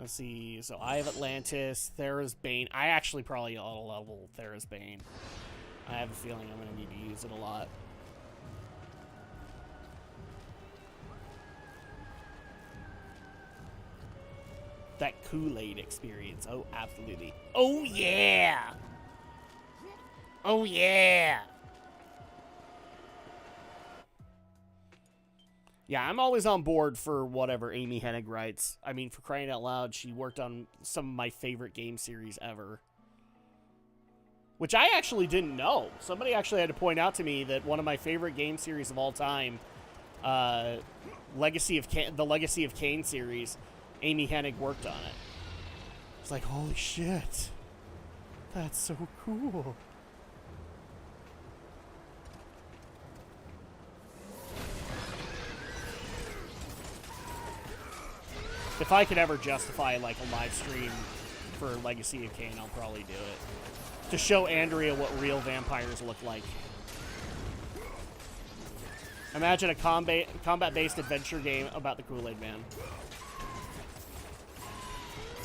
Let's see. So I have Atlantis, Thera's Bane. I actually probably auto-level Thera's Bane. I have a feeling I'm going to need to use it a lot. That Kool-Aid experience. Oh, absolutely. Oh, yeah! Oh, yeah! Yeah, I'm always on board for whatever Amy Hennig writes. I mean, for crying out loud, she worked on some of my favorite game series ever. Which I actually didn't know. Somebody actually had to point out to me that one of my favorite game series of all time, the Legacy of Kain series, Amy Hennig worked on it. It's like, holy shit. That's so cool. If I could ever justify like a live stream for Legacy of Kain, I'll probably do it. To show Andrea what real vampires look like. Imagine a combat-based adventure game about the Kool-Aid Man.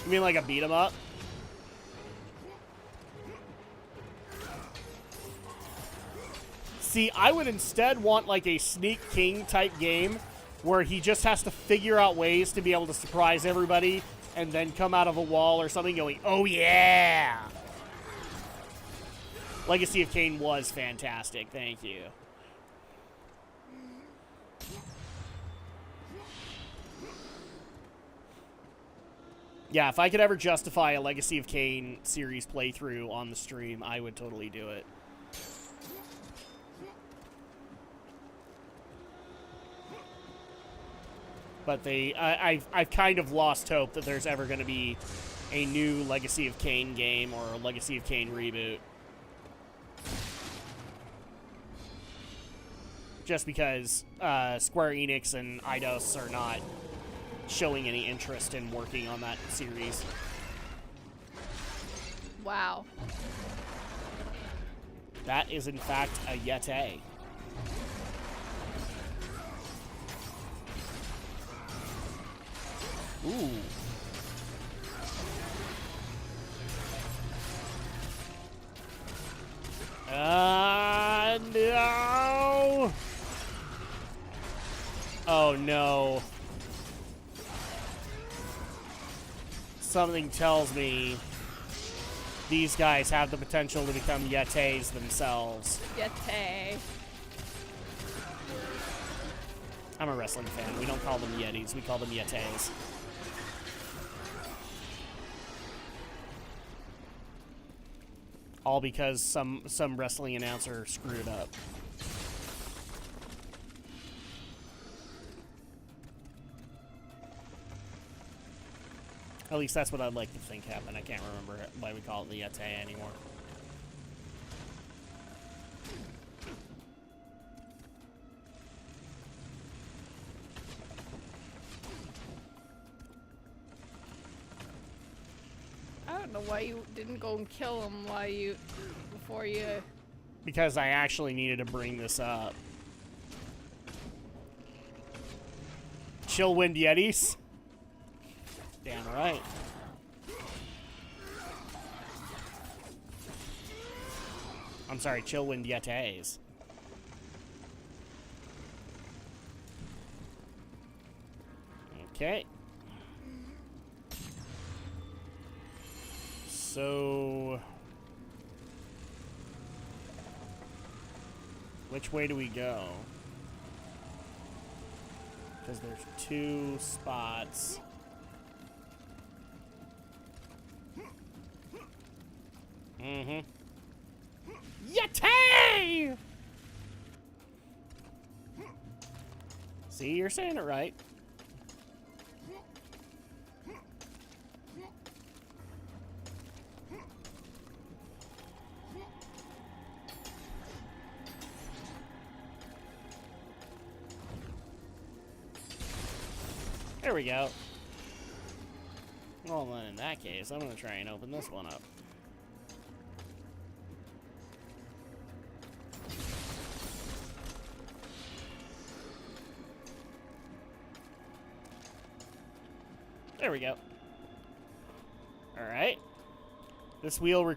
You mean like a beat-em-up? See, I would instead want like a Sneak King type game where he just has to figure out ways to be able to surprise everybody and then come out of a wall or something going, oh yeah! Legacy of Kain was fantastic, thank you. Yeah, if I could ever justify a Legacy of Kain series playthrough on the stream, I would totally do it. But I've kind of lost hope that there's ever going to be a new Legacy of Kain game or a Legacy of Kain reboot. Just because Square Enix and Eidos are not showing any interest in working on that series. Wow. That is, in fact, a Yeti. Ooh. No! Oh, no. Something tells me these guys have the potential to become Yetis themselves. Yeti. I'm a wrestling fan. We don't call them Yetis. We call them Yetis. All because some wrestling announcer screwed up. At least that's what I'd like to think happened. I can't remember why we call it the Yeti anymore. I don't know why you didn't go and kill him before you... Because I actually needed to bring this up. Chill Wind Yetis? Damn right. I'm sorry, Chill Wind Yetis. Okay. So... which way do we go? Because there's two spots. Mm-hmm. Yeti! See, you're saying it right. There we go. Well, then in that case, I'm going to try and open this one up. There we go. This wheel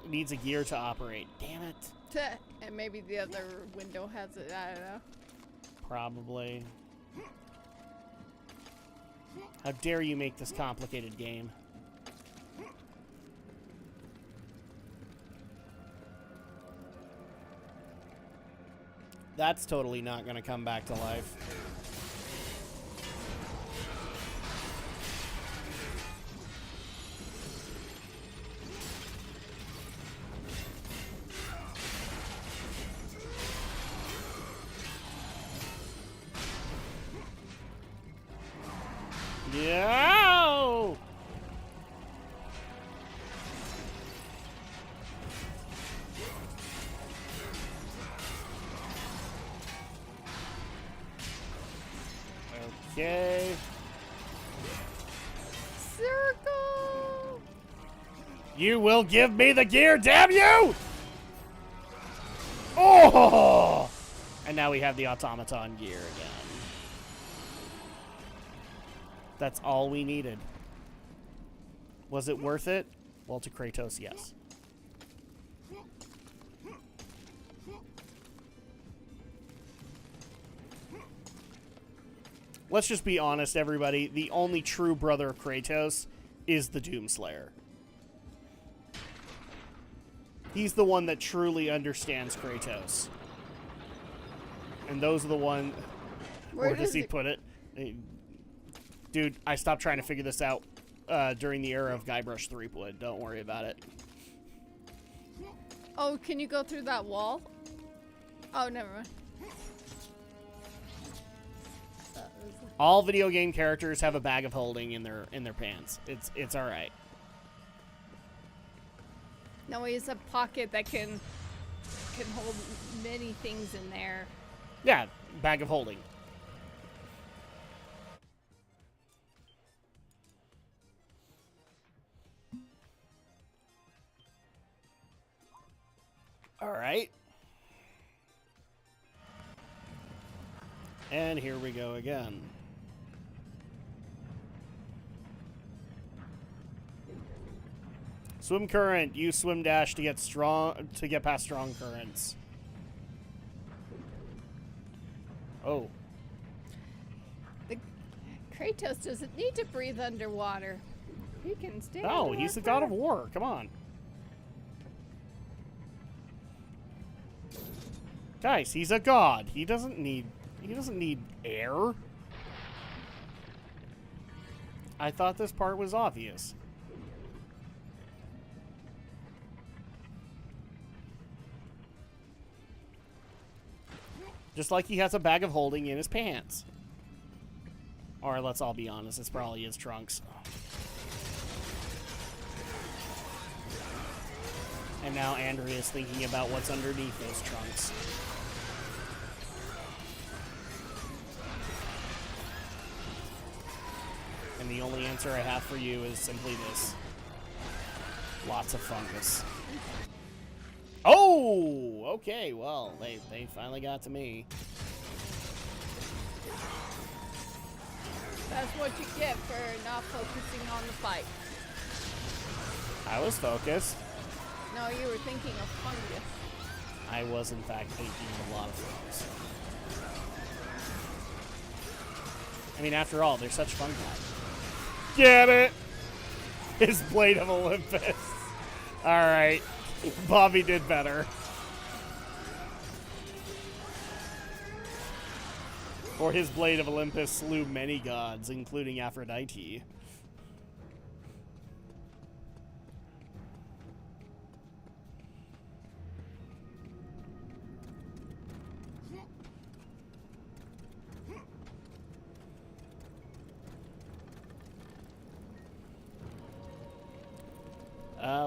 needs a gear to operate. Damn it. And maybe the other window has it. I don't know. Probably. How dare you make this complicated game? That's totally not going to come back to life. Yeah. Okay. Circle. You will give me the gear, damn you! Oh! And now we have the Automaton Gear again. That's all we needed. Was it worth it? Well, to Kratos, yes. Let's just be honest, everybody. The only true brother of Kratos is the Doomslayer. He's the one that truly understands Kratos. And those are the one... Where does he put it? Dude, I stopped trying to figure this out during the era of Guybrush Threepwood. Don't worry about it. Oh, can you go through that wall? Oh, never mind. All video game characters have a bag of holding in their pants. It's all right. No, he has a pocket that can hold many things in there. Yeah, bag of holding. All right. And here we go again. Swim current. Use swim dash to get past strong currents. Oh. Kratos doesn't need to breathe underwater. He can stay. No, he's the god of war. Come on. Guys, he's a god. He doesn't need air. I thought this part was obvious. Just like he has a bag of holding in his pants. Or let's all be honest, it's probably his trunks. And now Andrea's thinking about what's underneath those trunks. And the only answer I have for you is simply this. Lots of fungus. Oh! Okay, well, they finally got to me. That's what you get for not focusing on the fight. I was focused. No, you were thinking of fungus. I was, in fact, thinking of a lot of things. I mean, after all, they're such fun guys. Get it? His Blade of Olympus. Alright. Bobby did better. For his Blade of Olympus slew many gods, including Aphrodite.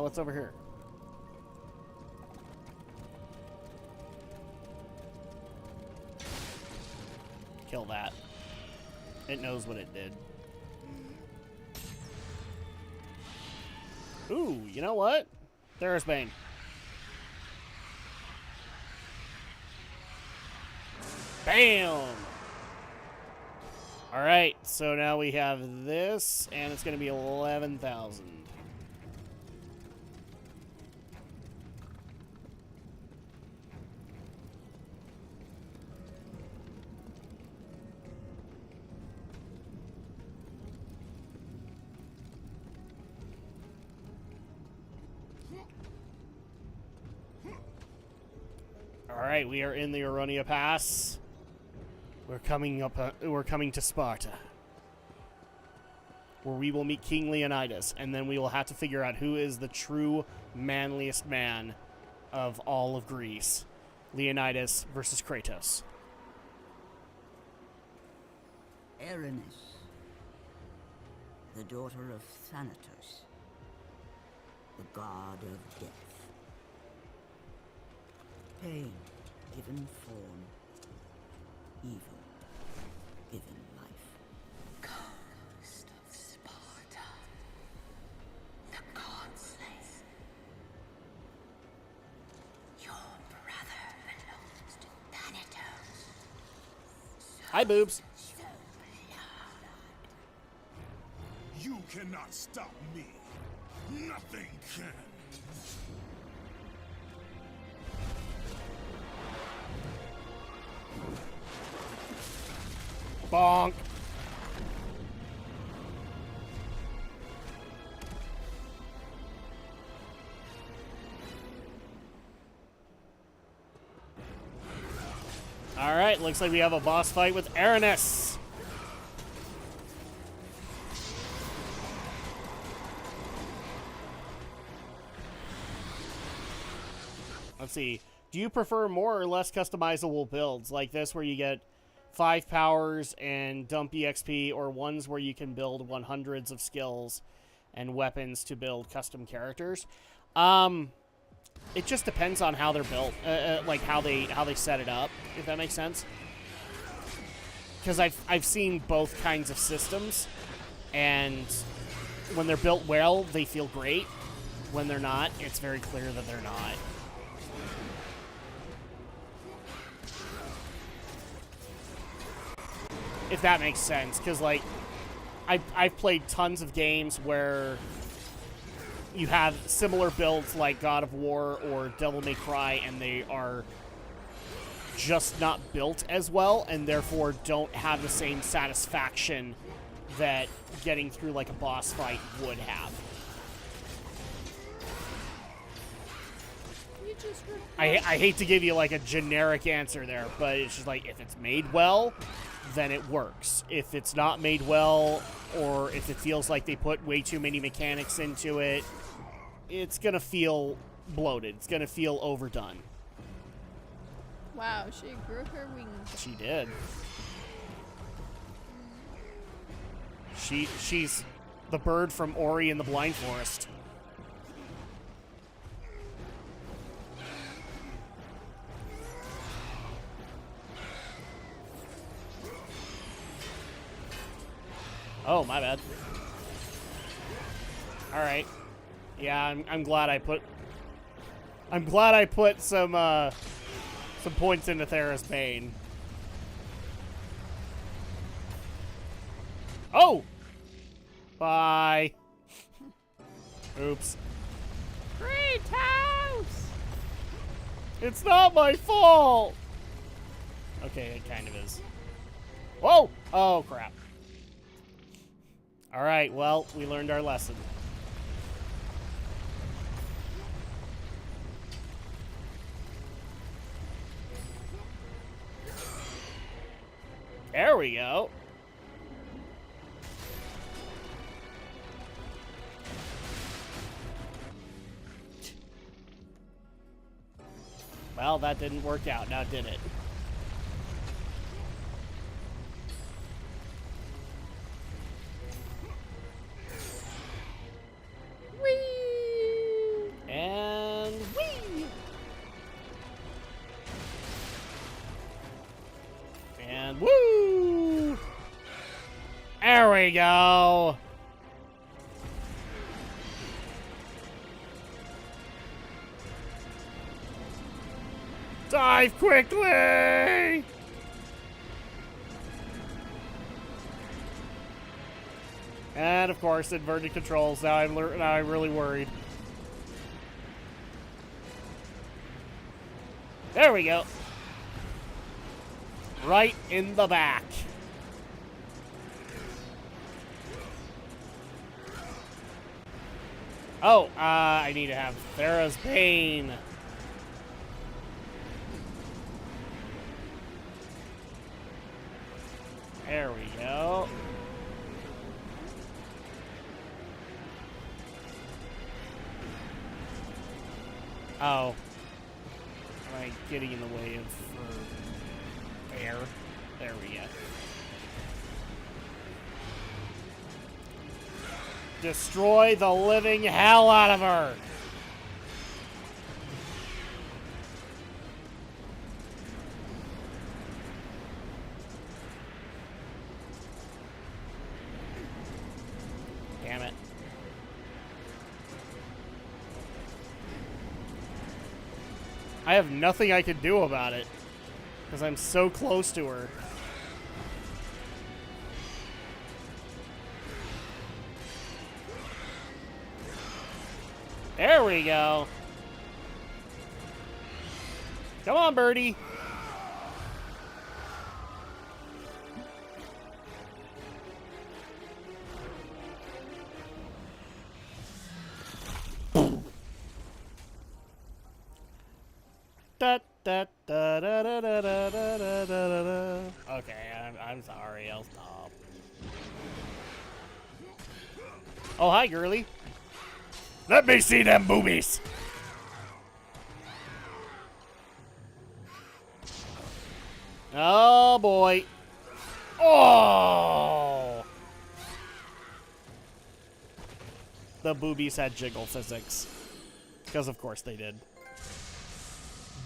What's over here? Kill that. It knows what it did. Ooh, you know what? There's Bane. Bam! Alright, so now we have this, and it's going to be 11,000. All right, we are in the Aronia Pass. We're coming up. We're coming to Sparta, where we will meet King Leonidas, and then we will have to figure out who is the true manliest man of all of Greece. Leonidas versus Kratos. Erinys, the daughter of Thanatos, the god of death. Pain given form, evil given life. Ghost of Sparta, the god slayer. Your brother belongs to Thanatos. Hi, boobs. You cannot stop me. Nothing can. Bonk. All right, looks like we have a boss fight with Erinys. Let's see. Do you prefer more or less customizable builds like this where you get 5 powers and dump EXP, or ones where you can build 100s of skills and weapons to build custom characters? It just depends on how they're built, like how they set it up, if that makes sense. Because I've seen both kinds of systems, and when they're built well, they feel great. When they're not, it's very clear that they're not. If that makes sense, because like I've played tons of games where you have similar builds like God of War or Devil May Cry, and they are just not built as well, and therefore don't have the same satisfaction that getting through like a boss fight would have. I hate to give you like a generic answer there, but it's just like, if it's made well, then it works. If it's not made well, or if it feels like they put way too many mechanics into it, it's gonna feel bloated. It's gonna feel overdone. Wow, she grew her wings. She did. She's the bird from Ori and the Blind Forest. Oh, my bad. All right. Yeah, I'm glad I put some points into Thera's Bane. Oh! Bye. Oops. Kratos! It's not my fault! Okay, it kind of is. Whoa! Oh, crap. Alright, well, we learned our lesson. There we go. Well, that didn't work out, now did it? Whee! And whee! And woo! There we go. Dive quickly! And of course, inverted controls. Now I'm really worried. There we go. Right in the back. Oh, I need to have Thera's Bane. There we go. Oh. Am I getting in the way of air? There we go. Destroy the living hell out of her! Damn it. I have nothing I can do about it, because I'm so close to her. There we go. Come on, birdie. Okay, I'm sorry. I'll stop. Oh, hi, girly. Let me see them boobies. Oh, boy. Oh! The boobies had jiggle physics. Because of course they did.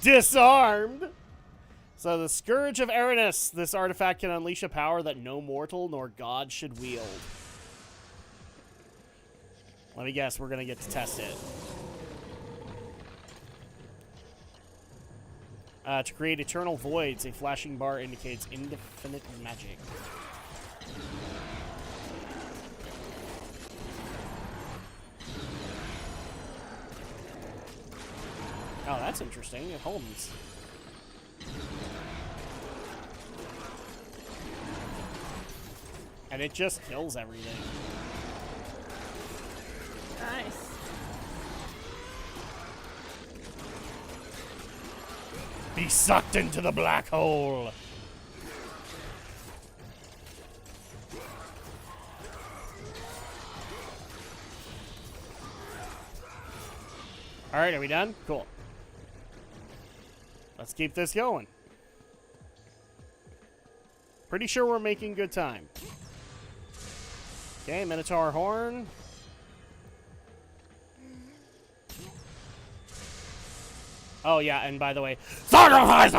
Disarmed! So the Scourge of Aries. This artifact can unleash a power that no mortal nor god should wield. Let me guess, we're gonna get to test it. To create eternal voids, a flashing bar indicates infinite magic. Oh, that's interesting. It holds. And it just kills everything. Nice. Be sucked into the black hole. All right, are we done? Cool. Let's keep this going. Pretty sure we're making good time. Okay, Minotaur Horn. Oh, yeah, and by the way, sacrifice!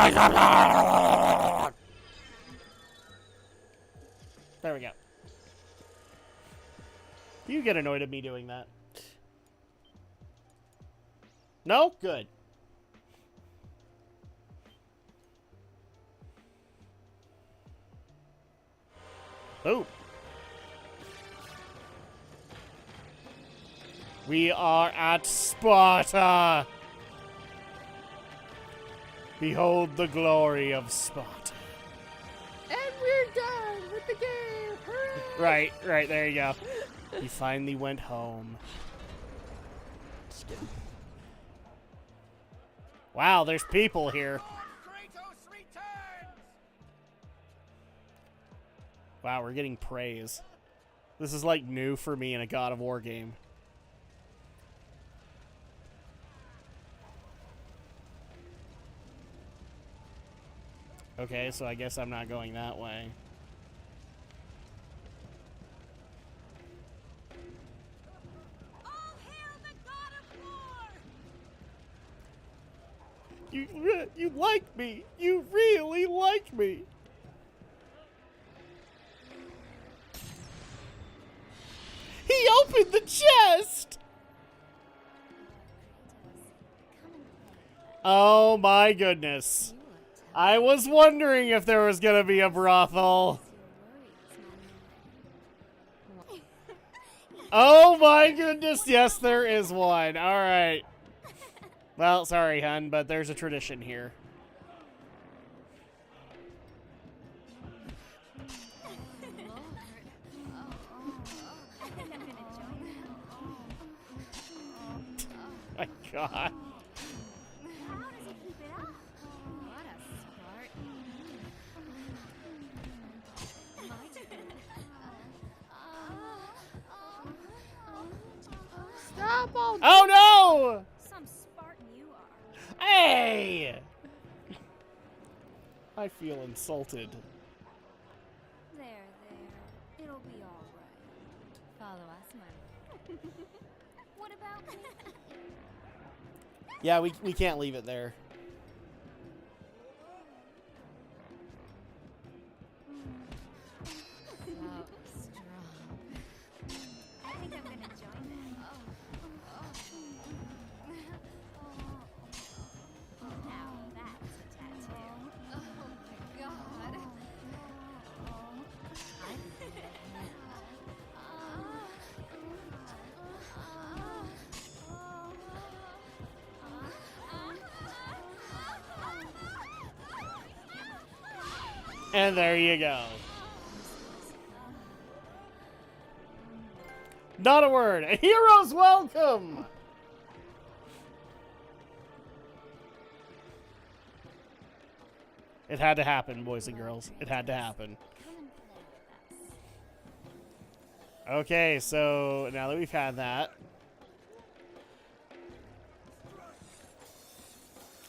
There we go. You get annoyed at me doing that. No? Good. Oh. We are at Sparta. Behold the glory of Sparta. And we're done with the game. Hooray! Right, there you go. He finally went home. Just kidding. Wow, there's people here. Wow, we're getting praise. This is like new for me in a God of War game. Okay, so I guess I'm not going that way. All hail the god of war! You like me. You really like me. He opened the chest. Oh my goodness. I was wondering if there was gonna be a brothel. Oh my goodness, yes there is one. Alright. Well, sorry, hun, but there's a tradition here. My God. How does he keep it up? What a Spartan. My up all. Oh Some Spartan you are. no! Hey! I feel insulted. There. It'll be all right. Follow us, man. What about me? Yeah, we can't leave it there. So strong. I think I'm gonna join them. Now that's a tattoo. Oh my god. And there you go. Not a word. A hero's welcome! It had to happen, boys and girls. It had to happen. Come and play with us. Okay, so now that we've had that,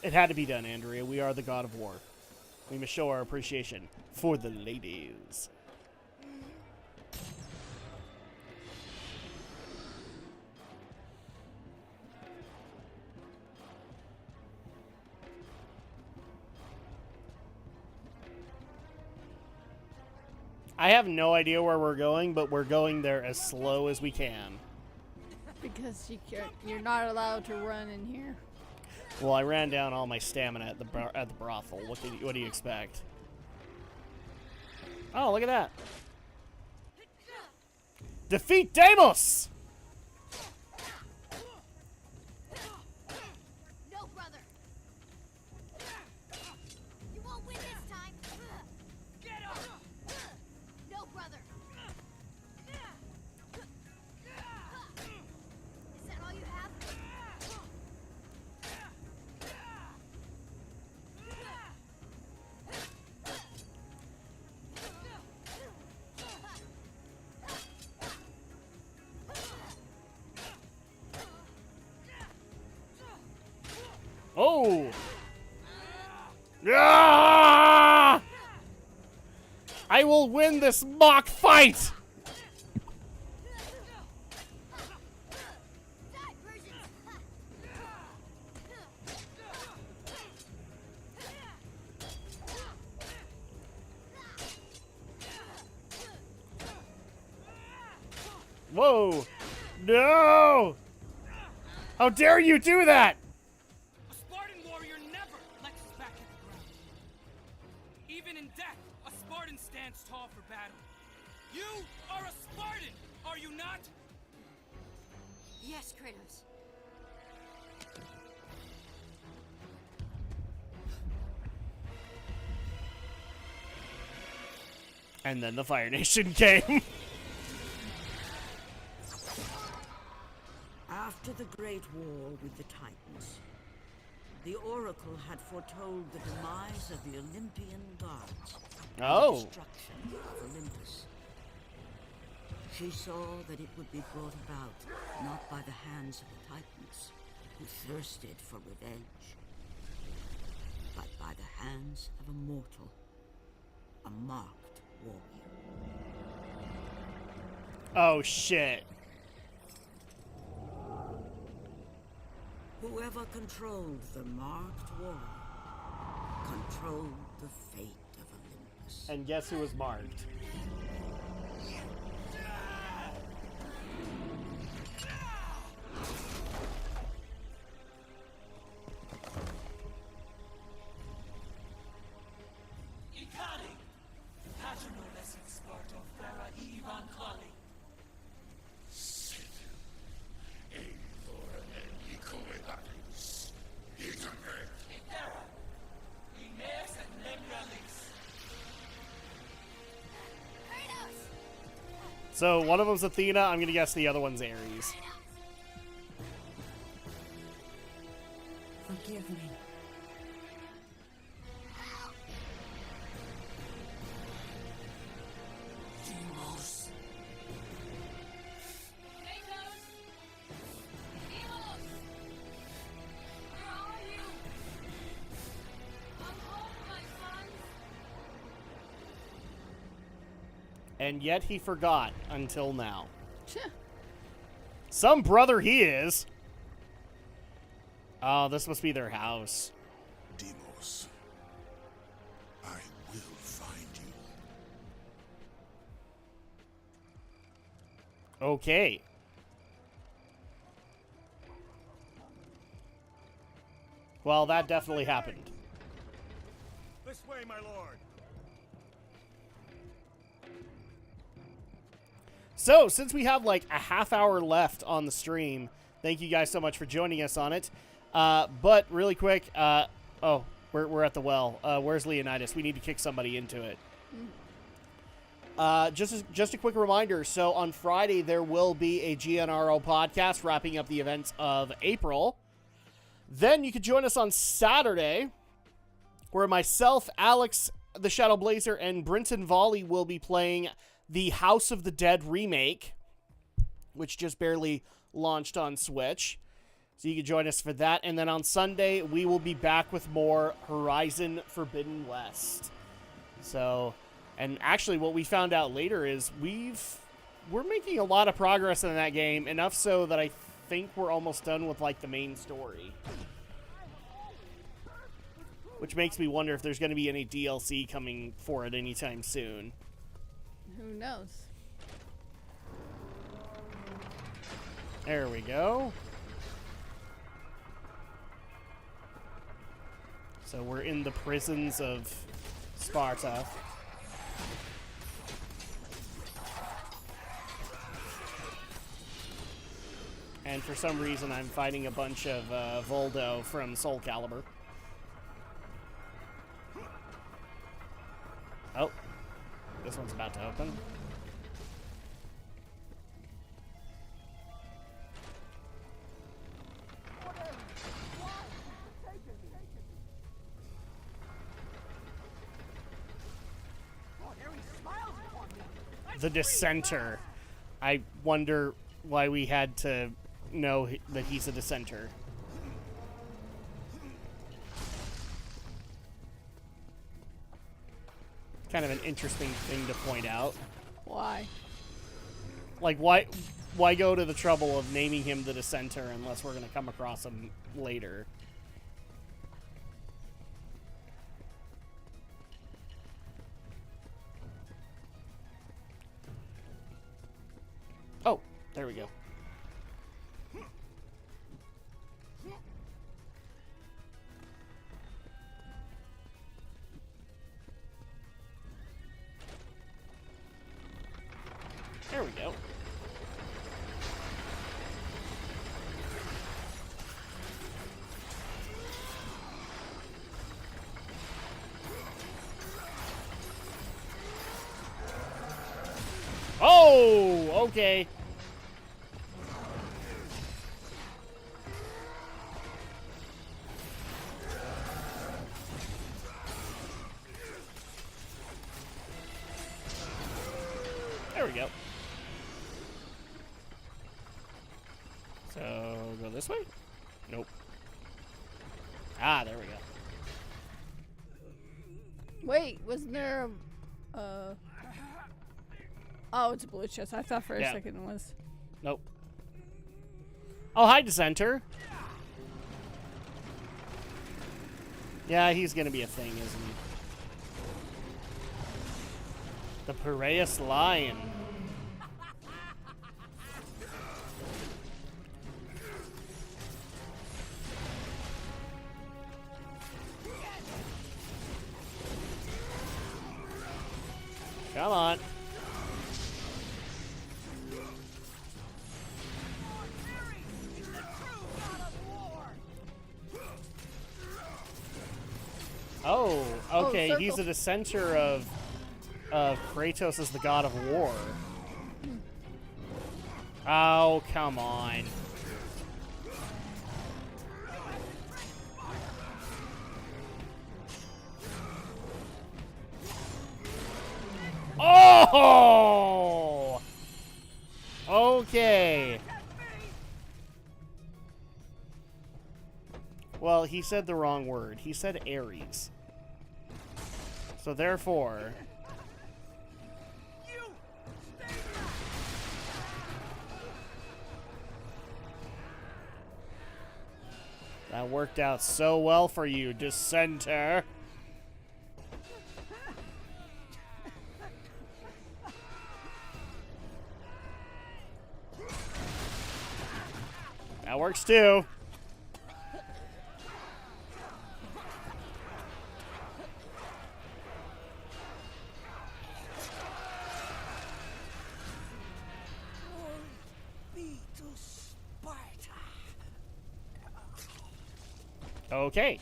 it had to be done, Andrea. We are the god of war. We must show our appreciation for the ladies. I have no idea where we're going, but we're going there as slow as we can. Because you're not allowed to run in here. Well, I ran down all my stamina at the brothel. What do you expect? Oh, look at that! Defeat Deimos! No, brother. You won't win this time. Get up. No, brother. Is that all you have? Oh! Ah! I will win this mock fight! Die, Persians. Whoa! No! How dare you do that? A Spartan warrior never lets his back hit the ground. Even in death, a Spartan stands tall for battle. You are a Spartan, are you not? Yes, Kratos. And then the Fire Nation came. After the Great War with the Titans, the Oracle had foretold the demise of the Olympian gods and Oh. the destruction of Olympus. She saw that it would be brought about not by the hands of the Titans, who thirsted for revenge, but by the hands of a mortal, a marked warrior. Oh shit. Whoever controlled the marked warrior controlled the fate of Olympus. And guess who was marked? So one of them's Athena. I'm gonna guess the other one's Ares. Forgive me. Kratos! And yet he forgot until now. Some brother he is. Oh, this must be their house. Deimos, I will find you. Okay. Well, that definitely happened. This way, my lord. So, since we have like a half hour left on the stream, thank you guys so much for joining us on it. But really quick, oh, we're at the well. Where's Leonidas? We need to kick somebody into it. Just a quick reminder. So on Friday, there will be a GNRO podcast wrapping up the events of April. Then you can join us on Saturday, where myself, Alex, the Shadow Blazer, and Brinton Volley will be playing the House of the Dead remake, which just barely launched on Switch. So you can join us for that. And then on Sunday, we will be back with more Horizon Forbidden West. So, and actually what we found out later is we're making a lot of progress in that game, enough so that I think we're almost done with like the main story. Which makes me wonder if there's going to be any DLC coming for it anytime soon. Who knows? There we go. So we're in the prisons of Sparta. And for some reason, I'm fighting a bunch of Voldo from Soul Calibur. Oh, this one's about to open. The Dissenter. I wonder why we had to know that he's a Dissenter. Kind of an interesting thing to point out. Why? Like, why go to the trouble of naming him the Dissenter unless we're going to come across him later? Oh, there we go. There we go. Oh, okay. There we go. So, go this way? Nope. Ah, there we go. Wait, wasn't there a... Oh, it's a blue chest. I thought for a second it was. Nope. Oh, hi, Dissenter. Yeah, he's gonna be a thing, isn't he? The Piraeus Lion. Come on. Oh, okay. Oh, He's a dissenter of Kratos as the god of war. Oh, come on. Oh! Okay. Well, he said the wrong word. He said Aries. So therefore... You That worked out so well for you, Dissenter. That works too. Be to Sparta. Okay.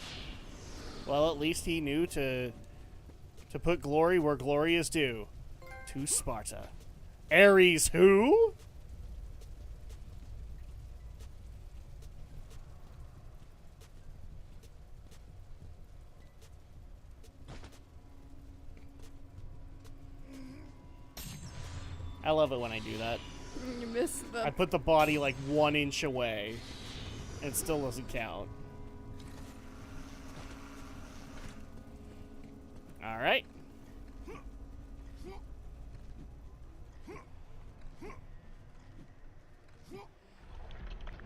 Well, at least he knew to put glory where glory is due. To Sparta. Ares who? I love it when I do that. You missed I the. put the body like 1 inch away. It still doesn't count. Alright.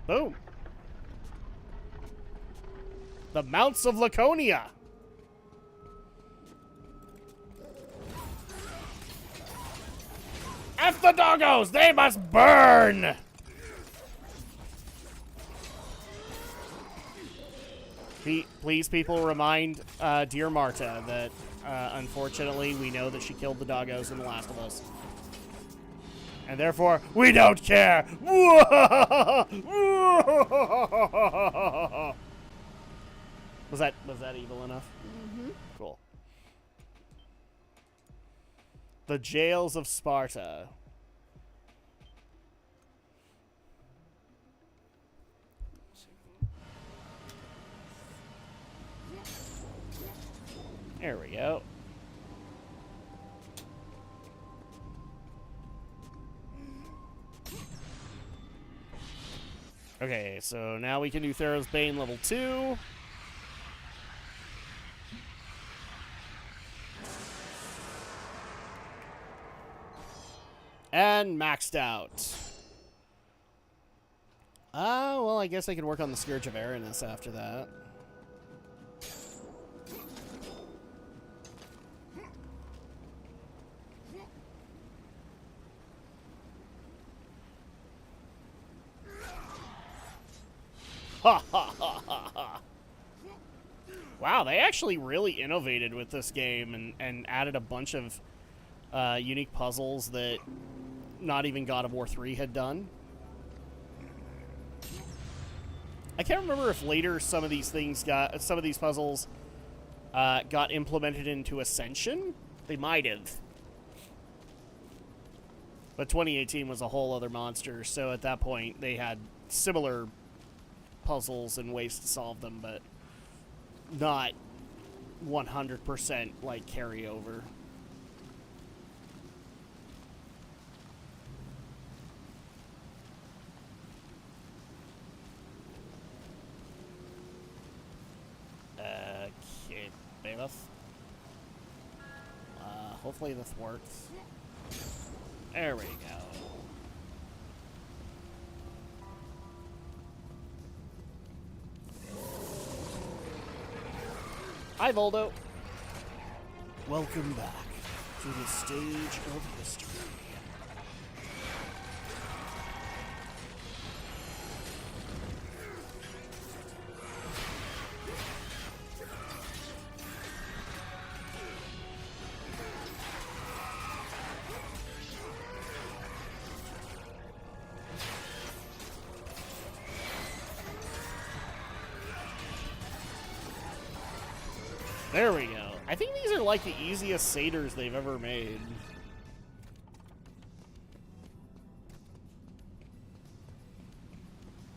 Boom. The Mounts of Laconia. F the doggos! They must burn! Please, people, remind dear Marta that, unfortunately, we know that she killed the doggos in The Last of Us. And therefore, we don't care! Was that evil enough? Mm-hmm. Cool. The jails of Sparta. There we go. Okay, so now we can do Theros Bane level 2. And maxed out. Well, I guess I could work on the Scourge of Aranus after that. Ha ha ha ha ha. Wow, they actually really innovated with this game and added a bunch of unique puzzles that not even God of War 3 had done. I can't remember if later some of these puzzles got implemented into Ascension. They might have. But 2018 was a whole other monster, so at that point they had similar puzzles and ways to solve them, but not 100% like carryover. Okay, Bailiff. Hopefully this works. There we go. Hi, Voldo. Welcome back to the stage of history. There we go. I think these are like the easiest satyrs they've ever made.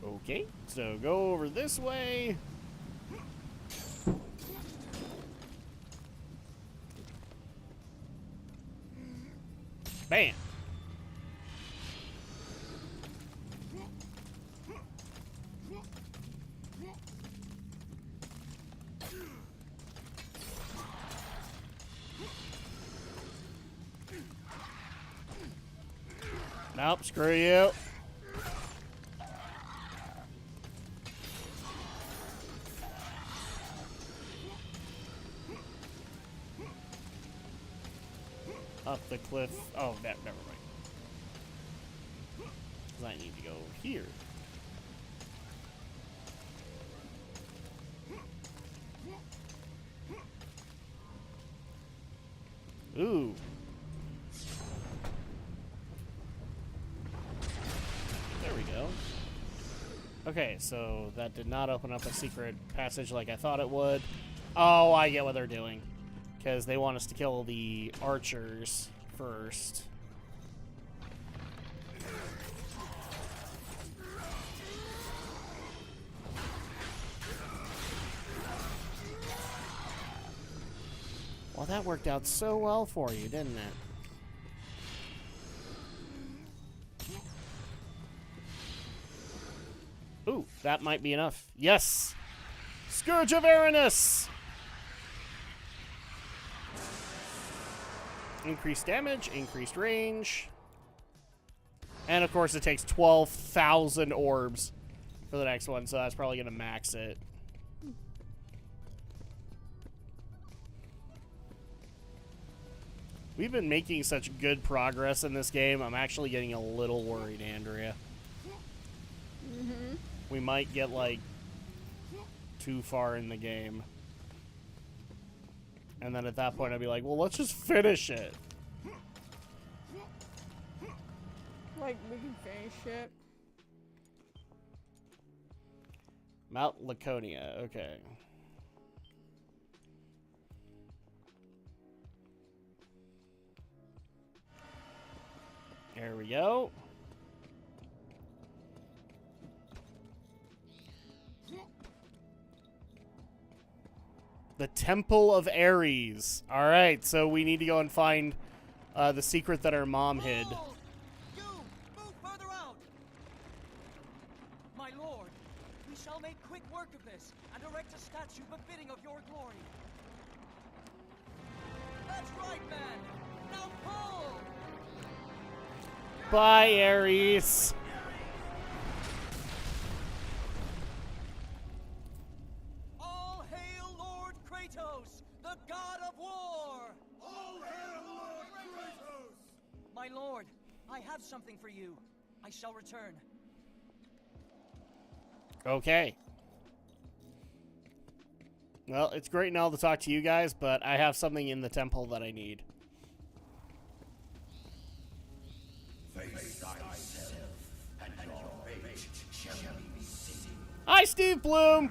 Okay, so go over this way. Bam. Nope, screw you. up the cliff. Oh, never mind. 'Cause I need to go here. Ooh. There we go. Okay, so that did not open up a secret passage like I thought it would. Oh, I get what they're doing. Because they want us to kill the archers first. Well, that worked out so well for you, didn't it? Ooh, that might be enough. Yes! Scourge of Aranus! Increased damage, increased range. And of course it takes 12,000 orbs for the next one, so that's probably going to max it. We've been making such good progress in this game, I'm actually getting a little worried, Andrea. Mm-hmm. We might get, like, too far in the game. And then at that point I'd be like, well, let's just finish it. Like, we can finish it. Mount Laconia, okay. There we go. The Temple of Aries. Alright, so we need to go and find the secret that our mom hid. You! Move further out! My lord, we shall make quick work of this, and erect a statue befitting of your glory. That's right, man! Now pull! Bye, Aries. All hail Lord Kratos, the god of war! All hail Lord Kratos! My lord, I have something for you. I shall return. Okay. Well, it's great now to talk to you guys, but I have something in the temple that I need. Hi, Steve Bloom!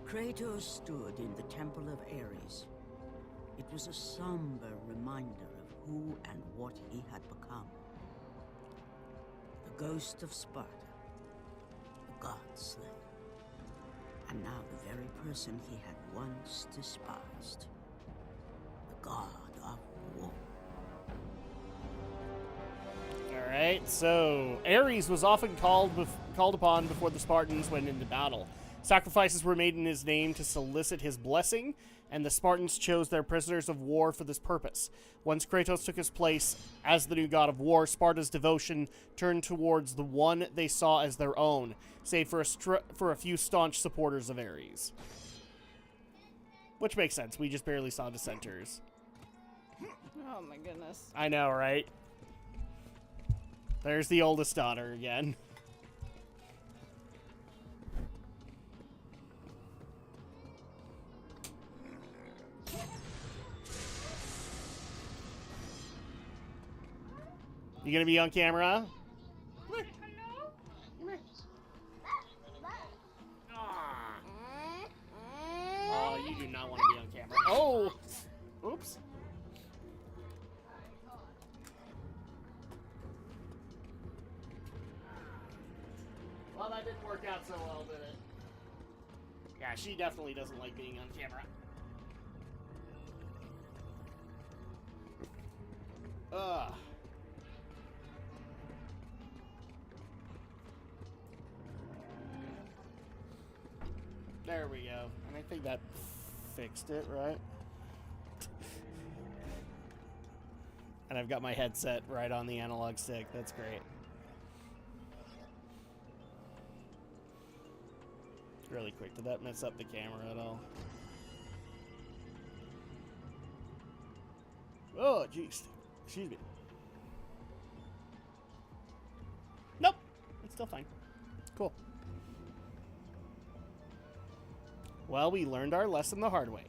Kratos stood in the Temple of Aries. It was a somber reminder of who and what he had become. The ghost of Sparta, the god slayer, and now the very person he had once despised, the god of war. Alright, so Ares was often called upon before the Spartans went into battle. Sacrifices were made in his name to solicit his blessing, and the Spartans chose their prisoners of war for this purpose. Once Kratos took his place as the new god of war, Sparta's devotion turned towards the one they saw as their own, save for a few staunch supporters of Ares. Which makes sense, we just barely saw dissenters. Oh my goodness. I know, right? There's the oldest daughter again. You gonna be on camera? Oh, you do not want to be on camera. Oh! Oops. Well, that didn't work out so well, did it? Yeah, she definitely doesn't like being on camera. Ugh. There we go. And I think that fixed it, right? And I've got my headset right on the analog stick. That's great. Really quick, did that mess up the camera at all? Oh, jeez. Excuse me. Nope. It's still fine. Cool. Well, we learned our lesson the hard way.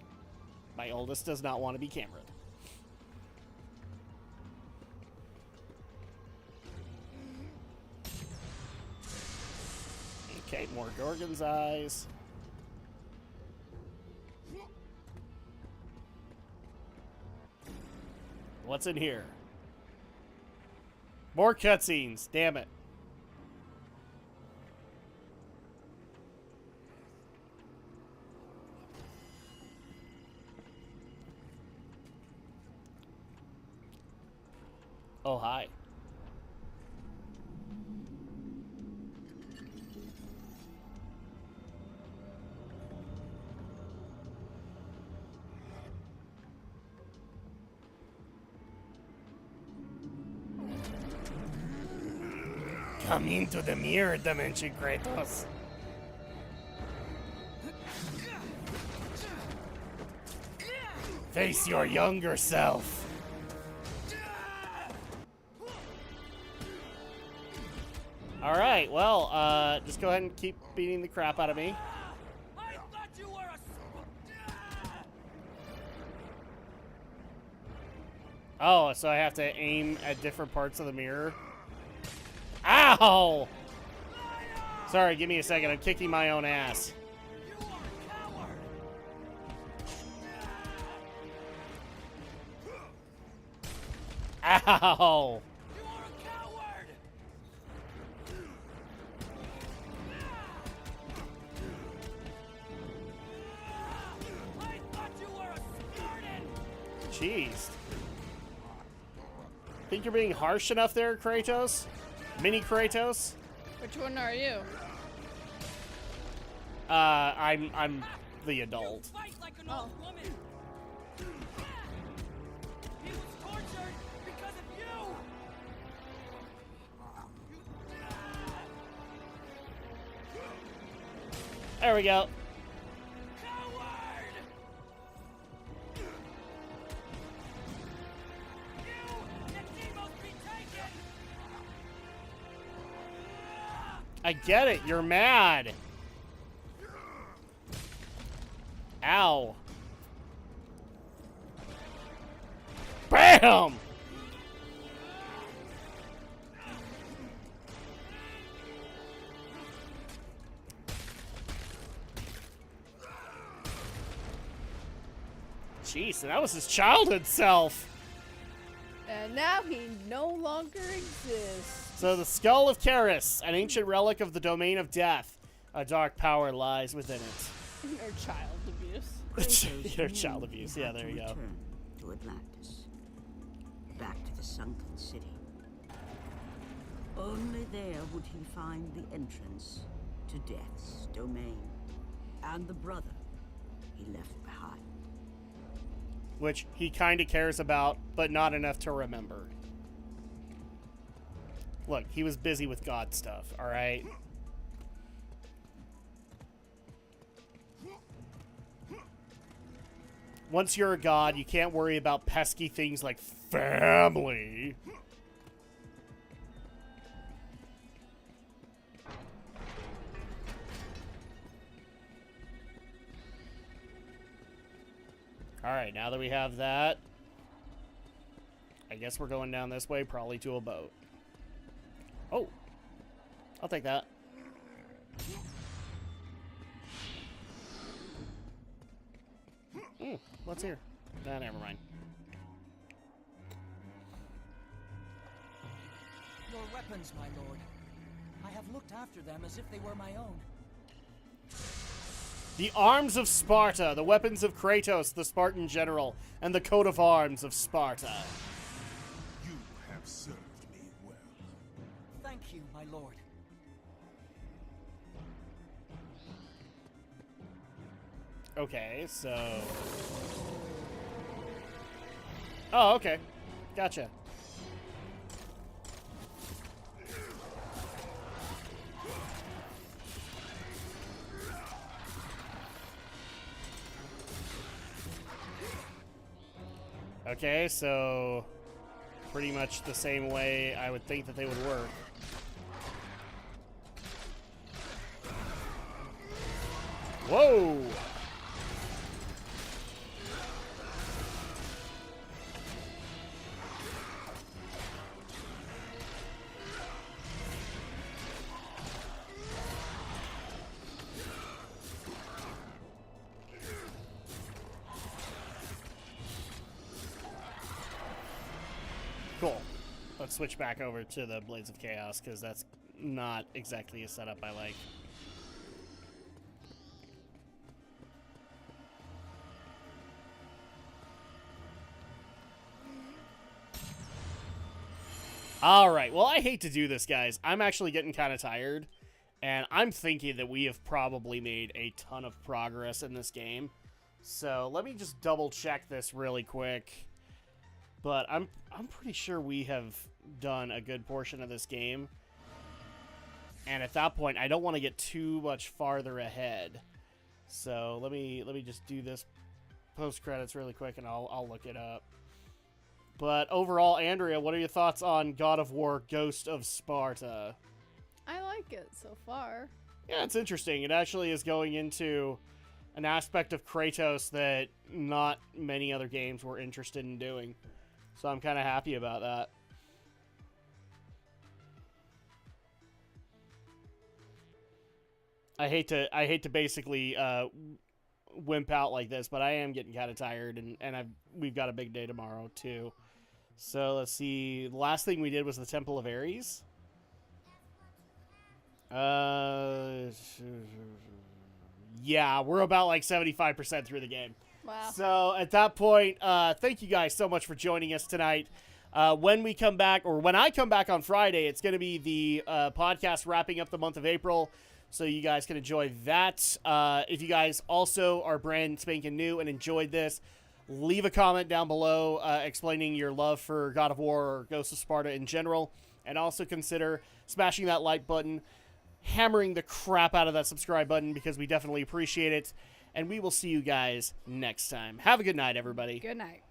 My oldest does not want to be cameraed. Okay, more Gorgon's eyes. What's in here? More cutscenes. Damn it. Oh, hi. Come into the mirror dimension, Kratos. Face your younger self. Alright, well, just go ahead and keep beating the crap out of me. I thought you were a... Oh, so I have to aim at different parts of the mirror? Ow! Sorry, give me a second. I'm kicking my own ass. You are a coward! Ow! You are a coward! I thought you were a Spartan! Jeez. Think you're being harsh enough there, Kratos? Mini Kratos? Which one are you? I'm the You adult. fight like an old woman! He was tortured because of you! There we go. Coward! You and Deimos be taken! I get it. You're mad. Ow. Bam! Jeez, that was his childhood self. And now he no longer exists. So the Skull of Charis, an ancient relic of the domain of death. A dark power lies within it. Inner child abuse. Kratos Inner knew child he abuse. had Yeah, to there you go. return to Atlantis, back to the sunken city. Only there would he find the entrance to Death's domain, and the brother he left behind. Which he kind of cares about, but not enough to remember. Look, he was busy with God stuff, alright? Once you're a god, you can't worry about pesky things like family. Alright, now that we have that, I guess we're going down this way, probably to a boat. Oh, I'll take that. What's here? Nah, never mind. Your weapons, my lord. I have looked after them as if they were my own. The arms of Sparta, the weapons of Kratos, the Spartan general, and the coat of arms of Sparta. You have served me well. Thank you, my lord. Okay, so... Oh, okay. Gotcha. Okay, so pretty much the same way I would think that they would work. Whoa! Cool. Let's switch back over to the Blades of Chaos, because that's not exactly a setup I like. Alright, well, I hate to do this, guys. I'm actually getting kind of tired, and I'm thinking that we have probably made a ton of progress in this game. So let me just double check this really quick. But I'm pretty sure we have done a good portion of this game. And at that point, I don't want to get too much farther ahead. So let me just do this post credits really quick, and I'll look it up. But overall, Andrea, what are your thoughts on God of War: Ghost of Sparta? I like it so far. Yeah, it's interesting. It actually is going into an aspect of Kratos that not many other games were interested in doing. So I'm kind of happy about that. I hate to basically wimp out like this, but I am getting kind of tired, and we've got a big day tomorrow too. So let's see. The last thing we did was the Temple of Aries. Yeah, we're about like 75% through the game. Wow. So at that point, thank you guys so much for joining us tonight. When we come back, or when I come back on Friday, it's going to be the podcast wrapping up the month of April, so you guys can enjoy that. If you guys also are brand spanking new and enjoyed this, leave a comment down below explaining your love for God of War or Ghost of Sparta in general, and also consider smashing that like button, hammering the crap out of that subscribe button, because we definitely appreciate it. And we will see you guys next time. Have a good night, everybody. Good night.